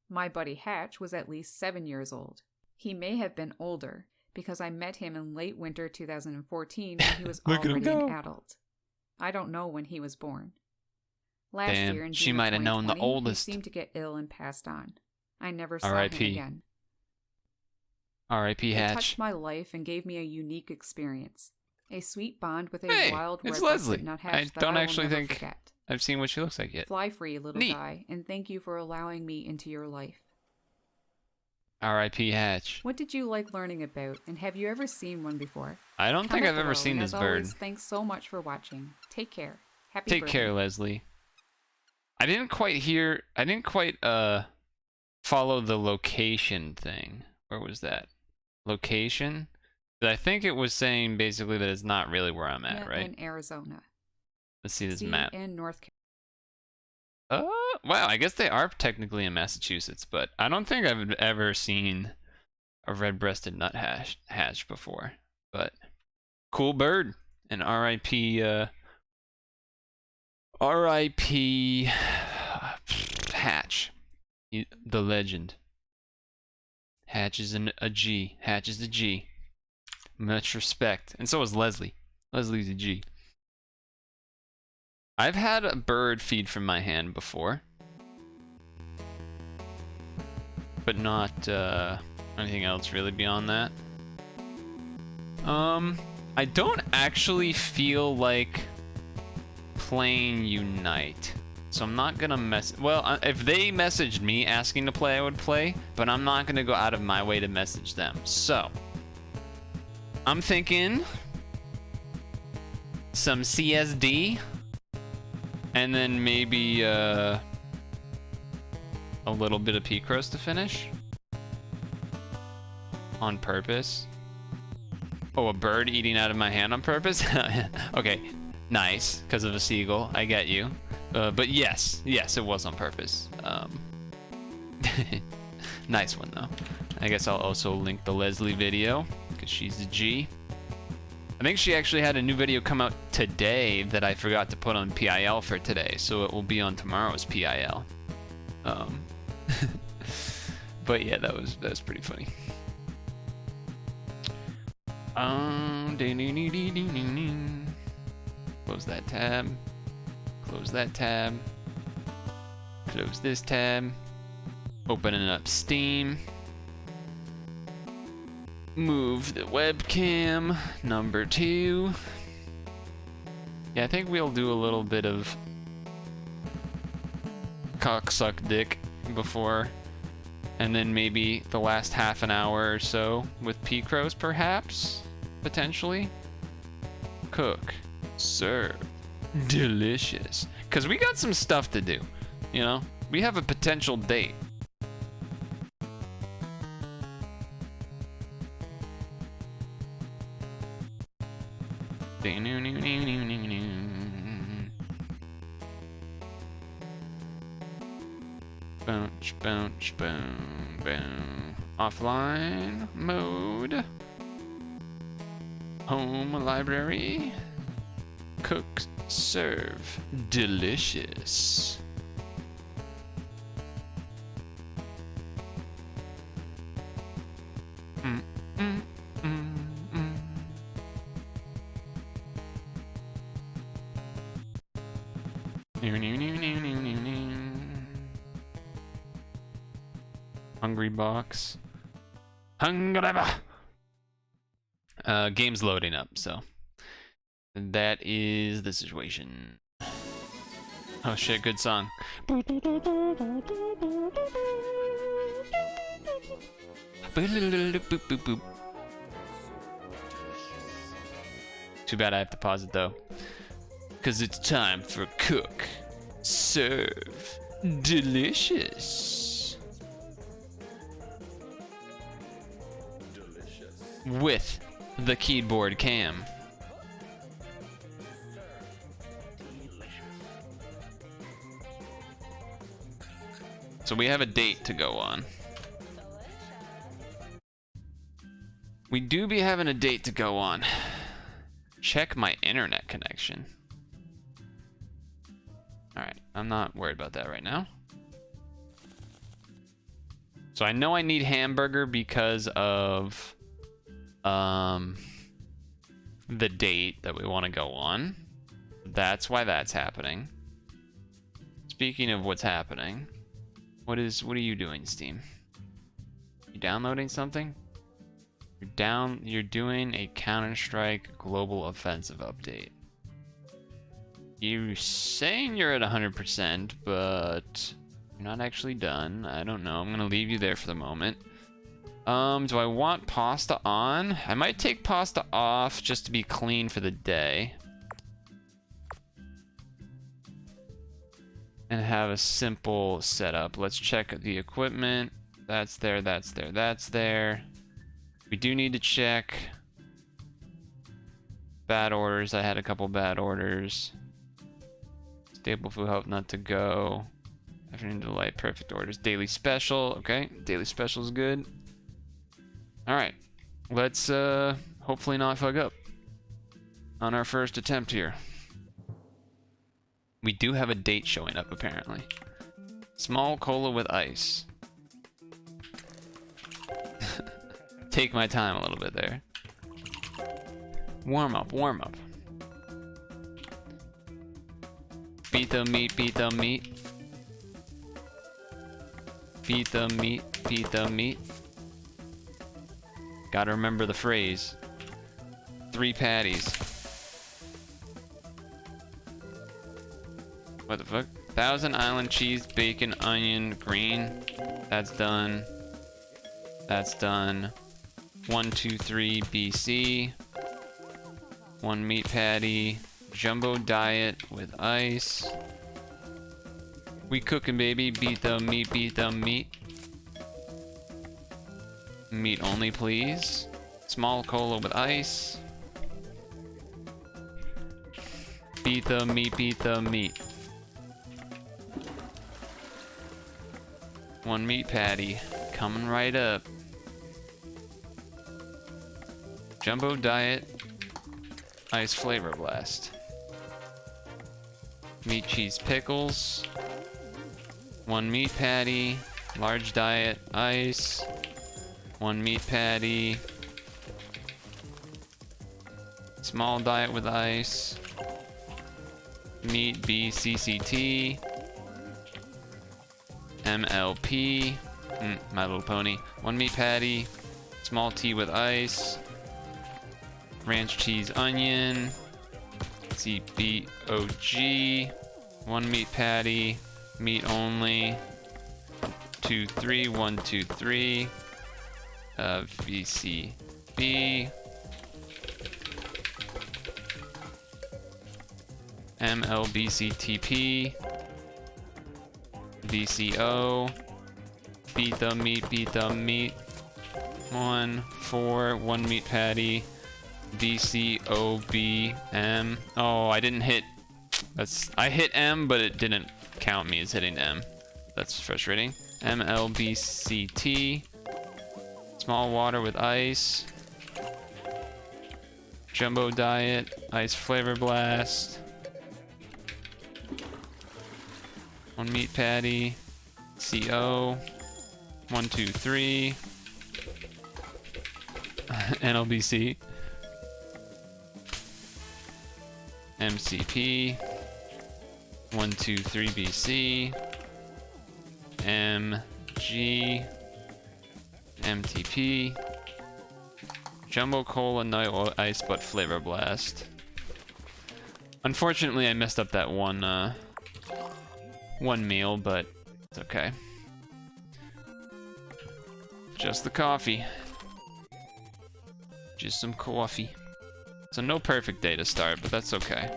My buddy Hatch was at least 7 years old. He may have been older, because I met him in late winter 2014 when he was Look at him already an go. adult. I don't know when he was born. Last Damn, year in she June of might have known the 2020, oldest. He seemed to get ill and passed on. I never saw him R.I.P.. again. R.I.P. It Hatch. touched my life and gave me a unique experience. A sweet bond with a Hey, wild it's red-breasted Leslie. nuthatch I that don't will actually never think forget. I've seen what she looks like yet. Fly free, little Neat. guy, and thank you for allowing me into your life. R.I.P. Hatch. What did you like learning about, and have you ever seen one before? I don't think Comment I've ever below, seen and this as bird. always, thanks so much for watching. Take care. Happy Take birthday. care, Leslie. I didn't quite follow the location thing. Where was that? Location? But I think it was saying basically that it's not really where I'm at, Yeah, right? in Arizona. Let's see this See, map. in North Carolina. Wow, I guess they are technically in Massachusetts, but I don't think I've ever seen a red-breasted nuthatch before. But cool bird. And R.I.P. R.I.P. Hatch. The legend. Hatch is a G. Hatch is a G. Much respect. And so is Leslie. Leslie's a G. I've had a bird feed from my hand before. But not anything else really beyond that. I don't actually feel like playing Unite. So I'm not gonna well, if they messaged me asking to play, I would play, but I'm not gonna go out of my way to message them. So I'm thinking some CSD, and then maybe a little bit of Picross to finish on purpose. Oh, a bird eating out of my hand on purpose? Okay, nice, because of a seagull. I get you. But yes, it was on purpose. Nice one, though. I guess I'll also link the Leslie video, because she's a G. I think she actually had a new video come out today that I forgot to put on PIL for today, so it will be on tomorrow's PIL. But yeah, that was pretty funny. Close that tab. Close that tab. Close this tab. Opening up Steam. Move the webcam. Number 2. Yeah, I think we'll do a little bit of cocksuck dick before. And then maybe the last half an hour or so with Picross, perhaps? Potentially? Cook. Serve. Delicious. Because we got some stuff to do. You know? We have a potential date. Bounce, bounce, boom, boom. Offline mode. Home library. Cook, serve. Delicious. Hungry box. Hungry. Game's loading up, so that is the situation. Oh shit, good song. Too bad I have to pause it though. Cause it's time for cook, serve, delicious. With the keyboard cam. So we have a date to go on. We do be having a date to go on. Check my internet connection. Alright, I'm not worried about that right now. So I know I need hamburger because of the date that we want to go on. That's why that's happening. Speaking of what's happening, what are you doing, Steam? You downloading something? You're doing a Counter-Strike Global Offensive update. You're saying you're at 100%, but you're not actually done. I don't know. I'm gonna leave you there for the moment. Do I want pasta on? I might take pasta off just to be clean for the day. And have a simple setup. Let's check the equipment. That's there, that's there, that's there. We do need to check bad orders. I had a couple bad orders. Stable food, help not to go. Afternoon delight, perfect orders. Daily special, okay. Daily special is good. Alright, let's hopefully not fuck up on our first attempt here. We do have a date showing up, apparently. Small cola with ice. Take my time a little bit there. Warm up, warm up. Beat the meat, beat the meat. Beat the meat, beat the meat. Gotta remember the phrase. 3 patties. What the fuck? Thousand Island cheese, bacon, onion, green. That's done. That's done. 1, 2, 3 BC. 1 meat patty. Jumbo diet with ice. We cooking, baby. Beat the meat, beat the meat. Meat only, please. Small cola with ice. Beat the meat, beat the meat. 1 meat patty. Coming right up. Jumbo diet. Ice flavor blast. Meat cheese pickles. 1 meat patty. Large diet. Ice. 1 meat patty. Small diet with ice. Meat BCCT. MLP. My Little Pony. 1 meat patty. Small tea with ice. Ranch cheese onion. CBOG. 1 meat patty. Meat only. 2, 3. 1, 2, 3. VCB. MLBCTP. VCO. Beat the meat, beat the meat. 1, 4, 1 meat patty. VCOBM. Oh, I didn't hit. I hit M, but it didn't count me as hitting M. That's frustrating. MLBCT. Small water with ice. Jumbo diet. Ice flavor blast. 1 meat patty. CO. 1, 2, 3. NLBC. MCP. 123 BC. MG. MTP. Jumbo Cola, no ice, but Flavor Blast. Unfortunately, I messed up that one meal, but it's okay. Just the coffee. Just some coffee. So no perfect day to start, but that's okay.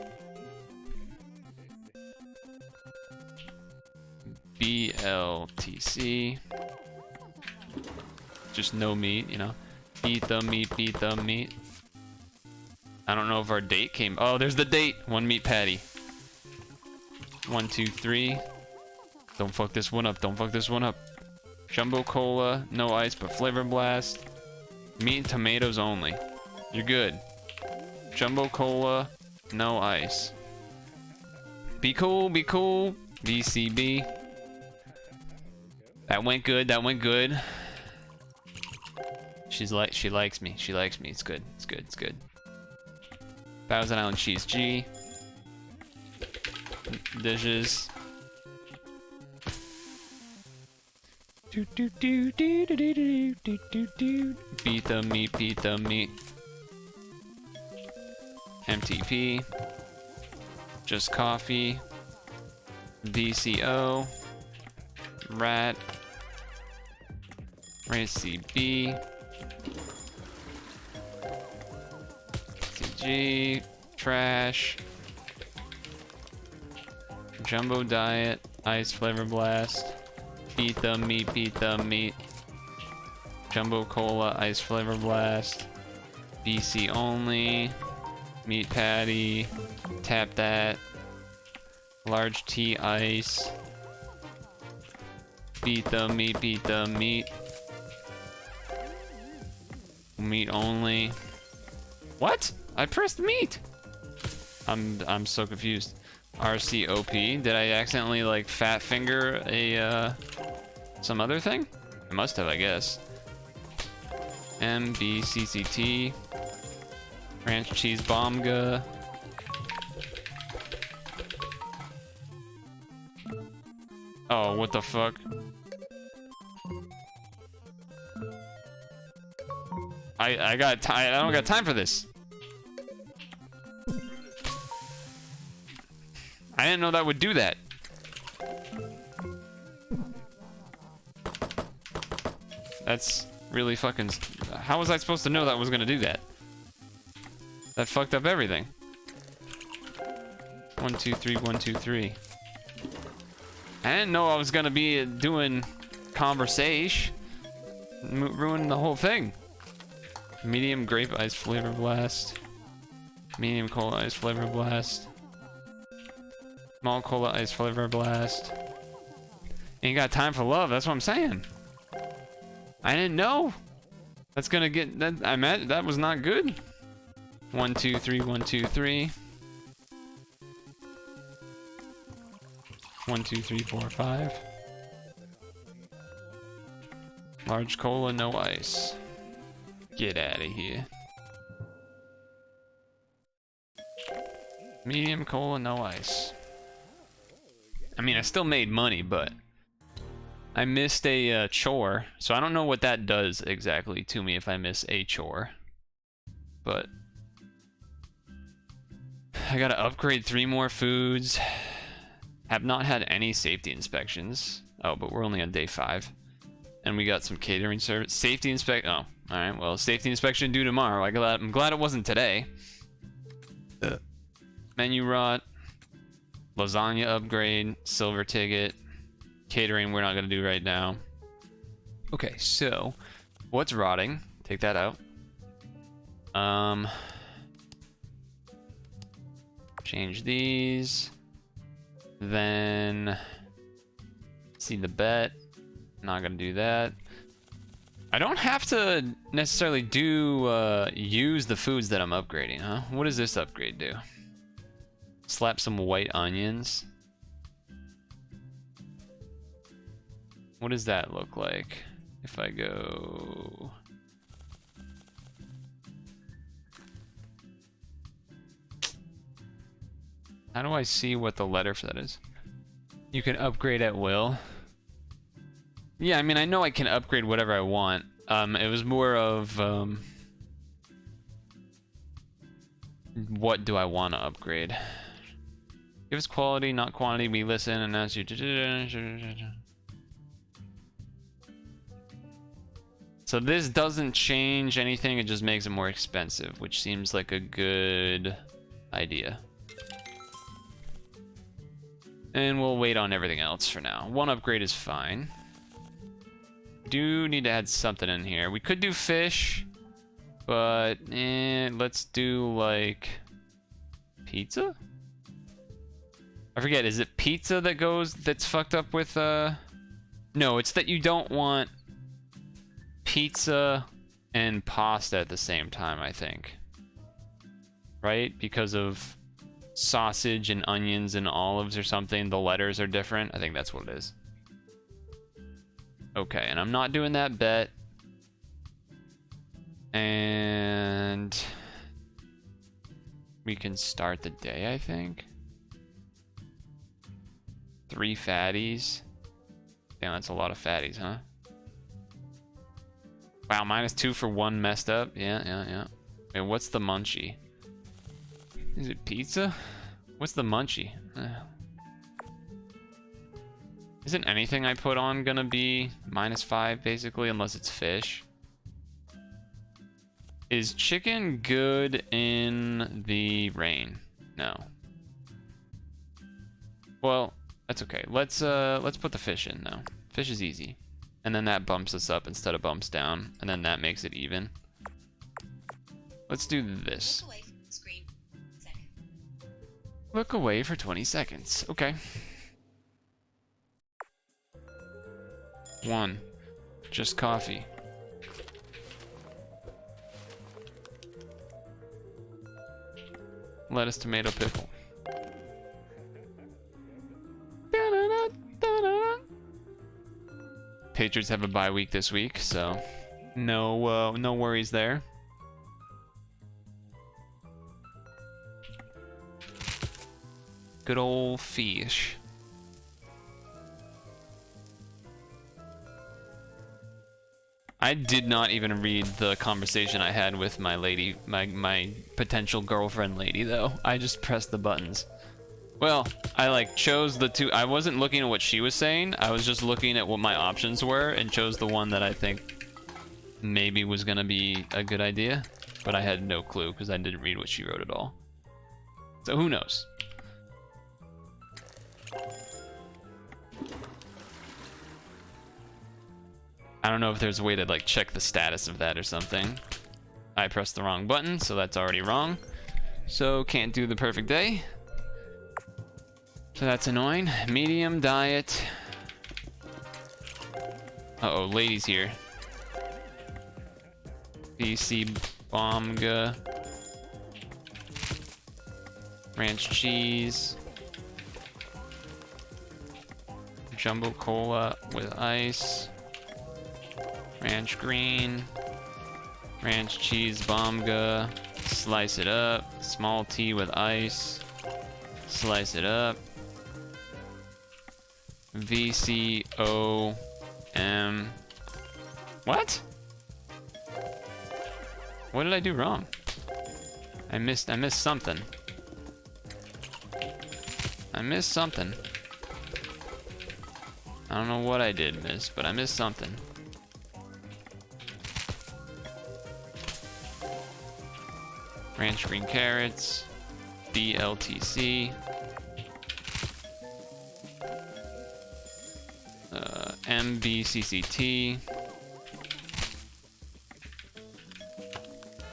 BLTC. Just no meat, you know. Beat the meat, beat the meat. I don't know if our date came. Oh, there's the date. 1 meat patty. 1, 2, 3. Don't fuck this one up. Don't fuck this one up. Jumbo Cola, no ice, but Flavor Blast. Meat and tomatoes only. You're good. Jumbo Cola, no ice. Be cool, be cool. VCB. That went good, that went good. She likes me. She likes me. It's good. It's good. It's good. Thousand Island Cheese G. Dishes. Do do do do do do do do do do. Beat the meat. Beat the meat. MTP. Just coffee. DCO. Rat. CB. CG. Trash. Jumbo Diet. Ice Flavor Blast. Beat the meat. Beat the meat. Jumbo Cola. Ice Flavor Blast. BC only. Meat patty. Tap that. Large tea ice. Beat the meat, beat the meat. Meat only. What? I pressed meat. I'm so confused. RCOP. Did I accidentally like fat finger a some other thing? I must have, I guess. MBCCT. Ranch cheese bomga. Oh, what the fuck? I don't got time for this. I didn't know that would do that. That's really fucking... How was I supposed to know that was gonna do that? That fucked up everything. 1, 2, 3, 1, 2, 3. I didn't know I was gonna be doing conversation. Ruining the whole thing. Medium grape ice flavor blast. Medium cola ice flavor blast. Small cola ice flavor blast. Ain't got time for love, that's what I'm saying. I didn't know. That's gonna get that. I meant that was not good. 1, 2, 3, 1, 2, 3. 1, 2, 3, 4, 5. Large cola, no ice. Get out of here. Medium cola, no ice. I mean, I still made money, but I missed a chore, so I don't know what that does exactly to me if I miss a chore. But I gotta upgrade 3 more foods. Have not had any safety inspections. Oh, but we're only on day 5. And we got some catering service. Safety inspect. Oh, alright. Well, safety inspection due tomorrow. I'm glad it wasn't today. Menu rot. Lasagna upgrade. Silver ticket. Catering we're not going to do right now. Okay, so what's rotting? Take that out. Change these. Then see the bet. Not gonna do that. I don't have to necessarily use the foods that I'm upgrading, huh? What does this upgrade do? Slap some white onions. What does that look like? If I go How do I see what the letter for that is? You can upgrade at will. Yeah, I mean, I know I can upgrade whatever I want. It was more of, what do I want to upgrade? Give us quality, not quantity. We listen and ask you. So this doesn't change anything. It just makes it more expensive, which seems like a good idea. And we'll wait on everything else for now. One upgrade is fine. Do need to add something in here. We could do fish, but let's do like pizza? I forget, is it pizza that's fucked up with no, it's that you don't want pizza and pasta at the same time, I think. Right? Because of sausage and onions and olives or something, the letters are different. I think that's what it is. Okay, and I'm not doing that bet. And we can start the day, I think. 3 fatties. Damn, that's a lot of fatties, huh? Wow, -2 for 1 messed up. Yeah. Wait, what's the munchie? Is it pizza? What's the munchie? Isn't anything I put on gonna be -5 basically, unless it's fish? Is chicken good in the rain? No. Well, that's okay. Let's put the fish in though. Fish is easy. And then that bumps us up instead of bumps down, and then that makes it even. Let's do this. Look away for 20 seconds. Okay. 1. Just coffee. Lettuce, tomato, pickle. Patriots have a bye week this week, so no worries there. Good old fish. I did not even read the conversation I had with my lady, my potential girlfriend lady, though. I just pressed the buttons. Well, I like chose the two. I wasn't looking at what she was saying. I was just looking at what my options were and chose the one that I think maybe was gonna be a good idea. But I had no clue because I didn't read what she wrote at all. So who knows? I don't know if there's a way to like check the status of that or something. I pressed the wrong button, so that's already wrong. So can't do the perfect day. So that's annoying. Medium diet. Uh-oh, ladies here. BC Bomga. Ranch cheese. Jumbo cola with ice. Ranch green. Ranch cheese Bomga. Slice it up. Small tea with ice. Slice it up. VCOM. What? What did I do wrong? I missed something. I missed something. I don't know what I did miss, but I missed something. Ranch green carrots. BLTC. MBCCT.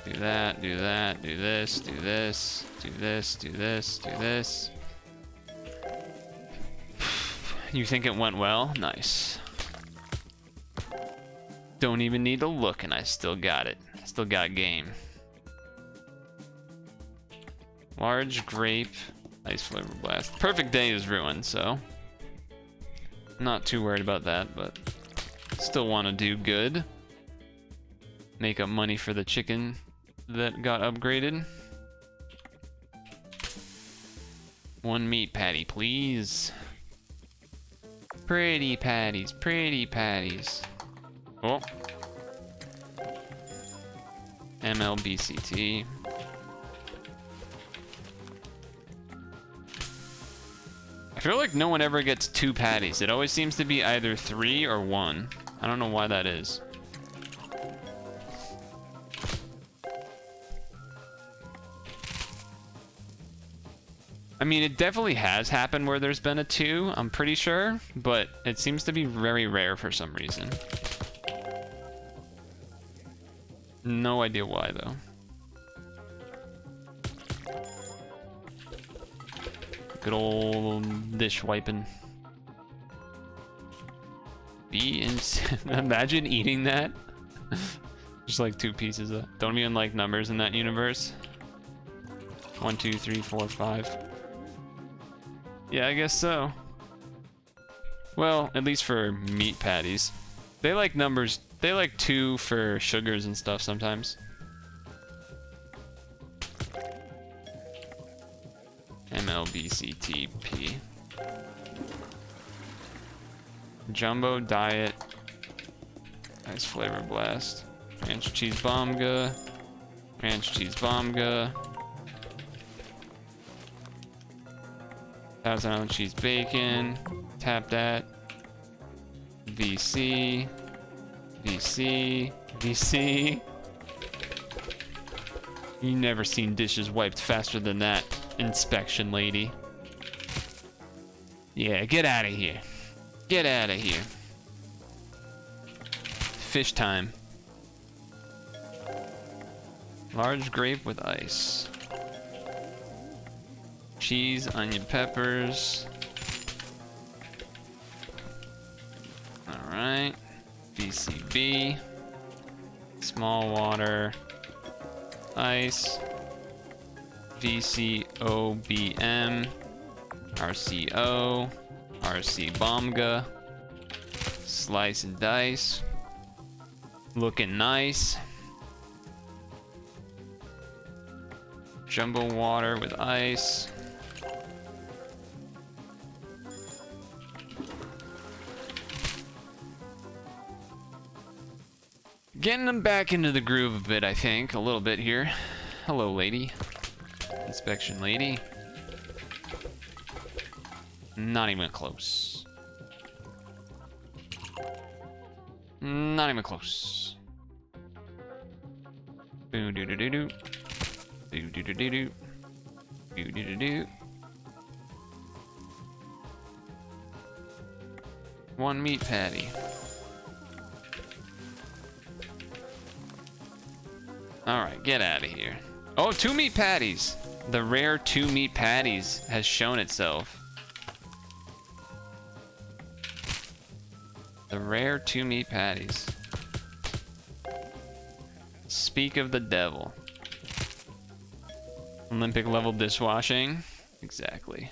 Do that, do that, do this, do this, do this, do this, do this. You think it went well? Nice. Don't even need to look and I still got it. I still got game. Large grape, ice flavor blast. Perfect day is ruined, so not too worried about that, but still want to do good. Make up money for the chicken that got upgraded. One meat patty, please. Pretty patties, pretty patties. Oh. MLBCT. I feel like no one ever gets 2 patties. It always seems to be either 3 or 1. I don't know why that is. I mean, it definitely has happened where there's been a 2, I'm pretty sure, but it seems to be very rare for some reason. No idea why, though. Good old dish wiping. Imagine eating that. Just like 2 pieces of. Don't even like numbers in that universe. 1, 2, 3, 4, 5. Yeah, I guess so. Well, at least for meat patties. They like numbers. They like 2 for sugars and stuff sometimes. MLBCTP. Jumbo Diet. Nice flavor blast. Ranch cheese bomga. Ranch cheese bomga. 1,000 Island cheese bacon. Tap that. VC. VC. VC. You never seen dishes wiped faster than that, inspection lady. Yeah, get out of here. Get out of here. Fish time. Large grape with ice. Cheese, onion, peppers. Alright. BCB. Small water. Ice. VCOBM. RCO. RC Bomga. Slice and dice. Looking nice. Jumbo water with ice. Getting them back into the groove a bit, I think. A little bit here. Hello, lady. Inspection lady. Not even close. Not even close. Boo doo doo doo doo. Boo doo doo doo doo. Boo doo doo doo. One meat patty. Alright, get out of here. Oh, 2 meat patties! The rare 2 meat patties has shown itself. The rare 2 meat patties. Speak of the devil. Olympic level dishwashing. Exactly.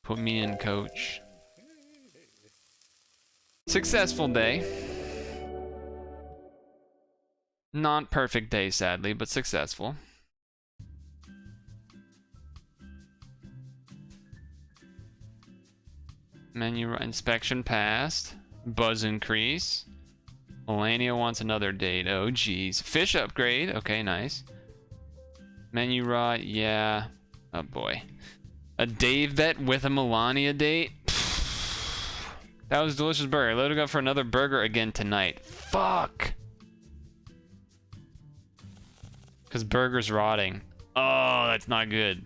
Put me in, coach. Successful day. Not perfect day, sadly, but successful. Menu inspection passed. Buzz increase. Melania wants another date. Oh, geez. Fish upgrade. Okay, nice. Menu rot. Yeah. Oh, boy. A Dave vet with a Melania date? That was a delicious burger. Loading up for another burger again tonight. Fuck. Because burger's rotting. Oh, that's not good.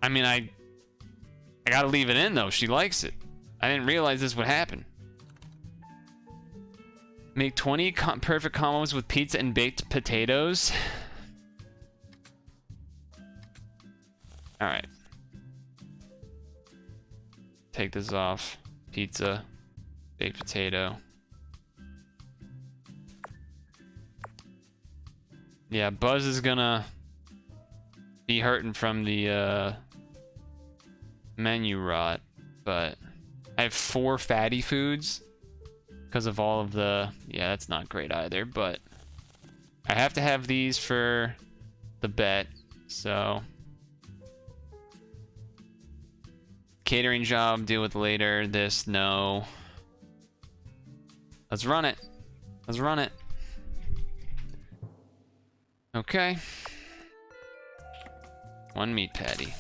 I mean, I gotta leave it in, though. She likes it. I didn't realize this would happen. Make 20 perfect combos with pizza and baked potatoes. Alright. Take this off. Pizza. Baked potato. Yeah, Buzz is gonna be hurting from the menu rot, but I have 4 fatty foods. Because of all of the... Yeah, that's not great either, but... I have to have these for the bet, so... Catering job, deal with later. This, no. Let's run it. Let's run it. Okay. 1 meat patty.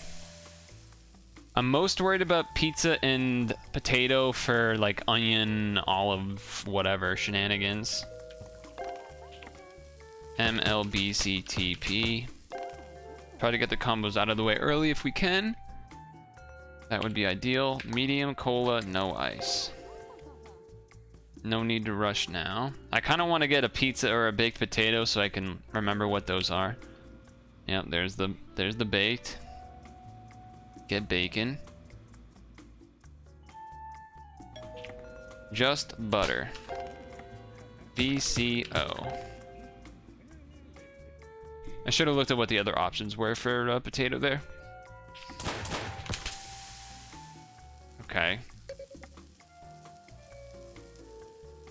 I'm most worried about pizza and potato for like onion, olive, whatever shenanigans. MLBCTP. Try to get the combos out of the way early if we can. That would be ideal. Medium cola, no ice. No need to rush now. I kind of want to get a pizza or a baked potato so I can remember what those are. Yep, there's the baked. Get bacon. Just butter. VCO. I should have looked at what the other options were for potato there. Okay.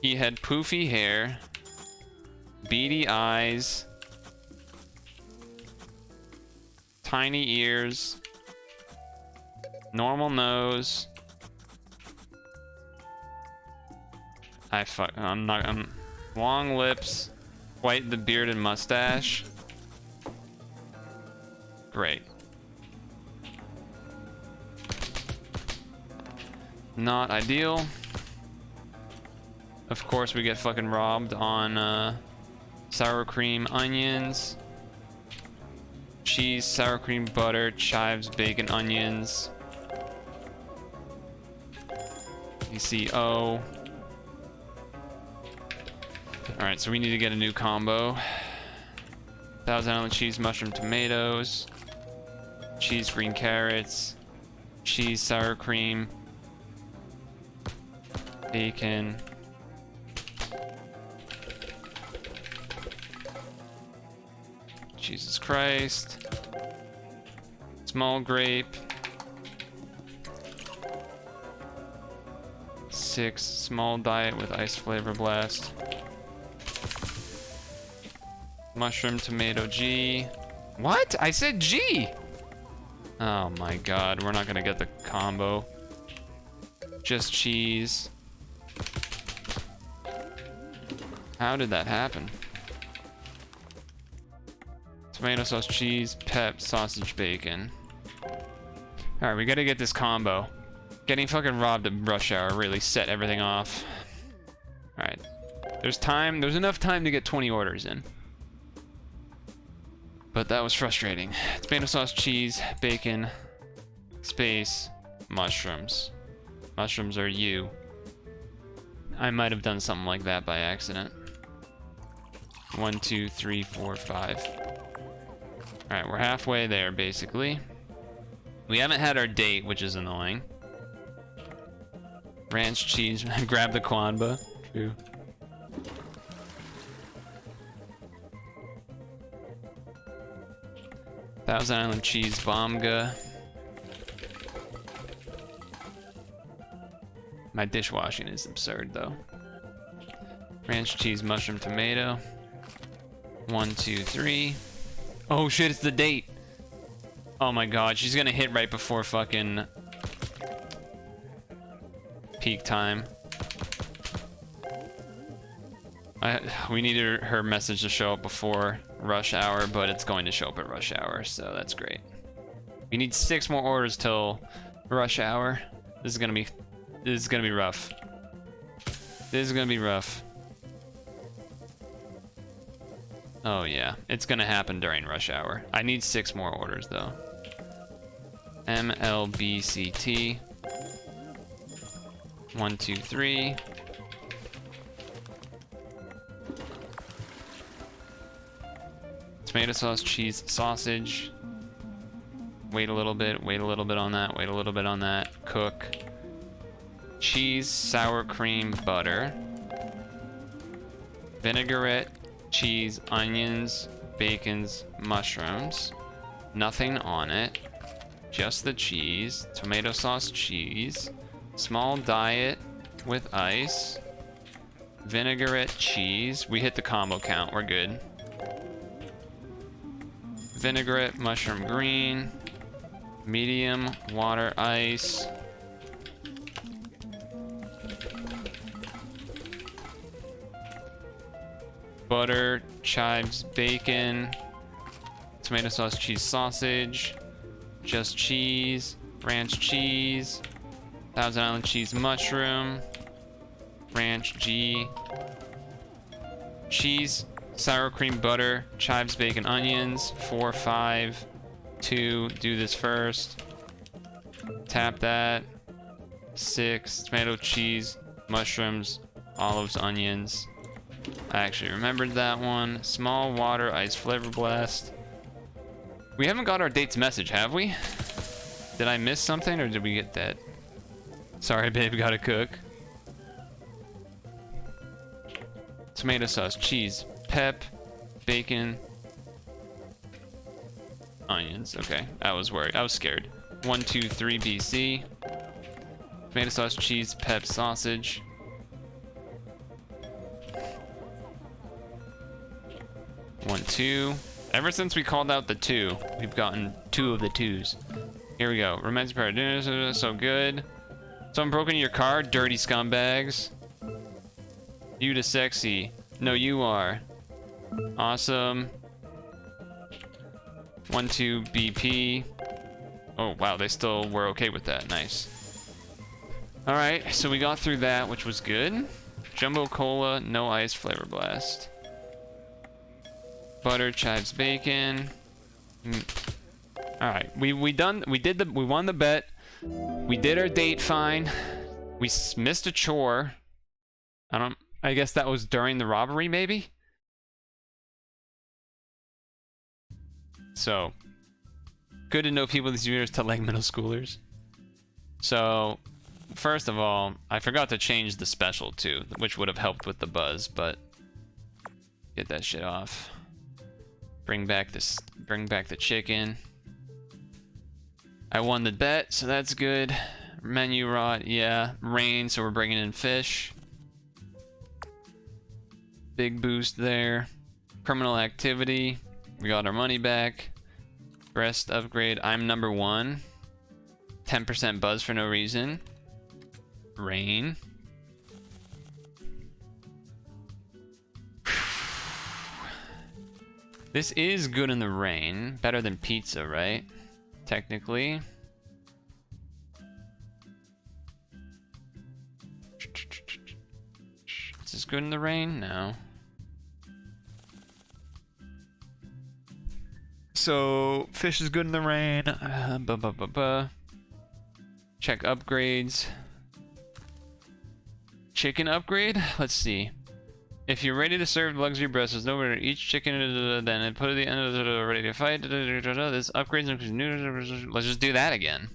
He had poofy hair, beady eyes, tiny ears, normal nose. I'm long lips, white the beard and mustache. Great. Not ideal. Of course, we get fucking robbed on sour cream, onions, cheese, sour cream, butter, chives, bacon, onions. ECO. Alright, so we need to get a new combo. Thousand Island cheese, mushroom, tomatoes, cheese, green carrots, cheese, sour cream, bacon. Jesus Christ. Small grape. 6 small diet with ice flavor blast. Mushroom, tomato, G. What? I said G! Oh my god, we're not gonna get the combo. Just cheese. How did that happen? Tomato sauce, cheese, pep, sausage, bacon. Alright, we gotta get this combo. Getting fucking robbed at rush hour really set everything off. Alright. There's time, there's enough time to get 20 orders in. But that was frustrating. Tomato sauce, cheese, bacon, space, mushrooms. Mushrooms are you. I might have done something like that by accident. 1, 2, 3, 4, 5. Alright, we're halfway there, basically. We haven't had our date, which is annoying. Ranch cheese, grab the Kwanba. Ooh. Thousand Island cheese, Bomga. My dishwashing is absurd, though. Ranch cheese, mushroom, tomato. 1, 2, 3. Oh shit, it's the date. Oh my god, she's gonna hit right before fucking peak time. We needed her message to show up before rush hour, but it's going to show up at rush hour, so that's great. We need 6 more orders till rush hour. This is gonna be rough. This is gonna be rough. Oh yeah, it's gonna happen during rush hour. I need 6 more orders though. MLBCT. 1, 2, 3. Tomato sauce, cheese, sausage. Wait a little bit on that, wait a little bit on that. Cook. Cheese, sour cream, butter. Vinaigrette, cheese, onions, bacons, mushrooms. Nothing on it. Just the cheese. Tomato sauce, cheese. Small diet with ice. Vinaigrette cheese. We hit the combo count. We're good. Vinaigrette mushroom green. Medium water ice. Butter, chives, bacon. Tomato sauce, cheese, sausage. Just cheese. Ranch cheese. Thousand Island cheese, mushroom. Ranch G. Cheese, sour cream, butter, chives, bacon, onions. 4, 5, 2. Do this first. Tap that. 6. Tomato, cheese, mushrooms, olives, onions. I actually remembered that one. Small water, ice flavor blast. We haven't got our date's message, have we? Did I miss something or did we get that? Sorry, babe, gotta cook. Tomato sauce, cheese, pep, bacon, onions. Okay, I was worried. I was scared. 1, 2, 3 BC. Tomato sauce, cheese, pep, sausage. One, 2. Ever since we called out the 2, we've gotten 2 of the 2s. Here we go. Romantic paradise, so good. Someone broke into your car, dirty scumbags. You to sexy. No, you are. Awesome. 1, 2 BP. Oh wow, they still were okay with that. Nice. All right, so we got through that, which was good. Jumbo cola, no ice, flavor blast. Butter, chives, bacon. All right, we won the bet. We did our date fine. We missed a chore. I guess that was during the robbery, maybe. So good to know people these years to like middle schoolers. So first of all, I forgot to change the special too, which would have helped with the buzz, but get that shit off. Bring back the chicken. I won the bet, so that's good. Menu rot, yeah. Rain, so we're bringing in fish. Big boost there. Criminal activity. We got our money back. Breast upgrade. I'm number 1. 10% buzz for no reason. Rain. This is good in the rain. Better than pizza, right? Technically. Is this good in the rain? No. So, fish is good in the rain. Check upgrades. Chicken upgrade? Let's see. If you're ready to serve luxury breakfast, over each chicken, then put at the end of the ready to fight. This upgrades. Let's just do that again.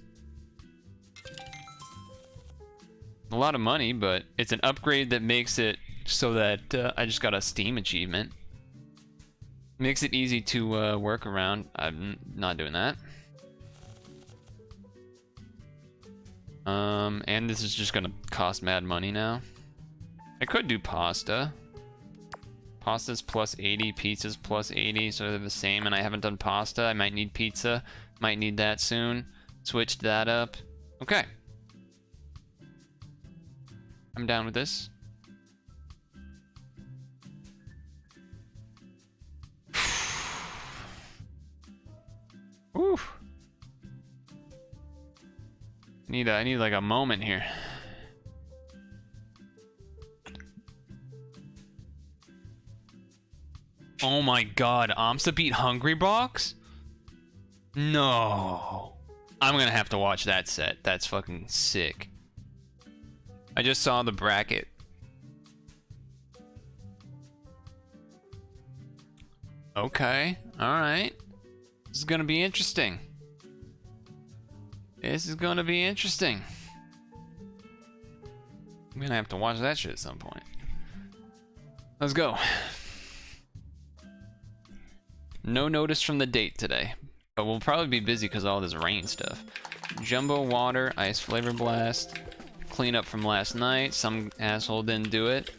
A lot of money, but it's an upgrade that makes it so that I just got a Steam achievement. Makes it easy to work around. I'm not doing that. And this is just gonna cost mad money now. I could do pasta. Pasta's plus 80, pizza's plus 80, so they're the same, and I haven't done pasta. I might need pizza. Might need that soon. Switched that up. Okay. I'm down with this. Woo. I need like a moment here. Oh my god, Amsa beat Hungry Box? No. I'm gonna have to watch that set. That's fucking sick. I just saw the bracket. Okay, alright. This is gonna be interesting. This is gonna be interesting. I'm gonna have to watch that shit at some point. Let's go. No notice from the date today, but we'll probably be busy because of all this rain stuff. Jumbo water, ice flavor blast, clean up from last night. Some asshole didn't do it.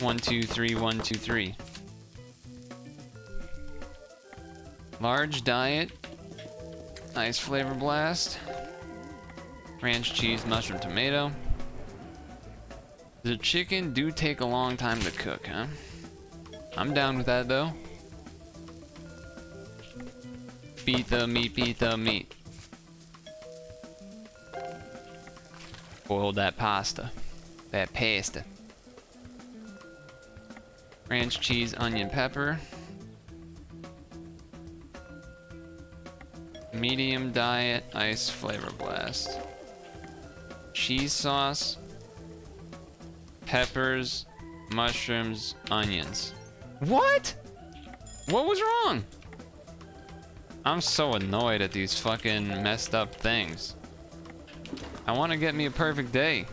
1, 2, 3, 1, 2, 3. Large diet. Nice flavor blast. Ranch cheese, mushroom, tomato. The chicken do take a long time to cook, huh? I'm down with that though. Beat the meat, beat the meat. Boil that pasta. That pasta. Ranch cheese, onion, pepper. Medium diet, ice flavor blast. Cheese sauce. Peppers, mushrooms, onions. What? What was wrong? I'm so annoyed at these fucking messed up things. I want to get me a perfect day.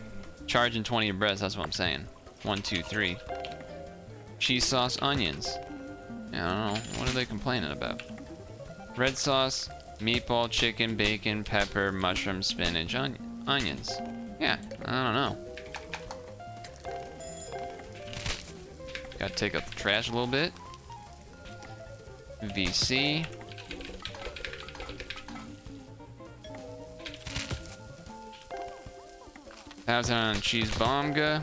Charging 20 abreast, that's what I'm saying. 1, 2, 3. Cheese sauce, onions. Yeah, I don't know. What are they complaining about? Red sauce, meatball, chicken, bacon, pepper, mushroom, spinach, onions. Yeah, I don't know. Gotta take out the trash a little bit. VC. Parmesan cheese bomga.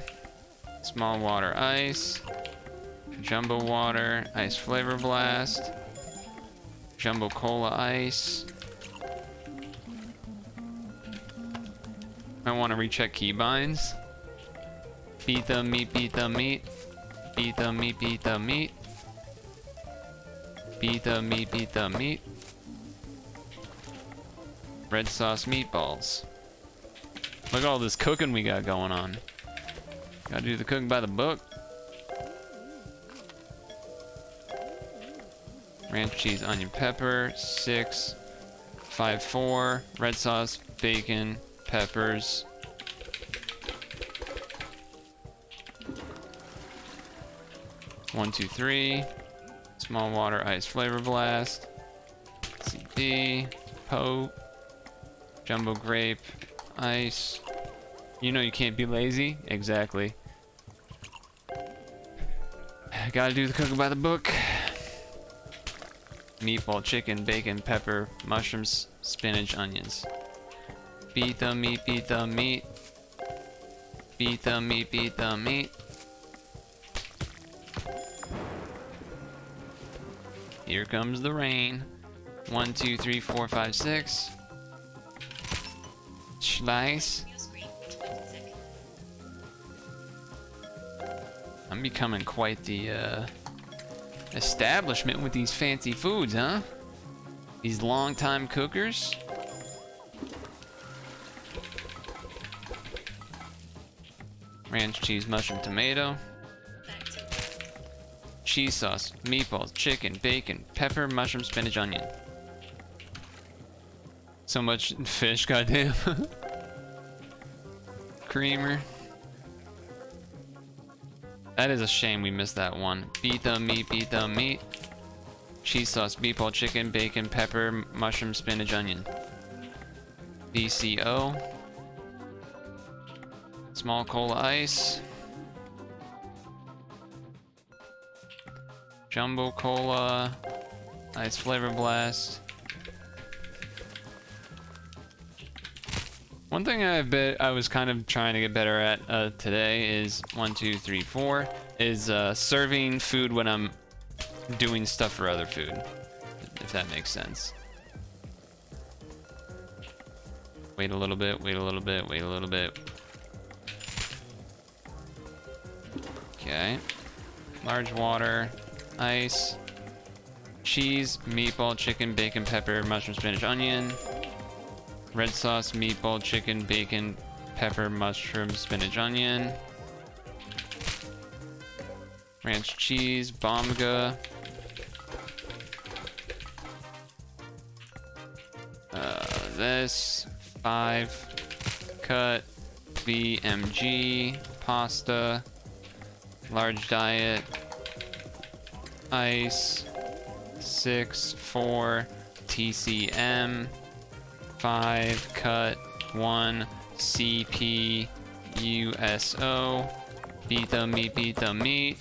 Small water ice. Jumbo water. Ice flavor blast. Jumbo cola ice. I want to recheck keybinds. Beat the meat, beat the meat. Beat the meat, beat the meat. Beat the meat, beat the meat. Red sauce meatballs. Look at all this cooking we got going on. Gotta do the cooking by the book. Ranch cheese, onion, pepper. 6, 5, 4. Red sauce, bacon, peppers. One, 2, 3. Small water ice flavor blast. CD. Pope. Jumbo grape. Ice. You know you can't be lazy. Exactly. Gotta do the cooking by the book. Meatball, chicken, bacon, pepper, mushrooms, spinach, onions. Beat the meat, beat the meat. Beat the meat, beat the meat. Here comes the rain. 1, 2, 3, 4, 5, 6. Slice. I'm becoming quite the establishment with these fancy foods, huh? These long-time cookers. Ranch cheese, mushroom, tomato. Cheese sauce, meatballs, chicken, bacon, pepper, mushroom, spinach, onion. So much fish, goddamn. Creamer. That is a shame we missed that one. Beat the meat, beat the meat. Cheese sauce, meatball, chicken, bacon, pepper, mushroom, spinach, onion. BCO. Small cola ice. Jumbo cola. Ice flavor blast. One thing I was kind of trying to get better at today is 1, 2, 3, 4 is serving food when I'm doing stuff for other food, if that makes sense. Wait a little bit, wait a little bit, wait a little bit. Okay. Large water, ice, cheese, meatball, chicken, bacon, pepper, mushroom, spinach, onion. Red sauce, meatball, chicken, bacon, pepper, mushroom, spinach, onion. Ranch cheese, bomga. This 5 cut BMG pasta, large diet, ice, 6 4 TCM. 5 cut 1 CP USO Beat the meat, beat the meat.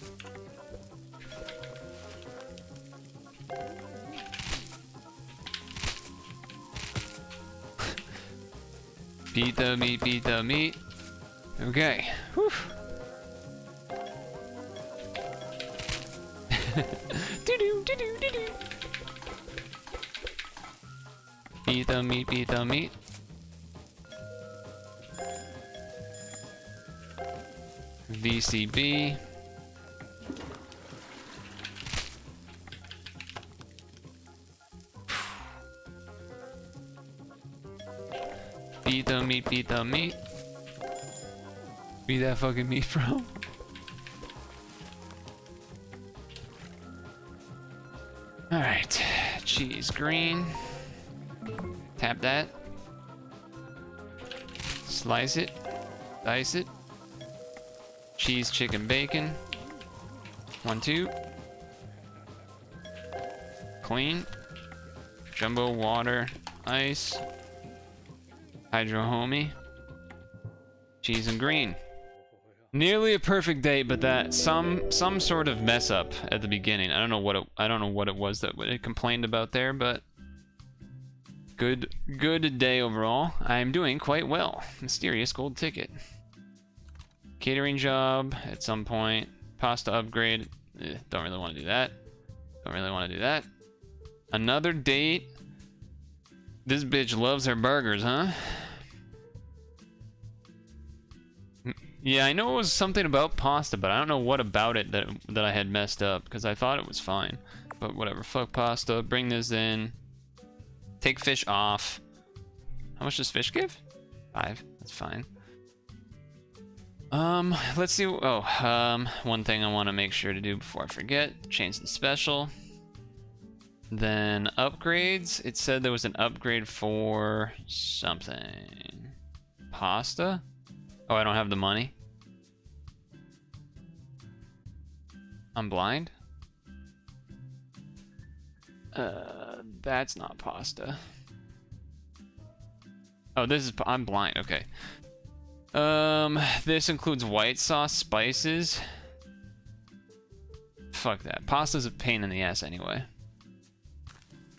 Beat the meat, beat the meat. Okay. Whew. Doo-doo, doo-doo, doo-doo. Beat the meat, beat the meat. VCB. Beat the meat, beat the meat. Beat that fucking meat, bro. Alright. Cheese green. Tap that. Slice it. Dice it. Cheese, chicken, bacon. 1, 2. Clean. Jumbo water. Ice. Hydro homie. Cheese and green. Nearly a perfect date, but that some sort of mess up at the beginning. I don't know what it was that it complained about there, but good day overall. I'm doing quite well. Mysterious gold ticket. Catering job at some point. Pasta upgrade. Don't really want to do that. Don't really want to do that. Another date. This bitch loves her burgers, huh? Yeah, I know it was something about pasta, but I don't know what about it that I had messed up, because I thought it was fine. But whatever, fuck pasta. Bring this in. Take fish off. How much does fish give? 5. That's fine. Let's see. Oh, one thing I want to make sure to do before I forget. Change the special. Then upgrades. It said there was an upgrade for something. Pasta? Oh, I don't have the money. I'm blind. That's not pasta. Oh, this is, I'm blind, okay. This includes white sauce, spices. Fuck that. Pasta's a pain in the ass anyway.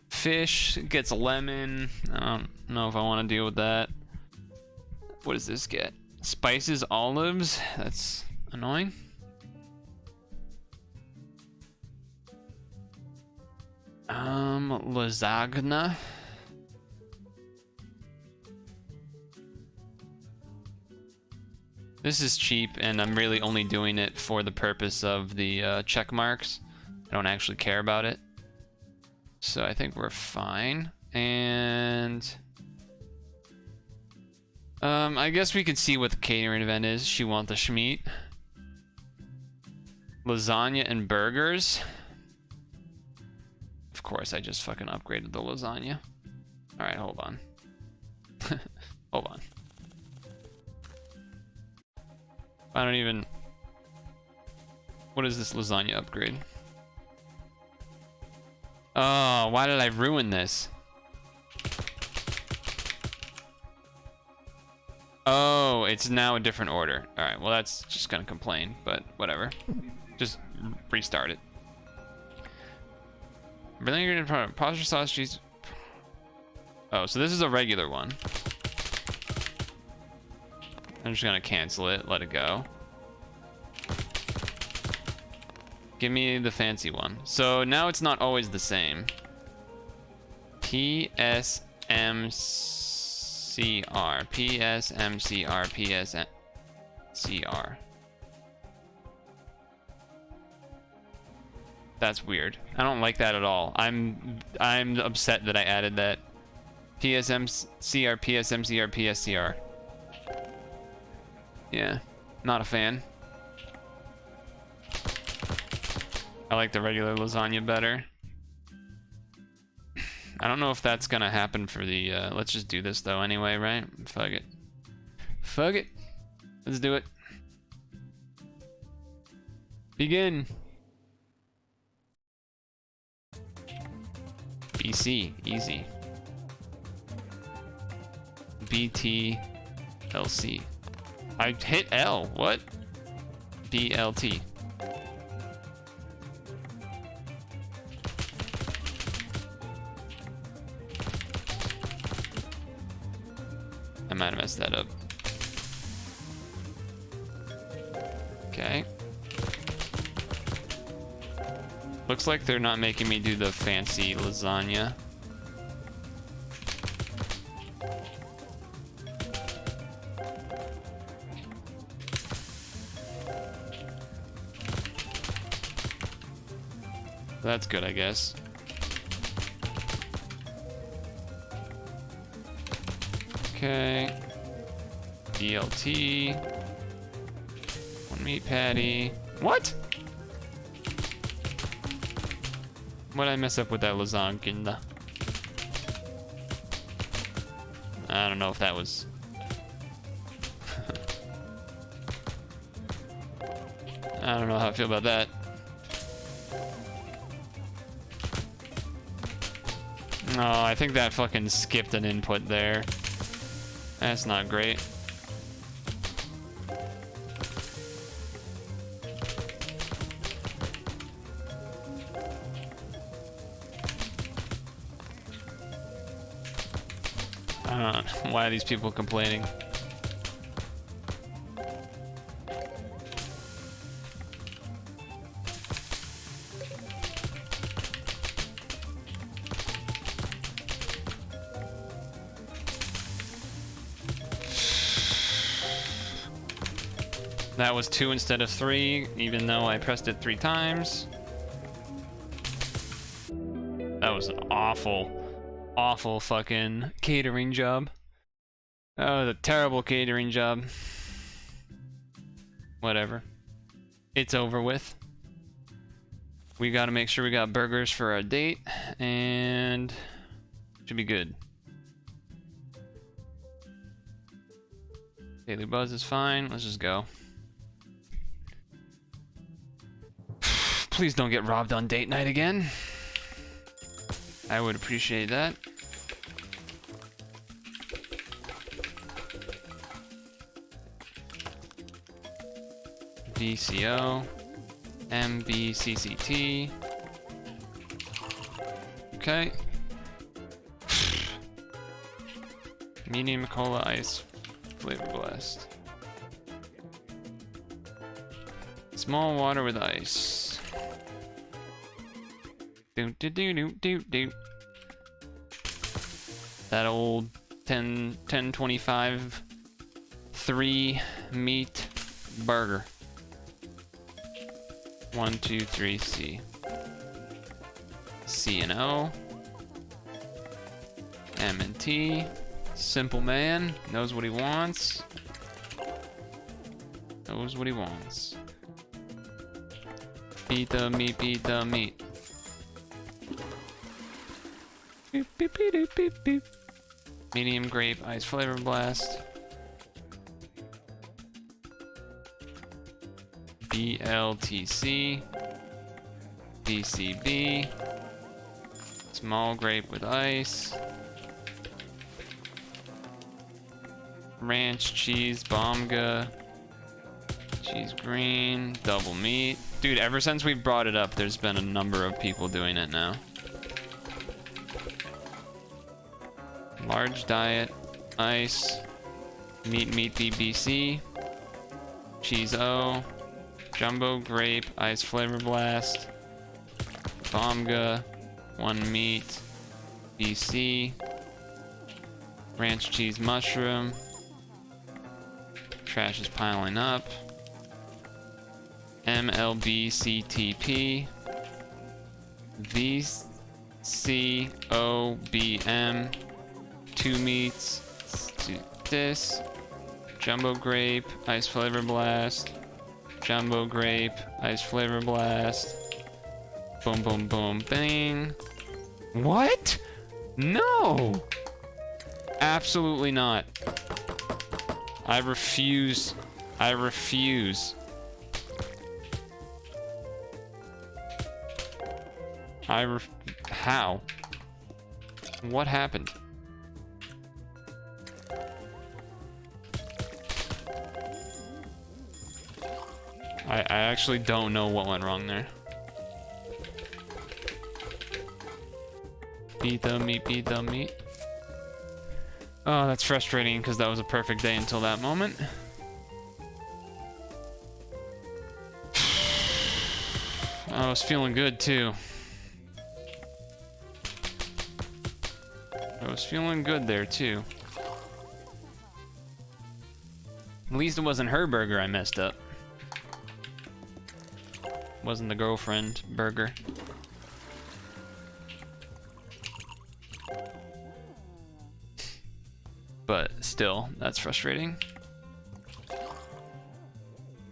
Fish gets lemon. I don't know if I want to deal with that. What does this get? Spices, olives. That's annoying. Lasagna. This is cheap, and I'm really only doing it for the purpose of the check marks. I don't actually care about it. So I think we're fine. And I guess we can see what the catering event is. She wants the schmeat. Lasagna and burgers. Of course, I just fucking upgraded the lasagna. Alright, hold on. Hold on. I don't even... What is this lasagna upgrade? Oh, why did I ruin this? Oh, it's now a different order. Alright, well that's just gonna complain, but whatever. Just restart it. Vinegar, pasta sauce, cheese. Oh, so this is a regular one. I'm just gonna cancel it, let it go. Give me the fancy one. So now it's not always the same. PSMCR, PSMCR, PSMCR. That's weird. I don't like that at all. I'm upset that I added that. PSMCR, PSMCR, PSCR. Yeah, not a fan. I like the regular lasagna better. I don't know if that's gonna happen for the, let's just do this though anyway, right? Fuck it. Fuck it. Let's do it. Begin. BC, easy. BT, LC. I hit L, what? BLT. I might have messed that up. Okay. Looks like they're not making me do the fancy lasagna. That's good, I guess. Okay. BLT. One meat patty. What? What did I mess up with that lasagna? I don't know if that was... I don't know how I feel about that. No, I think that fucking skipped an input there. That's not great. Why are these people complaining? That was 2 instead of 3, even though I pressed it 3 times. That was an awful fucking catering job. That was a terrible catering job. Whatever. It's over with. We gotta make sure we got burgers for our date, and should be good. Daily buzz is fine. Let's just go. Please don't get robbed on date night again. I would appreciate that. VCO, MBCCT. Okay. Medium cola ice flavor blast. Small water with ice. Do do do do do do. That old 1025 3 meat burger. 1, 2, 3, C. C and O. M and T. Simple man. Knows what he wants. Knows what he wants. Beat the meat, beat the meat. Boop, boop, boop, boop, boop, boop. Medium grape ice flavor blast. BLTC. DCB. Small grape with ice. Ranch cheese bomga. Cheese green. Double meat. Dude, ever since we brought it up, there's been a number of people doing it now. Large diet. Ice. Meat BBC. Cheese O. Jumbo grape, ice flavor blast, bomga, 1 meat, BC, ranch cheese mushroom. Trash is piling up. MLBCTP, VCOBM, 2 meats, this, jumbo grape, ice flavor blast. Jumbo grape, ice flavor blast. Boom, boom, boom, bang. What? No! Absolutely not. I refuse. I refuse. How? What happened? I actually don't know what went wrong there. Beat the meat, beat the meat. Oh, that's frustrating because that was a perfect day until that moment. I was feeling good too. I was feeling good there too. At least it wasn't her burger I messed up. Wasn't the girlfriend burger. But still, that's frustrating.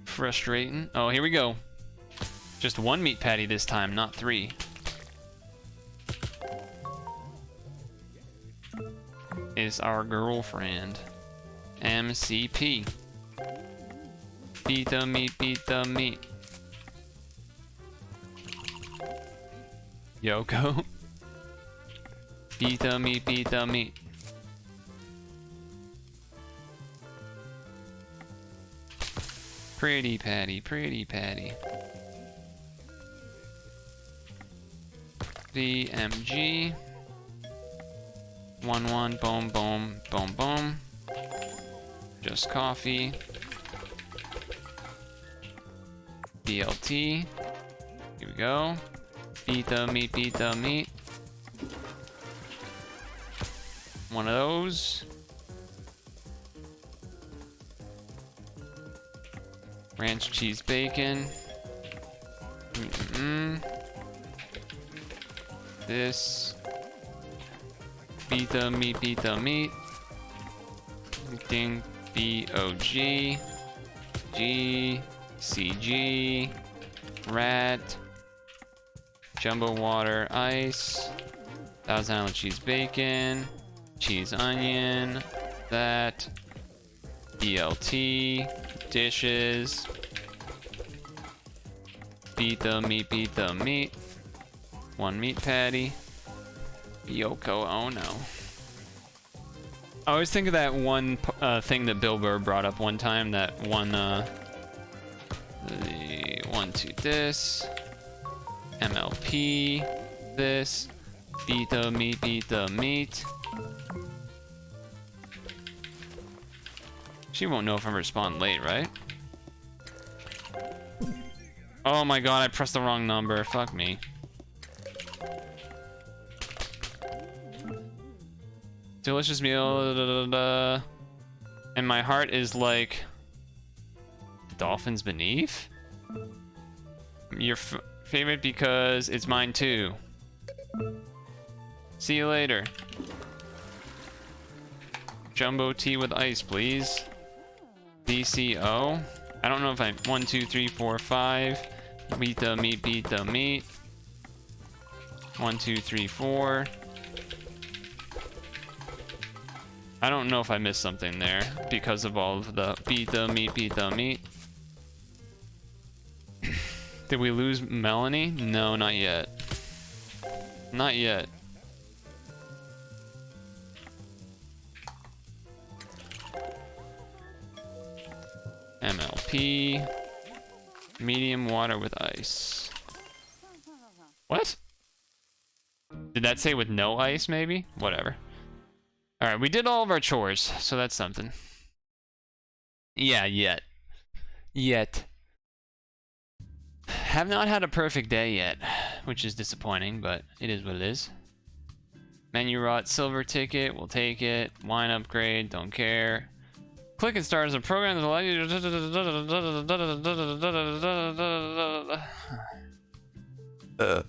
Frustrating. Oh, here we go. Just one meat patty this time, not 3. Is our girlfriend. MCP. Beat the meat, beat the meat. Yoko. Beat the meat, beat the meat. Pretty patty, pretty patty. VMG. 1-1, boom, boom, boom, boom. Just coffee. BLT. Here we go. Beat the meat, beat the meat. One of those. Ranch cheese bacon. This. Beat the meat, beat the meat. Ding, B-O-G. G, C-G. Rat. Jumbo water, ice. Thousand Island cheese bacon. Cheese onion. That. BLT. Dishes. Beat the meat, beat the meat. 1 meat patty. Yoko, oh no. I always think of that one thing that Bill Burr brought up one time, that one, the 1, 2, this. MLP, this. Beat the meat, beat the meat. She won't know if I respond late, right? Oh my god, I pressed the wrong number. Fuck me. Delicious meal. Da, da, da, da. And my heart is like... Dolphins beneath? Your favorite because it's mine too. See you later. Jumbo tea with ice, please. DCO. I don't know if I 1, 2, 3, 4, 5. Beat the meat, beat the meat. 1, 2, 3, 4. I don't know if I missed something there because of all of the beat the meat, beat the meat. Did we lose Melanie? No, not yet. Not yet. MLP. Medium water with ice. What? Did that say with no ice, maybe? Whatever. Alright, we did all of our chores, so that's something. Yeah, yet. Yet. Have not had a perfect day yet, which is disappointing, but it is what it is. Menu rot, silver ticket, we'll take it. Wine upgrade, don't care. Click and start as a program that allows you to...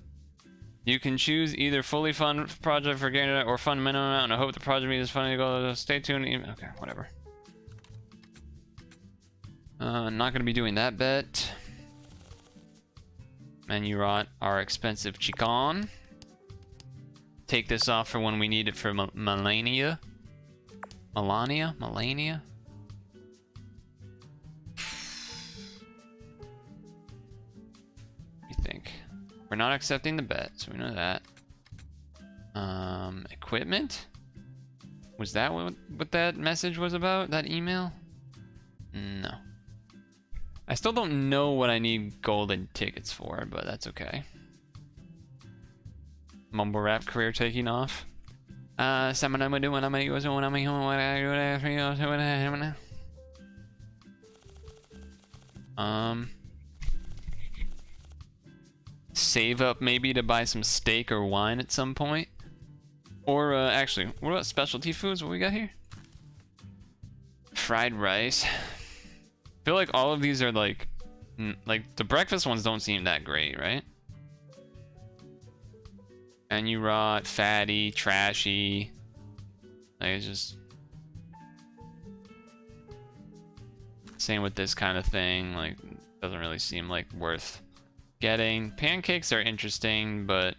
You can choose either fully fund project for getting or fund minimum amount, and I hope the project means funny to go. Stay tuned. Okay, whatever. Not gonna be doing that bet. Menu rot, our expensive chicken. Take this off for when we need it for Melania. Melania? Melania? You think? We're not accepting the bet, so we know that. Equipment? Was that what that message was about? That email? No. I still don't know what I need golden tickets for, but that's okay. Mumble rap career taking off. Save up maybe to buy some steak or wine at some point. Or actually, what about specialty foods? What we got here? Fried rice. I feel like all of these are like the breakfast ones don't seem that great, right? Menu rot, fatty, trashy. Like it's just same with this kind of thing. Like doesn't really seem like worth getting. Pancakes are interesting, but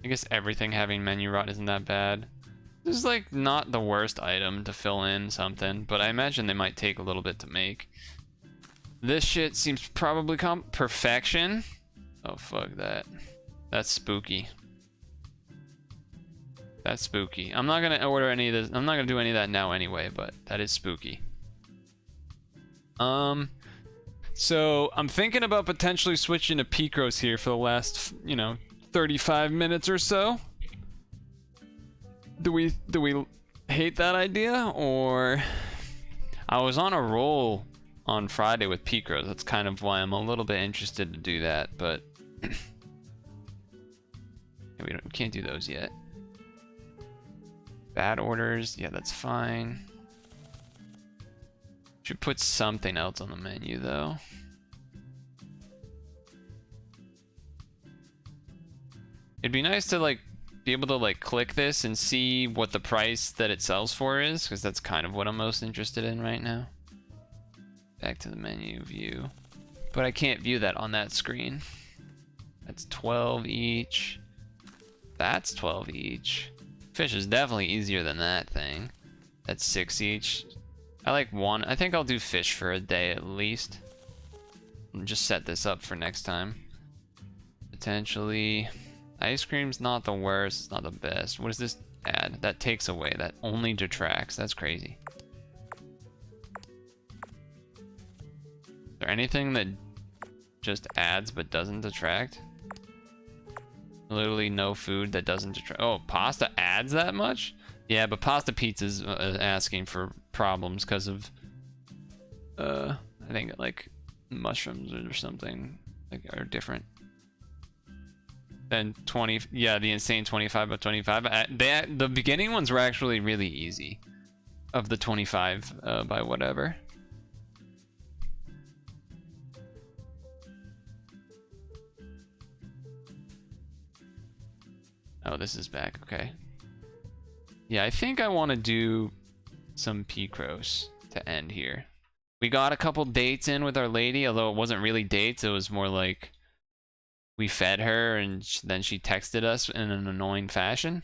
I guess everything having menu rot isn't that bad. This is like not the worst item to fill in something, but I imagine they might take a little bit to make. This shit seems probably perfection. Oh fuck that. That's spooky. That's spooky. I'm not gonna order any of this. I'm not gonna do any of that now anyway, but that is spooky. So I'm thinking about potentially switching to Picross here for the last, 35 minutes or so. Do we hate that idea, or I was on a roll on Friday with Picross. That's kind of why I'm a little bit interested to do that, but we can't do those yet. Bad orders, yeah, that's fine. Should put something else on the menu though. It'd be nice to be able to click this and see what the price that it sells for is, because that's kind of what I'm most interested in right now. Back to the menu view. But I can't view that on that screen. That's 12 each. That's 12 each. Fish is definitely easier than that thing. That's 6 each. I like one. I think I'll do fish for a day at least. I'll just set this up for next time. Potentially. Ice cream's not the worst. It's not the best. What does this add? That takes away. That only detracts. That's crazy. Is there anything that just adds but doesn't detract? Literally no food that doesn't detract. Oh, pasta adds that much? Yeah, but pasta pizza's asking for problems because of I think mushrooms or something are different than 20. Yeah, the insane 25 by 25. The beginning ones were actually really easy of the 25 by whatever. Oh, this is back. Okay. Yeah, I think I want to do some Picross to end here. We got a couple dates in with our lady, although it wasn't really dates. It was more like we fed her and then she texted us in an annoying fashion.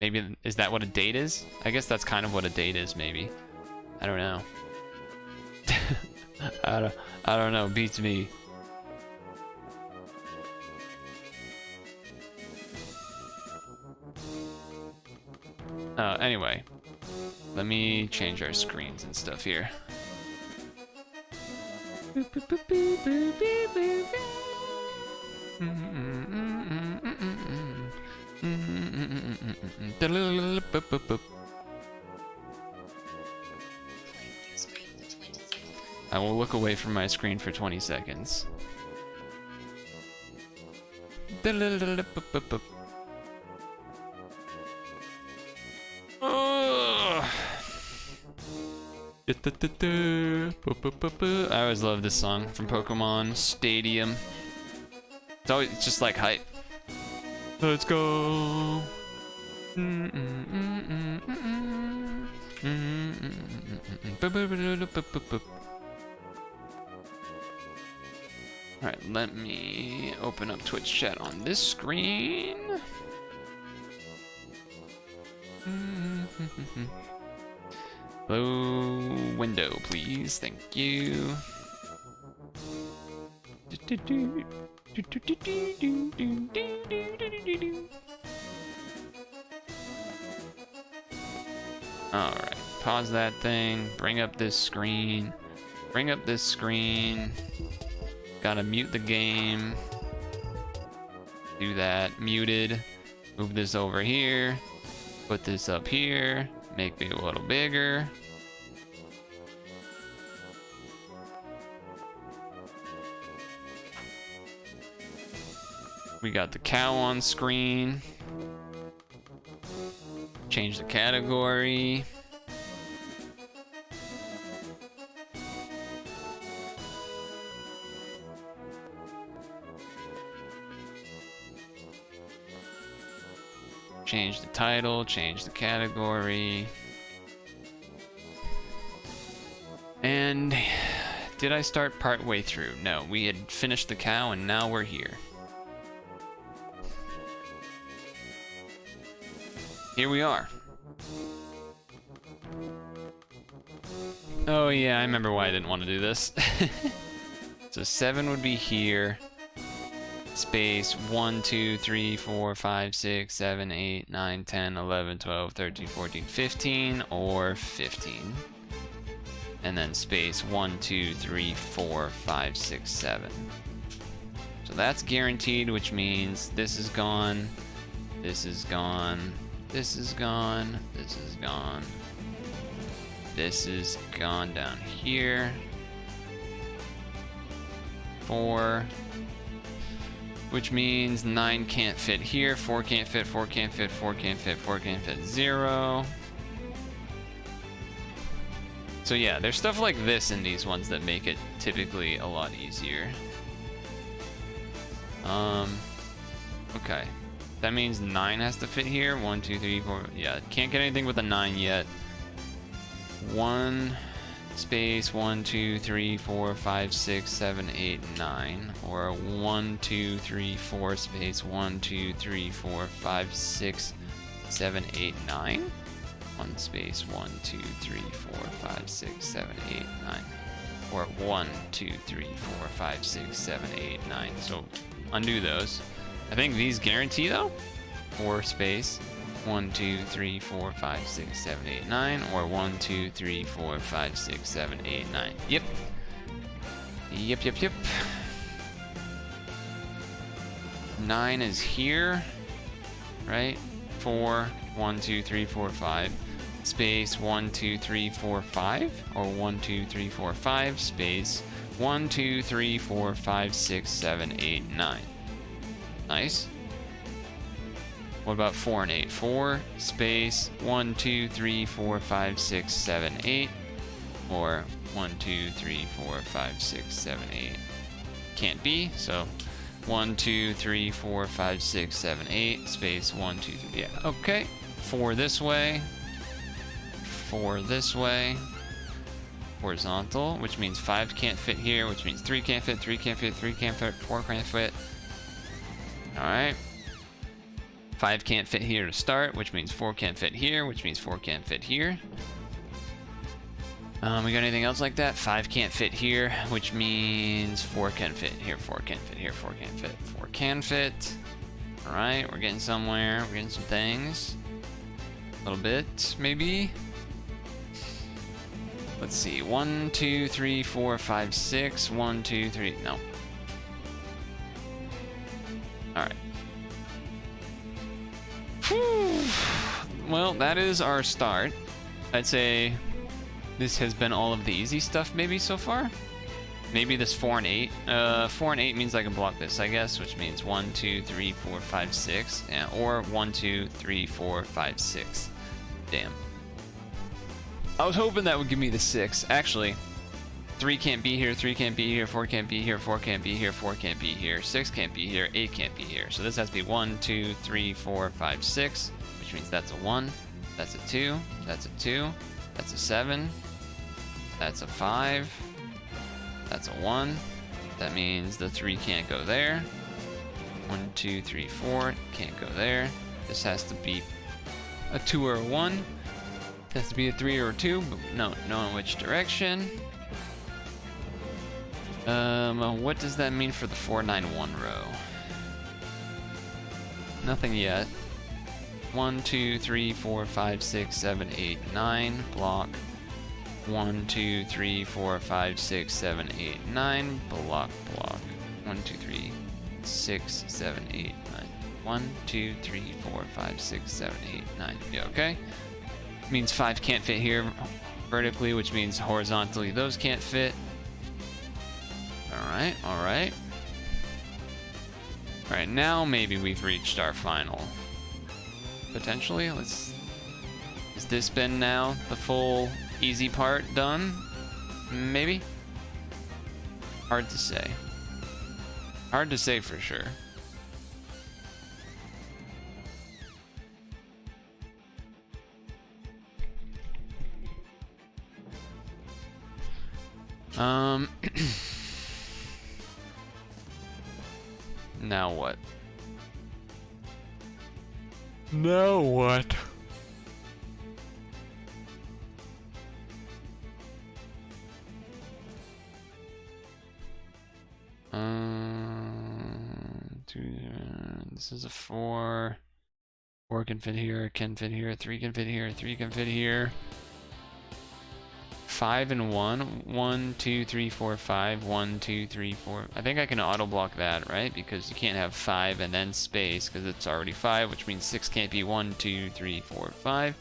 Maybe, is that what a date is? I guess that's kind of what a date is, maybe. I don't know. I don't know. Beats me. Anyway, let me change our screens and stuff here. I will look away from my screen for 20 seconds. I always love this song from Pokemon Stadium. It's just like hype. Let's go. Alright, let me open up Twitch chat on this screen. Hello, window, please. Thank you. Alright, pause that thing, bring up this screen. Bring up this screen. Gotta mute the game. Do that. Muted. Move this over here. Put this up here. Make it a little bigger. We got the cow on screen. Change the category. Change the title, change the category. And did I start part way through? No, we had finished the cow and now we're here. Here we are. Oh yeah, I remember why I didn't want to do this. So 7 would be here. Space 1, 2, 3, 4, 5, 6, 7, 8, 9, 10, 11, 12, 13, 14, 15, or 15. And then space 1, 2, 3, 4, 5, 6, 7. So that's guaranteed, which means this is gone, this is gone, this is gone, this is gone, this is gone down here. 4, which means 9 can't fit here, 4 can't fit, 4 can't fit, 4 can't fit, 4 can't fit, 0. So yeah, there's stuff like this in these ones that make it typically a lot easier. Okay. That means 9 has to fit here. 1, 2, 3, 4. Yeah, can't get anything with a 9 yet. 1 space 1, 2, 3, 4, 5, 6, 7, 8, 9. Or 1, 2, 3, 4 space 1, 2, 3, 4, 5, 6, 7, 8, 9. 1 space 1, 2, 3, 4, 5, 6, 7, 8, 9. Or 1, 2, 3, 4, 5, 6, 7, 8, 9. So undo those. I think these guarantee though. 4 space 1, 2, 3, 4, 5, 6, 7, 8, 9. Or 1, 2, 3, 4, 5, 6, 7, 8, 9. Yep. Yep, yep, yep. 9 is here. Right? 4, 1, 2, 3, 4, 5. Space 1, 2, 3, 4, 5. Or 1, 2, 3, 4, 5. Space 1, 2, 3, 4, 5, 6, 7, 8, 9. Nice. What about 4 and 8? 4 space 1, 2, 3, 4, 5, 6, 7, 8. Or 1, 2, 3, 4, 5, 6, 7, 8. Can't be, so 1, 2, 3, 4, 5, 6, 7, 8. Space 1, 2, 3. Yeah, okay. 4 this way. 4 this way. Horizontal, which means 5 can't fit here, which means 3 can't fit, 3 can't fit, 3 can't fit, 4 can't fit. Alright. 5 can't fit here to start, which means 4 can't fit here, which means 4 can't fit here. We got anything else like that? 5 can't fit here, which means 4 can fit here, 4 can't fit here, 4 can't fit, 4 can fit. Alright, we're getting somewhere, we're getting some things. A little bit, maybe. Let's see, 1, 2, 3, 4, 5, 6, 1, 2, 3, no. Alright. Well, that is our start. I'd say this has been all of the easy stuff maybe so far. Maybe this 4 and 8. 4 and 8 means I can block this, I guess, which means 1, 2, 3, 4, 5, 6. Yeah, or 1, 2, 3, 4, 5, 6. Damn. I was hoping that would give me the 6. Actually, 3 can't be here, 3 can't be here, 4 can't be here, 4 can't be here, 4 can't be here, 6 can't be here, 8 can't be here. So this has to be 1, 2, 3, 4, 5, 6, which means that's a 1, that's a 2, that's a 2, that's a 7, that's a 5, that's a 1. That means the 3 can't go there. 1, 2, 3, 4, can't go there. This has to be a 2 or a 1. It has to be a 3 or a 2, but no, in which direction. What does that mean for the 491 row? Nothing yet. 1, 2, 3, 4, 5, 6, 7, 8, 9. Block. 1, 2, 3, 4, 5, 6, 7, 8, 9. Block, block. 1, 2, 3, 6, 7, 8, 9. 1, 2, 3, 4, 5, 6, 7, 8, 9. Yeah, okay. Means 5 can't fit here vertically, which means horizontally those can't fit. Alright, alright. Alright, now maybe we've reached our final. Potentially, let's... Has this been now the full easy part done? Maybe? Hard to say. Hard to say for sure. Now what? Now what? This is a 4. 4 can fit here, can fit here, 3 can fit here, 3 can fit here. 5 and 1. 1, 2, 3, 4, 5. 1, 2, 3, 4. I think I can auto block that, right? Because you can't have 5 and then space because it's already 5, which means 6 can't be 1, 2, 3, 4, 5.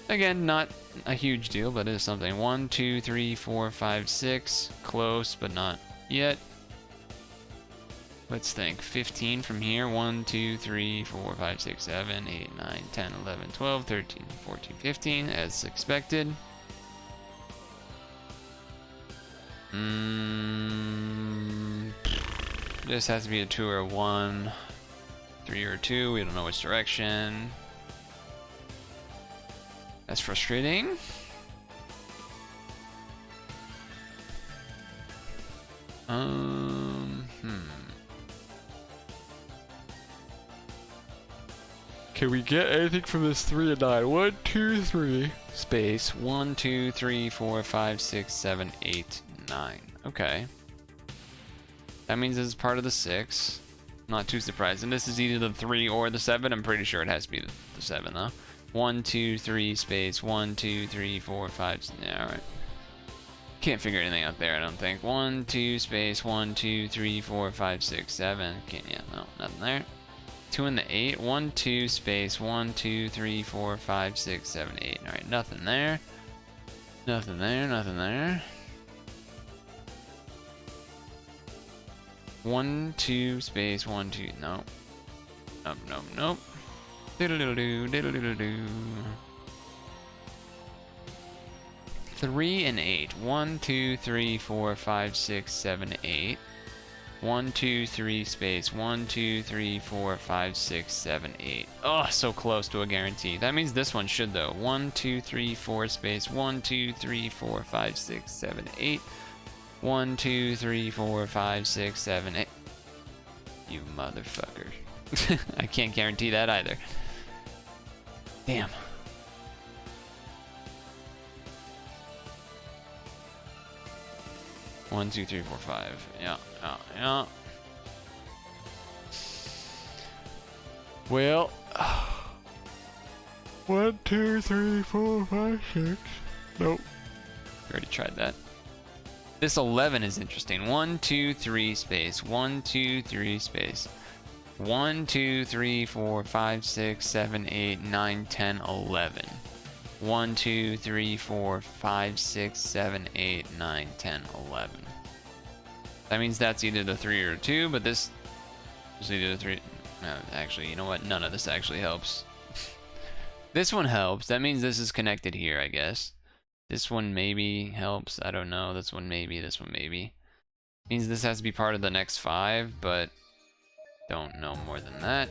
Again, not a huge deal, but it is something. 1, 2, 3, 4, 5, 6. Close, but not yet. Let's think. 15 from here. 1, 2, 3, 4, 5, 6, 7, 8, 9, 10, 11, 12, 13, 14, 15, as expected. This has to be a 2 or a 1. 3 or 2. We don't know which direction. That's frustrating. Can we get anything from this 3 and 9? 1, 2, 3. Space. 1, 2, 3, 4, 5, 6, 7, 8, 9. Okay. That means this is part of the 6. Not too surprised. And this is either the 3 or the 7. I'm pretty sure it has to be the 7, though. 1, 2, 3, space. 1, 2, 3, 4, 5. Yeah, alright. Can't figure anything out there, I don't think. 1, 2, space. 1, 2, 3, 4, 5, 6, 7. Can't, yeah, no, nothing there. 2 and the 8. 1, 2, space. 1, 2, 3, 4, 5, 6, 7, 8. Alright, nothing there. Nothing there, nothing there. 1, 2, space. 1, 2. Nope. Nope, nope, nope. Diddle-diddle-doo, diddle-diddle-doo. 3 and 8. 1, 2, 3, 4, 5, 6, 7, 8. 1, 2, 3, space. 1, 2, 3, 4, 5, 6, 7, 8. Oh, so close to a guarantee. That means this one should, though. 1, 2, 3, 4, space. 1, 2, 3, 4, 5, 6, 7, 8. 1, 2, 3, 4, 5, 6, 7, 8. You motherfucker. I can't guarantee that either. Damn. One, two, three, four, five. Yeah, yeah, yeah. Well, 1, 2, 3, 4, 5, 6. Nope. Already tried that. This 11 is interesting. 1, 2, 3, space. 1, 2, 3, space. 1, 2, 3, 4, 5, 6, 7, 8, 9, 10, 11. 1, 2, 3, 4, 5, 6, 7, 8, 9, 10, 11. That means that's either the 3 or 2, but this is either the 3. No, actually, you know what? None of this actually helps. This one helps. That means this is connected here, I guess. This one maybe helps. I don't know. This one maybe. This one maybe. Means this has to be part of the next 5, but don't know more than that.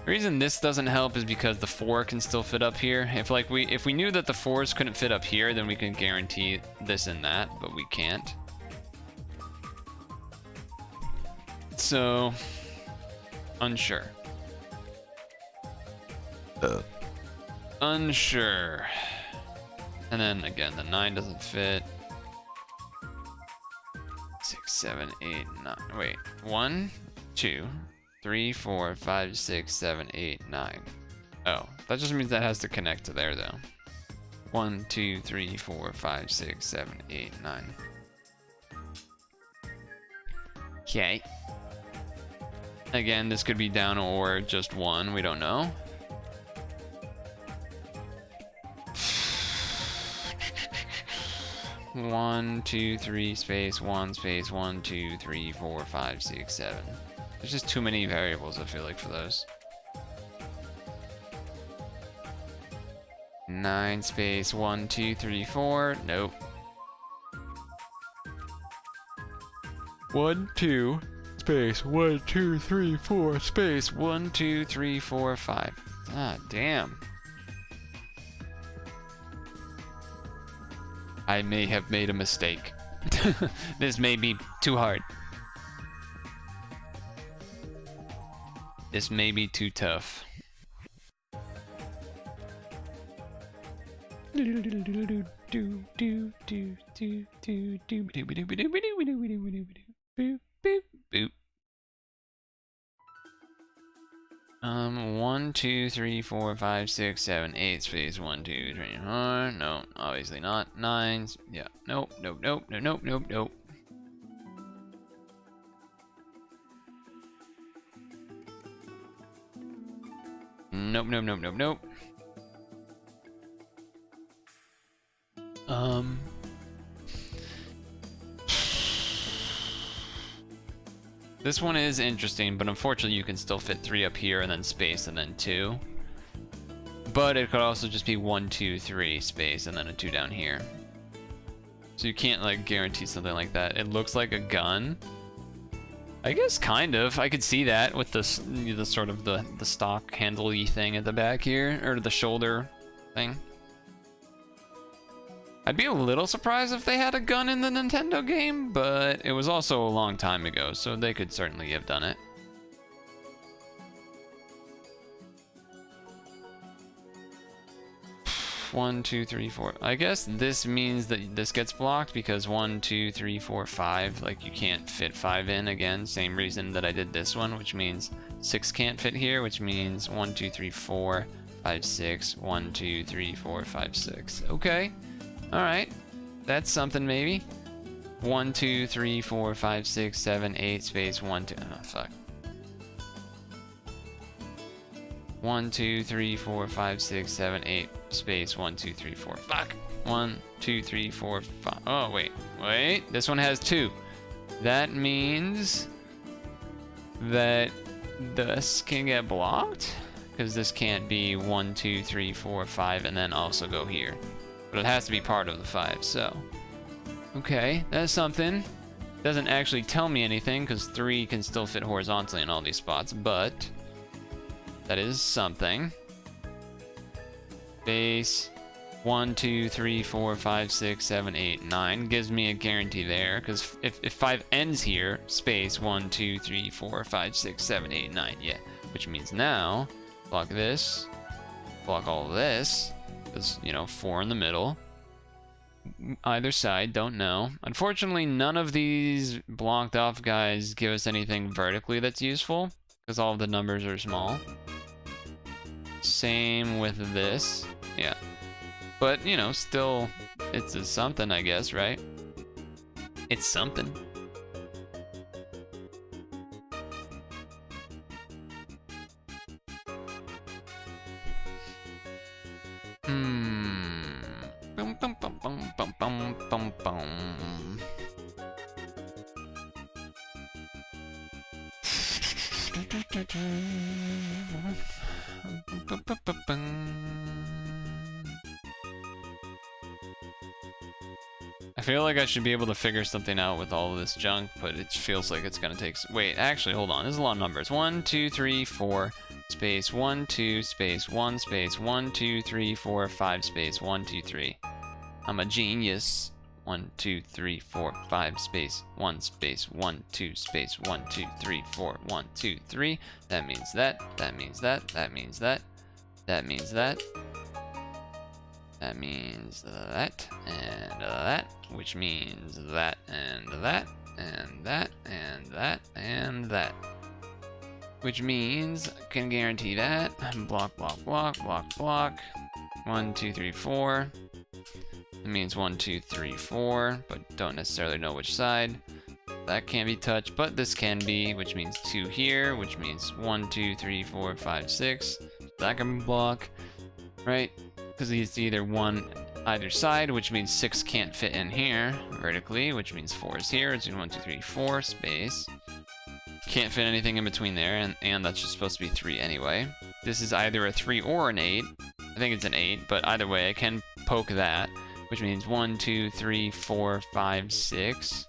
The reason this doesn't help is because the 4 can still fit up here. If we knew that the 4s couldn't fit up here, then we can guarantee this and that, but we can't. So, unsure. Unsure. And then again, the 9 doesn't fit. 6, 7, 8, 9. Wait, 1, 2, 3, 4, 5, 6, 7, 8, 9. Oh, that just means that has to connect to there, though. 1, 2, 3, 4, 5, 6, 7, 8, 9. Okay. Again, this could be down or just 1. We don't know. One, 2, 3, space, 1, space, 1, 2, 3, 4, 5, 6, 7. There's just too many variables, I feel like, for those. 9, space, 1, 2, 3, 4. Nope. 1, 2, space, 1, 2, 3, 4, space, 1, 2, 3, 4, 5. Ah, damn. I may have made a mistake. This may be too hard. This may be too tough. Boop. 1, 2, 3, 4, 5, 6, 7, 8, space, 1, 2, 3, 4. No, obviously not. 9. Yeah. Nope, nope, nope, nope, nope, nope, nope. Nope, nope, nope, nope, nope. This one is interesting, but unfortunately you can still fit 3 up here and then space and then 2. But it could also just be 1, 2, 3 space and then a 2 down here. So you can't like guarantee something like that. It looks like a gun. I guess kind of. I could see that with the sort of the stock handle-y thing at the back here, or the shoulder thing. I'd be a little surprised if they had a gun in the Nintendo game, but it was also a long time ago, so they could certainly have done it. One, 2, 3, 4. I guess this means that this gets blocked because 1, 2, 3, 4, 5. Like you can't fit 5 in again. Same reason that I did this one, which means 6 can't fit here, which means 1, 2, 3, 4, 5, 6. 1, 2, 3, 4, 5, 6. Okay. Alright, that's something maybe. 1, 2, 3, 4, 5, 6, 7, 8, space, 1, 2. Oh, fuck. 1, 2, 3, 4, 5, 6, 7, 8, space, 1, 2, 3, 4. Fuck. 1, 2, 3, 4, 5. Oh, wait. Wait. This one has 2. That means that this can get blocked? Because this can't be 1, 2, 3, 4, 5, and then also go here. But it has to be part of the 5, so. Okay, that's something. Doesn't actually tell me anything, because 3 can still fit horizontally in all these spots, but that is something. Base 1, 2, 3, 4, 5, 6, 7, 8, 9 gives me a guarantee there, because if 5 ends here, space 1, 2, 3, 4, 5, 6, 7, 8, 9, yeah. Which means now, block this, block all of this. Is, you know, 4 in the middle. Either side, don't know. Unfortunately, none of these blocked off guys give us anything vertically that's useful, because all of the numbers are small. Same with this. Yeah. But, you know, still, it's a something, I guess, right? It's something. Bum, bum, bum, bum, bum, bum, bum, bum. I feel like I should be able to figure something out with all of this junk, but it feels like it's gonna take. Wait, actually, hold on. There's a lot of numbers. 1, 2, 3, 4. Space 1, 2, space 1, space 1, 2, 3, 4, 5, space 1, 2, 3. I'm a genius. 1, 2, 3, 4, 5, space 1, space 1, 2, space 1, 2, 3, 4, 1, 2, 3. That means that. That means that. That means that. That means that. That means that and that, which means that and that and that and that and that. Which means I can guarantee that. Block, block, block, block, block. 1, 2, 3, 4. It means 1, 2, 3, 4, but don't necessarily know which side. That can't be touched, but this can be, which means 2 here, which means 1, 2, 3, 4, 5, 6. That can block, right? Because it's either 1 either side, which means 6 can't fit in here vertically, which means 4 is here. It's 1, 2, 3, 4 space. Can't fit anything in between there, and that's just supposed to be 3 anyway. This is either a 3 or an 8. I think it's an 8, but either way, I can poke that, which means 1, 2, 3, 4, 5, 6.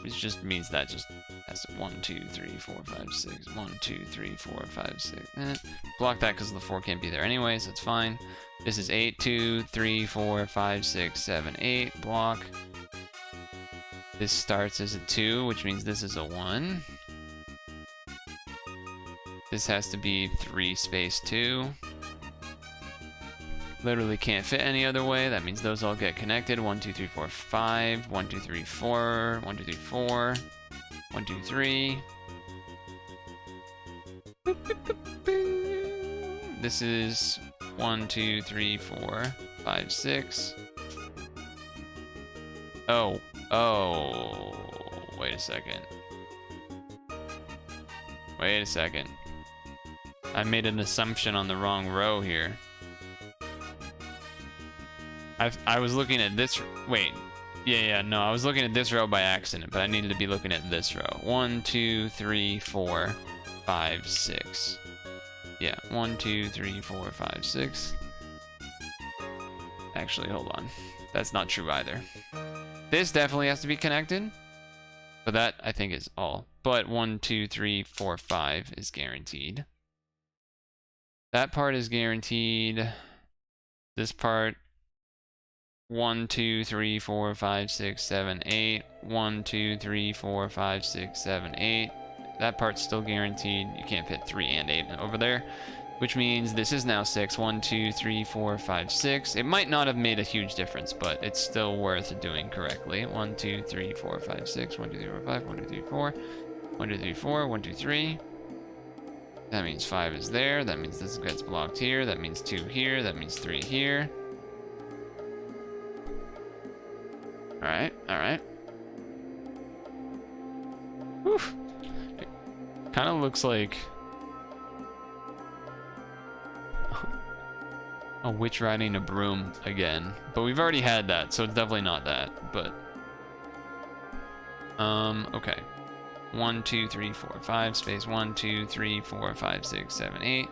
Which just means that just has 1, 2, 3, 4, 5, 6. 1, 2, 3, 4, 5, 6. Block that because the 4 can't be there anyway, so it's fine. This is 8, 2, 3, 4, 5, 6, 7, 8. Block. This starts as a 2, which means this is a 1. This has to be 3 space 2. Literally can't fit any other way. That means those all get connected. 1, 2, 3, 4, 5. 1, 2, 3, 4. 1, 2, 3, 4. 1, 2, 3. This is 1, 2, 3, 4, 5, 6. Oh. Wait a second. Wait a second. I made an assumption on the wrong row here. I was looking at this. Wait. Yeah, no, I was looking at this row by accident, but I needed to be looking at this row. 1, 2, 3, 4, 5, 6. Yeah, 1, 2, 3, 4, 5, 6. Actually, hold on. That's not true either. This definitely has to be connected, but that I think is all. But 1, 2, 3, 4, 5 is guaranteed. That part is guaranteed. This part. 1, 2, 3, 4, 5, 6, 7, 8. 1, 2, 3, 4, 5, 6, 7, 8. That part's still guaranteed. You can't fit 3 and 8 over there, which means this is now 6. 1, 2, 3, 4, 5, 6. It might not have made a huge difference, but it's still worth doing correctly. 1, 2, 3, 4, 5, 6. 1, 2, 3, 4, 5. 1, 2, 3, 4. 1, 2, 3, 4. 1, 2, 3. That means 5 is there. That means this gets blocked here. That means 2 here. That means 3 here. Alright. Oof. It kind of looks like a witch riding a broom again. But we've already had that, so it's definitely not that. But okay. 1, 2, 3, 4, 5 space 1, 2, 3, 4, 5, 6, 7, 8.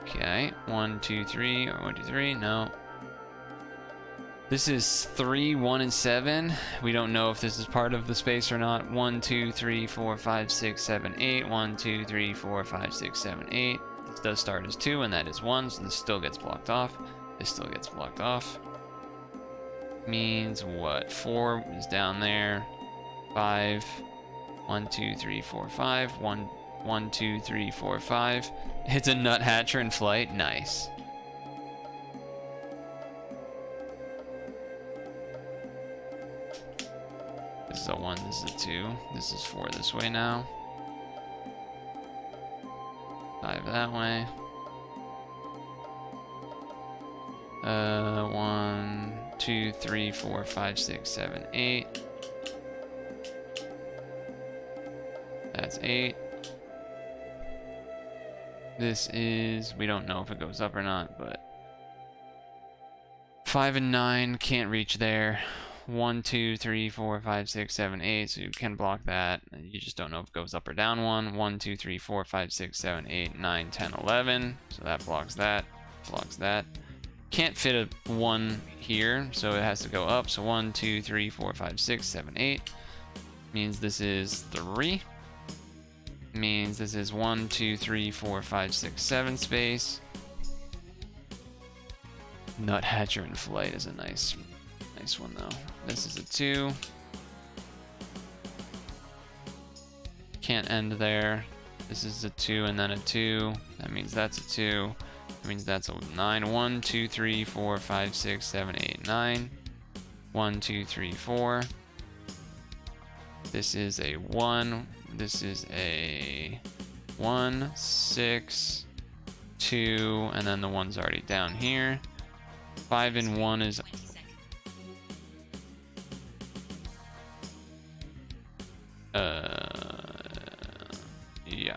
Okay. 1, 2, 3 or 1, 2, 3. No. This is 3, 1, and 7. We don't know if this is part of the space or not. 1, 2, 3, 4, 5, 6, 7, 8. 1, 2, 3, 4, 5, 6, 7, 8. This does start as 2, and that is 1, so this still gets blocked off. This still gets blocked off. Means what? 4 is down there. 5. 1, 2, 3, 4, 5. 1, 2, 3, 4, 5. It's a nuthatcher in flight. Nice. This is a 1, this is a 2. This is 4 this way now. 5 that way. 1, 2, 3, 4, 5, 6, 7, 8. That's 8. This is, we don't know if it goes up or not, but 5 and 9 can't reach there. 1, 2, 3, 4, 5, 6, 7, 8. So you can block that. You just don't know if it goes up or down 1. 1, 2, 3, 4, 5, 6, 7, 8, 9, 10, 11. So that blocks that. Blocks that. Can't fit a 1 here, so it has to go up. So 1, 2, 3, 4, 5, 6, 7, 8. Means this is 3. Means this is 1, 2, 3, 4, 5, 6, 7 space. Nuthatcher in flight is a nice one though. This is a 2. Can't end there. This is a 2 and then a 2. That means that's a 2. That means that's a 9. 1, 2, 3, 4, 5, 6, 7, 8, 9. 1, 2, 3, 4. This is a 1. This is a 1, 6, 2, and then the 1's already down here. 5 and 1 is... Yeah.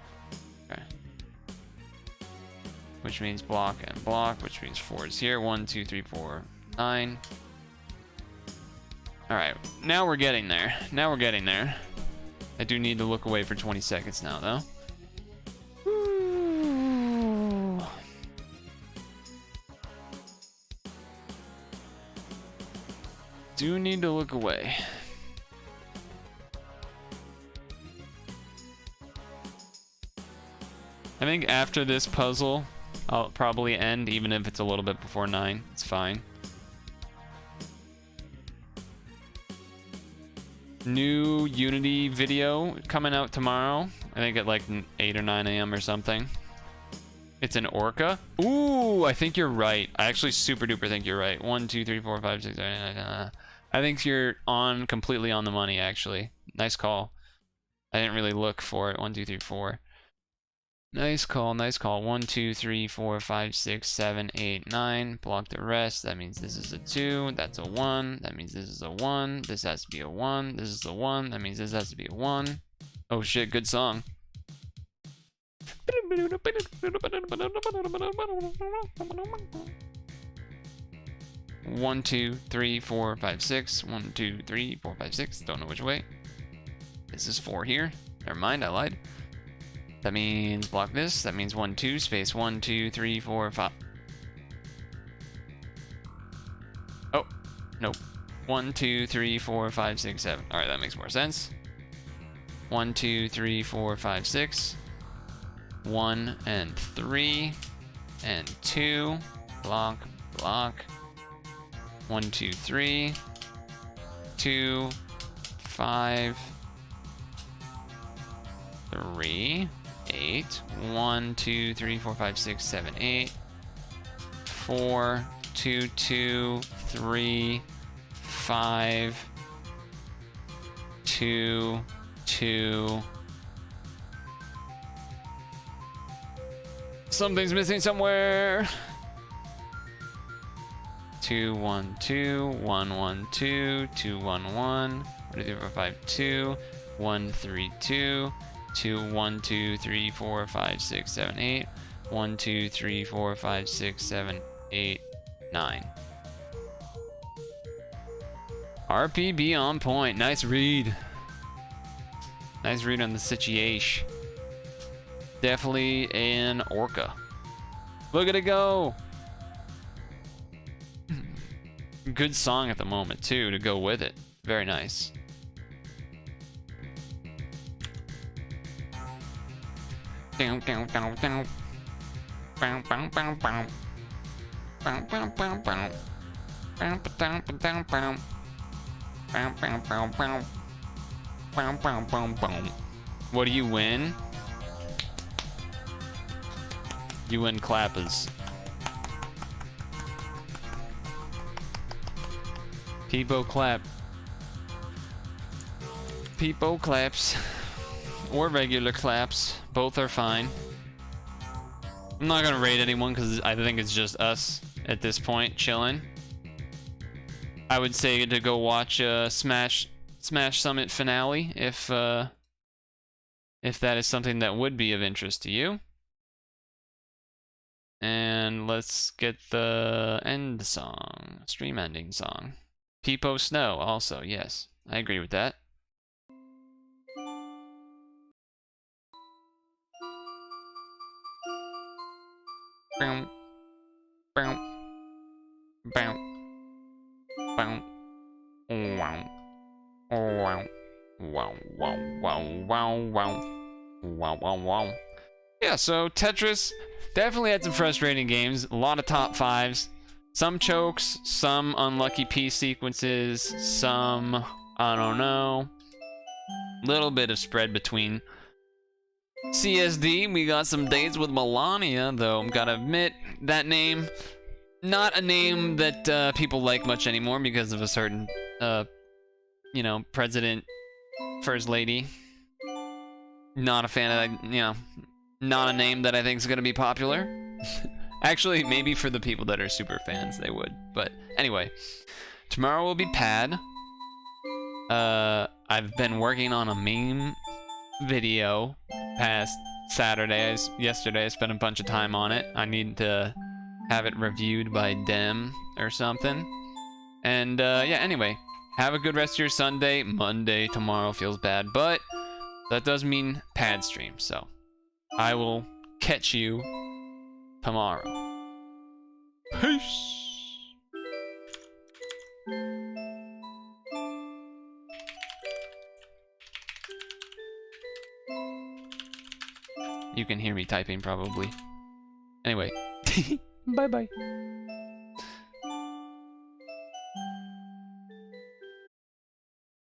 Okay. Which means block and block, which means 4 is here. 1, 2, 3, 4, 9. Alright, now we're getting there. Now we're getting there. I do need to look away for 20 seconds now, though. Do need to look away. I think after this puzzle, I'll probably end, even if it's a little bit before 9. It's fine. New Unity video coming out tomorrow. I think at like 8 or 9 a.m. or something. It's an orca. Ooh, I think you're right. I actually super duper think you're right. 1, 2, 3, 4, 5, 6, 7, 8, 9. I think you're completely on the money, actually. Nice call. I didn't really look for it. 1, 2, 3, 4. Nice call, nice call. 1, 2, 3, 4, 5, 6, 7, 8, 9. Block the rest. That means this is a 2. That's a 1. That means this is a 1. This has to be a 1. This is a 1. That means this has to be a 1. Oh shit, good song. One, 2, 3, 4, 5, 6. 1, 2, 3, 4, 5, 6. Don't know which way. This is 4 here. Never mind, I lied. That means block this. That means 1, 2, space 1, 2, 3, 4, 5. Oh, nope. 1, 2, 3, 4, 5, 6, 7. Alright, that makes more sense. 1, 2, 3, 4, 5, 6. 1 and 3 and 2. Block, block. 1, 2, 3. 2, 5, 3, 8. 1, 2, 3, 4, 5, 6, 7, 8. 4, 2, 2, 3, 5, 2, 2. Something's missing somewhere. 2, 1, 2, 1, 1, 2, 2, 1, 1. 1, 2, 3, 4, 5, 2. 1, 3, 2. 2, 1, 2, 3, 4, 5, 6, 7, 8. 1, 2, 3, 4, 5, 6, 7, 8, 9. RPB on point. Nice read. Nice read on the situation. Definitely an orca. Look at it go. Good song at the moment too to go with it. Very nice. Down, down, down, down. Bow, bow, bow, bow. Bow, bow, bow, bow. Bow, down, down, bow. Bow, bow, bow, bow. Bow, bow, bow, bow. What do you win? You win clappers. Peepo clap. Peepo claps. Or regular claps. Both are fine. I'm not gonna rate anyone because I think it's just us at this point, chilling. I would say to go watch Smash Summit finale if that is something that would be of interest to you. And let's get the end song, stream ending song. Peepo Snow also, yes. I agree with that. Bow, bow, bow, bow, wow, wow, wow, wow, wow, wow, wow, wow, wow. Yeah, so Tetris definitely had some frustrating games. A lot of top 5s. Some chokes, some unlucky piece sequences, some, I don't know. Little bit of spread between. CSD, we got some dates with Melania, though I'm gotta admit, that name, not a name that people like much anymore because of a certain, you know, president, first lady. Not a fan of that, you know, not a name that I think is gonna be popular. Actually, maybe for the people that are super fans, they would. But anyway, tomorrow will be Pad. I've been working on a meme video past Saturday. Yesterday I spent a bunch of time on it. I need to have it reviewed by Dem or something. And yeah, anyway, have a good rest of your Sunday. Monday tomorrow feels bad, but that does mean Pad stream, so I will catch you tomorrow. Peace. You can hear me typing probably. Anyway, bye bye.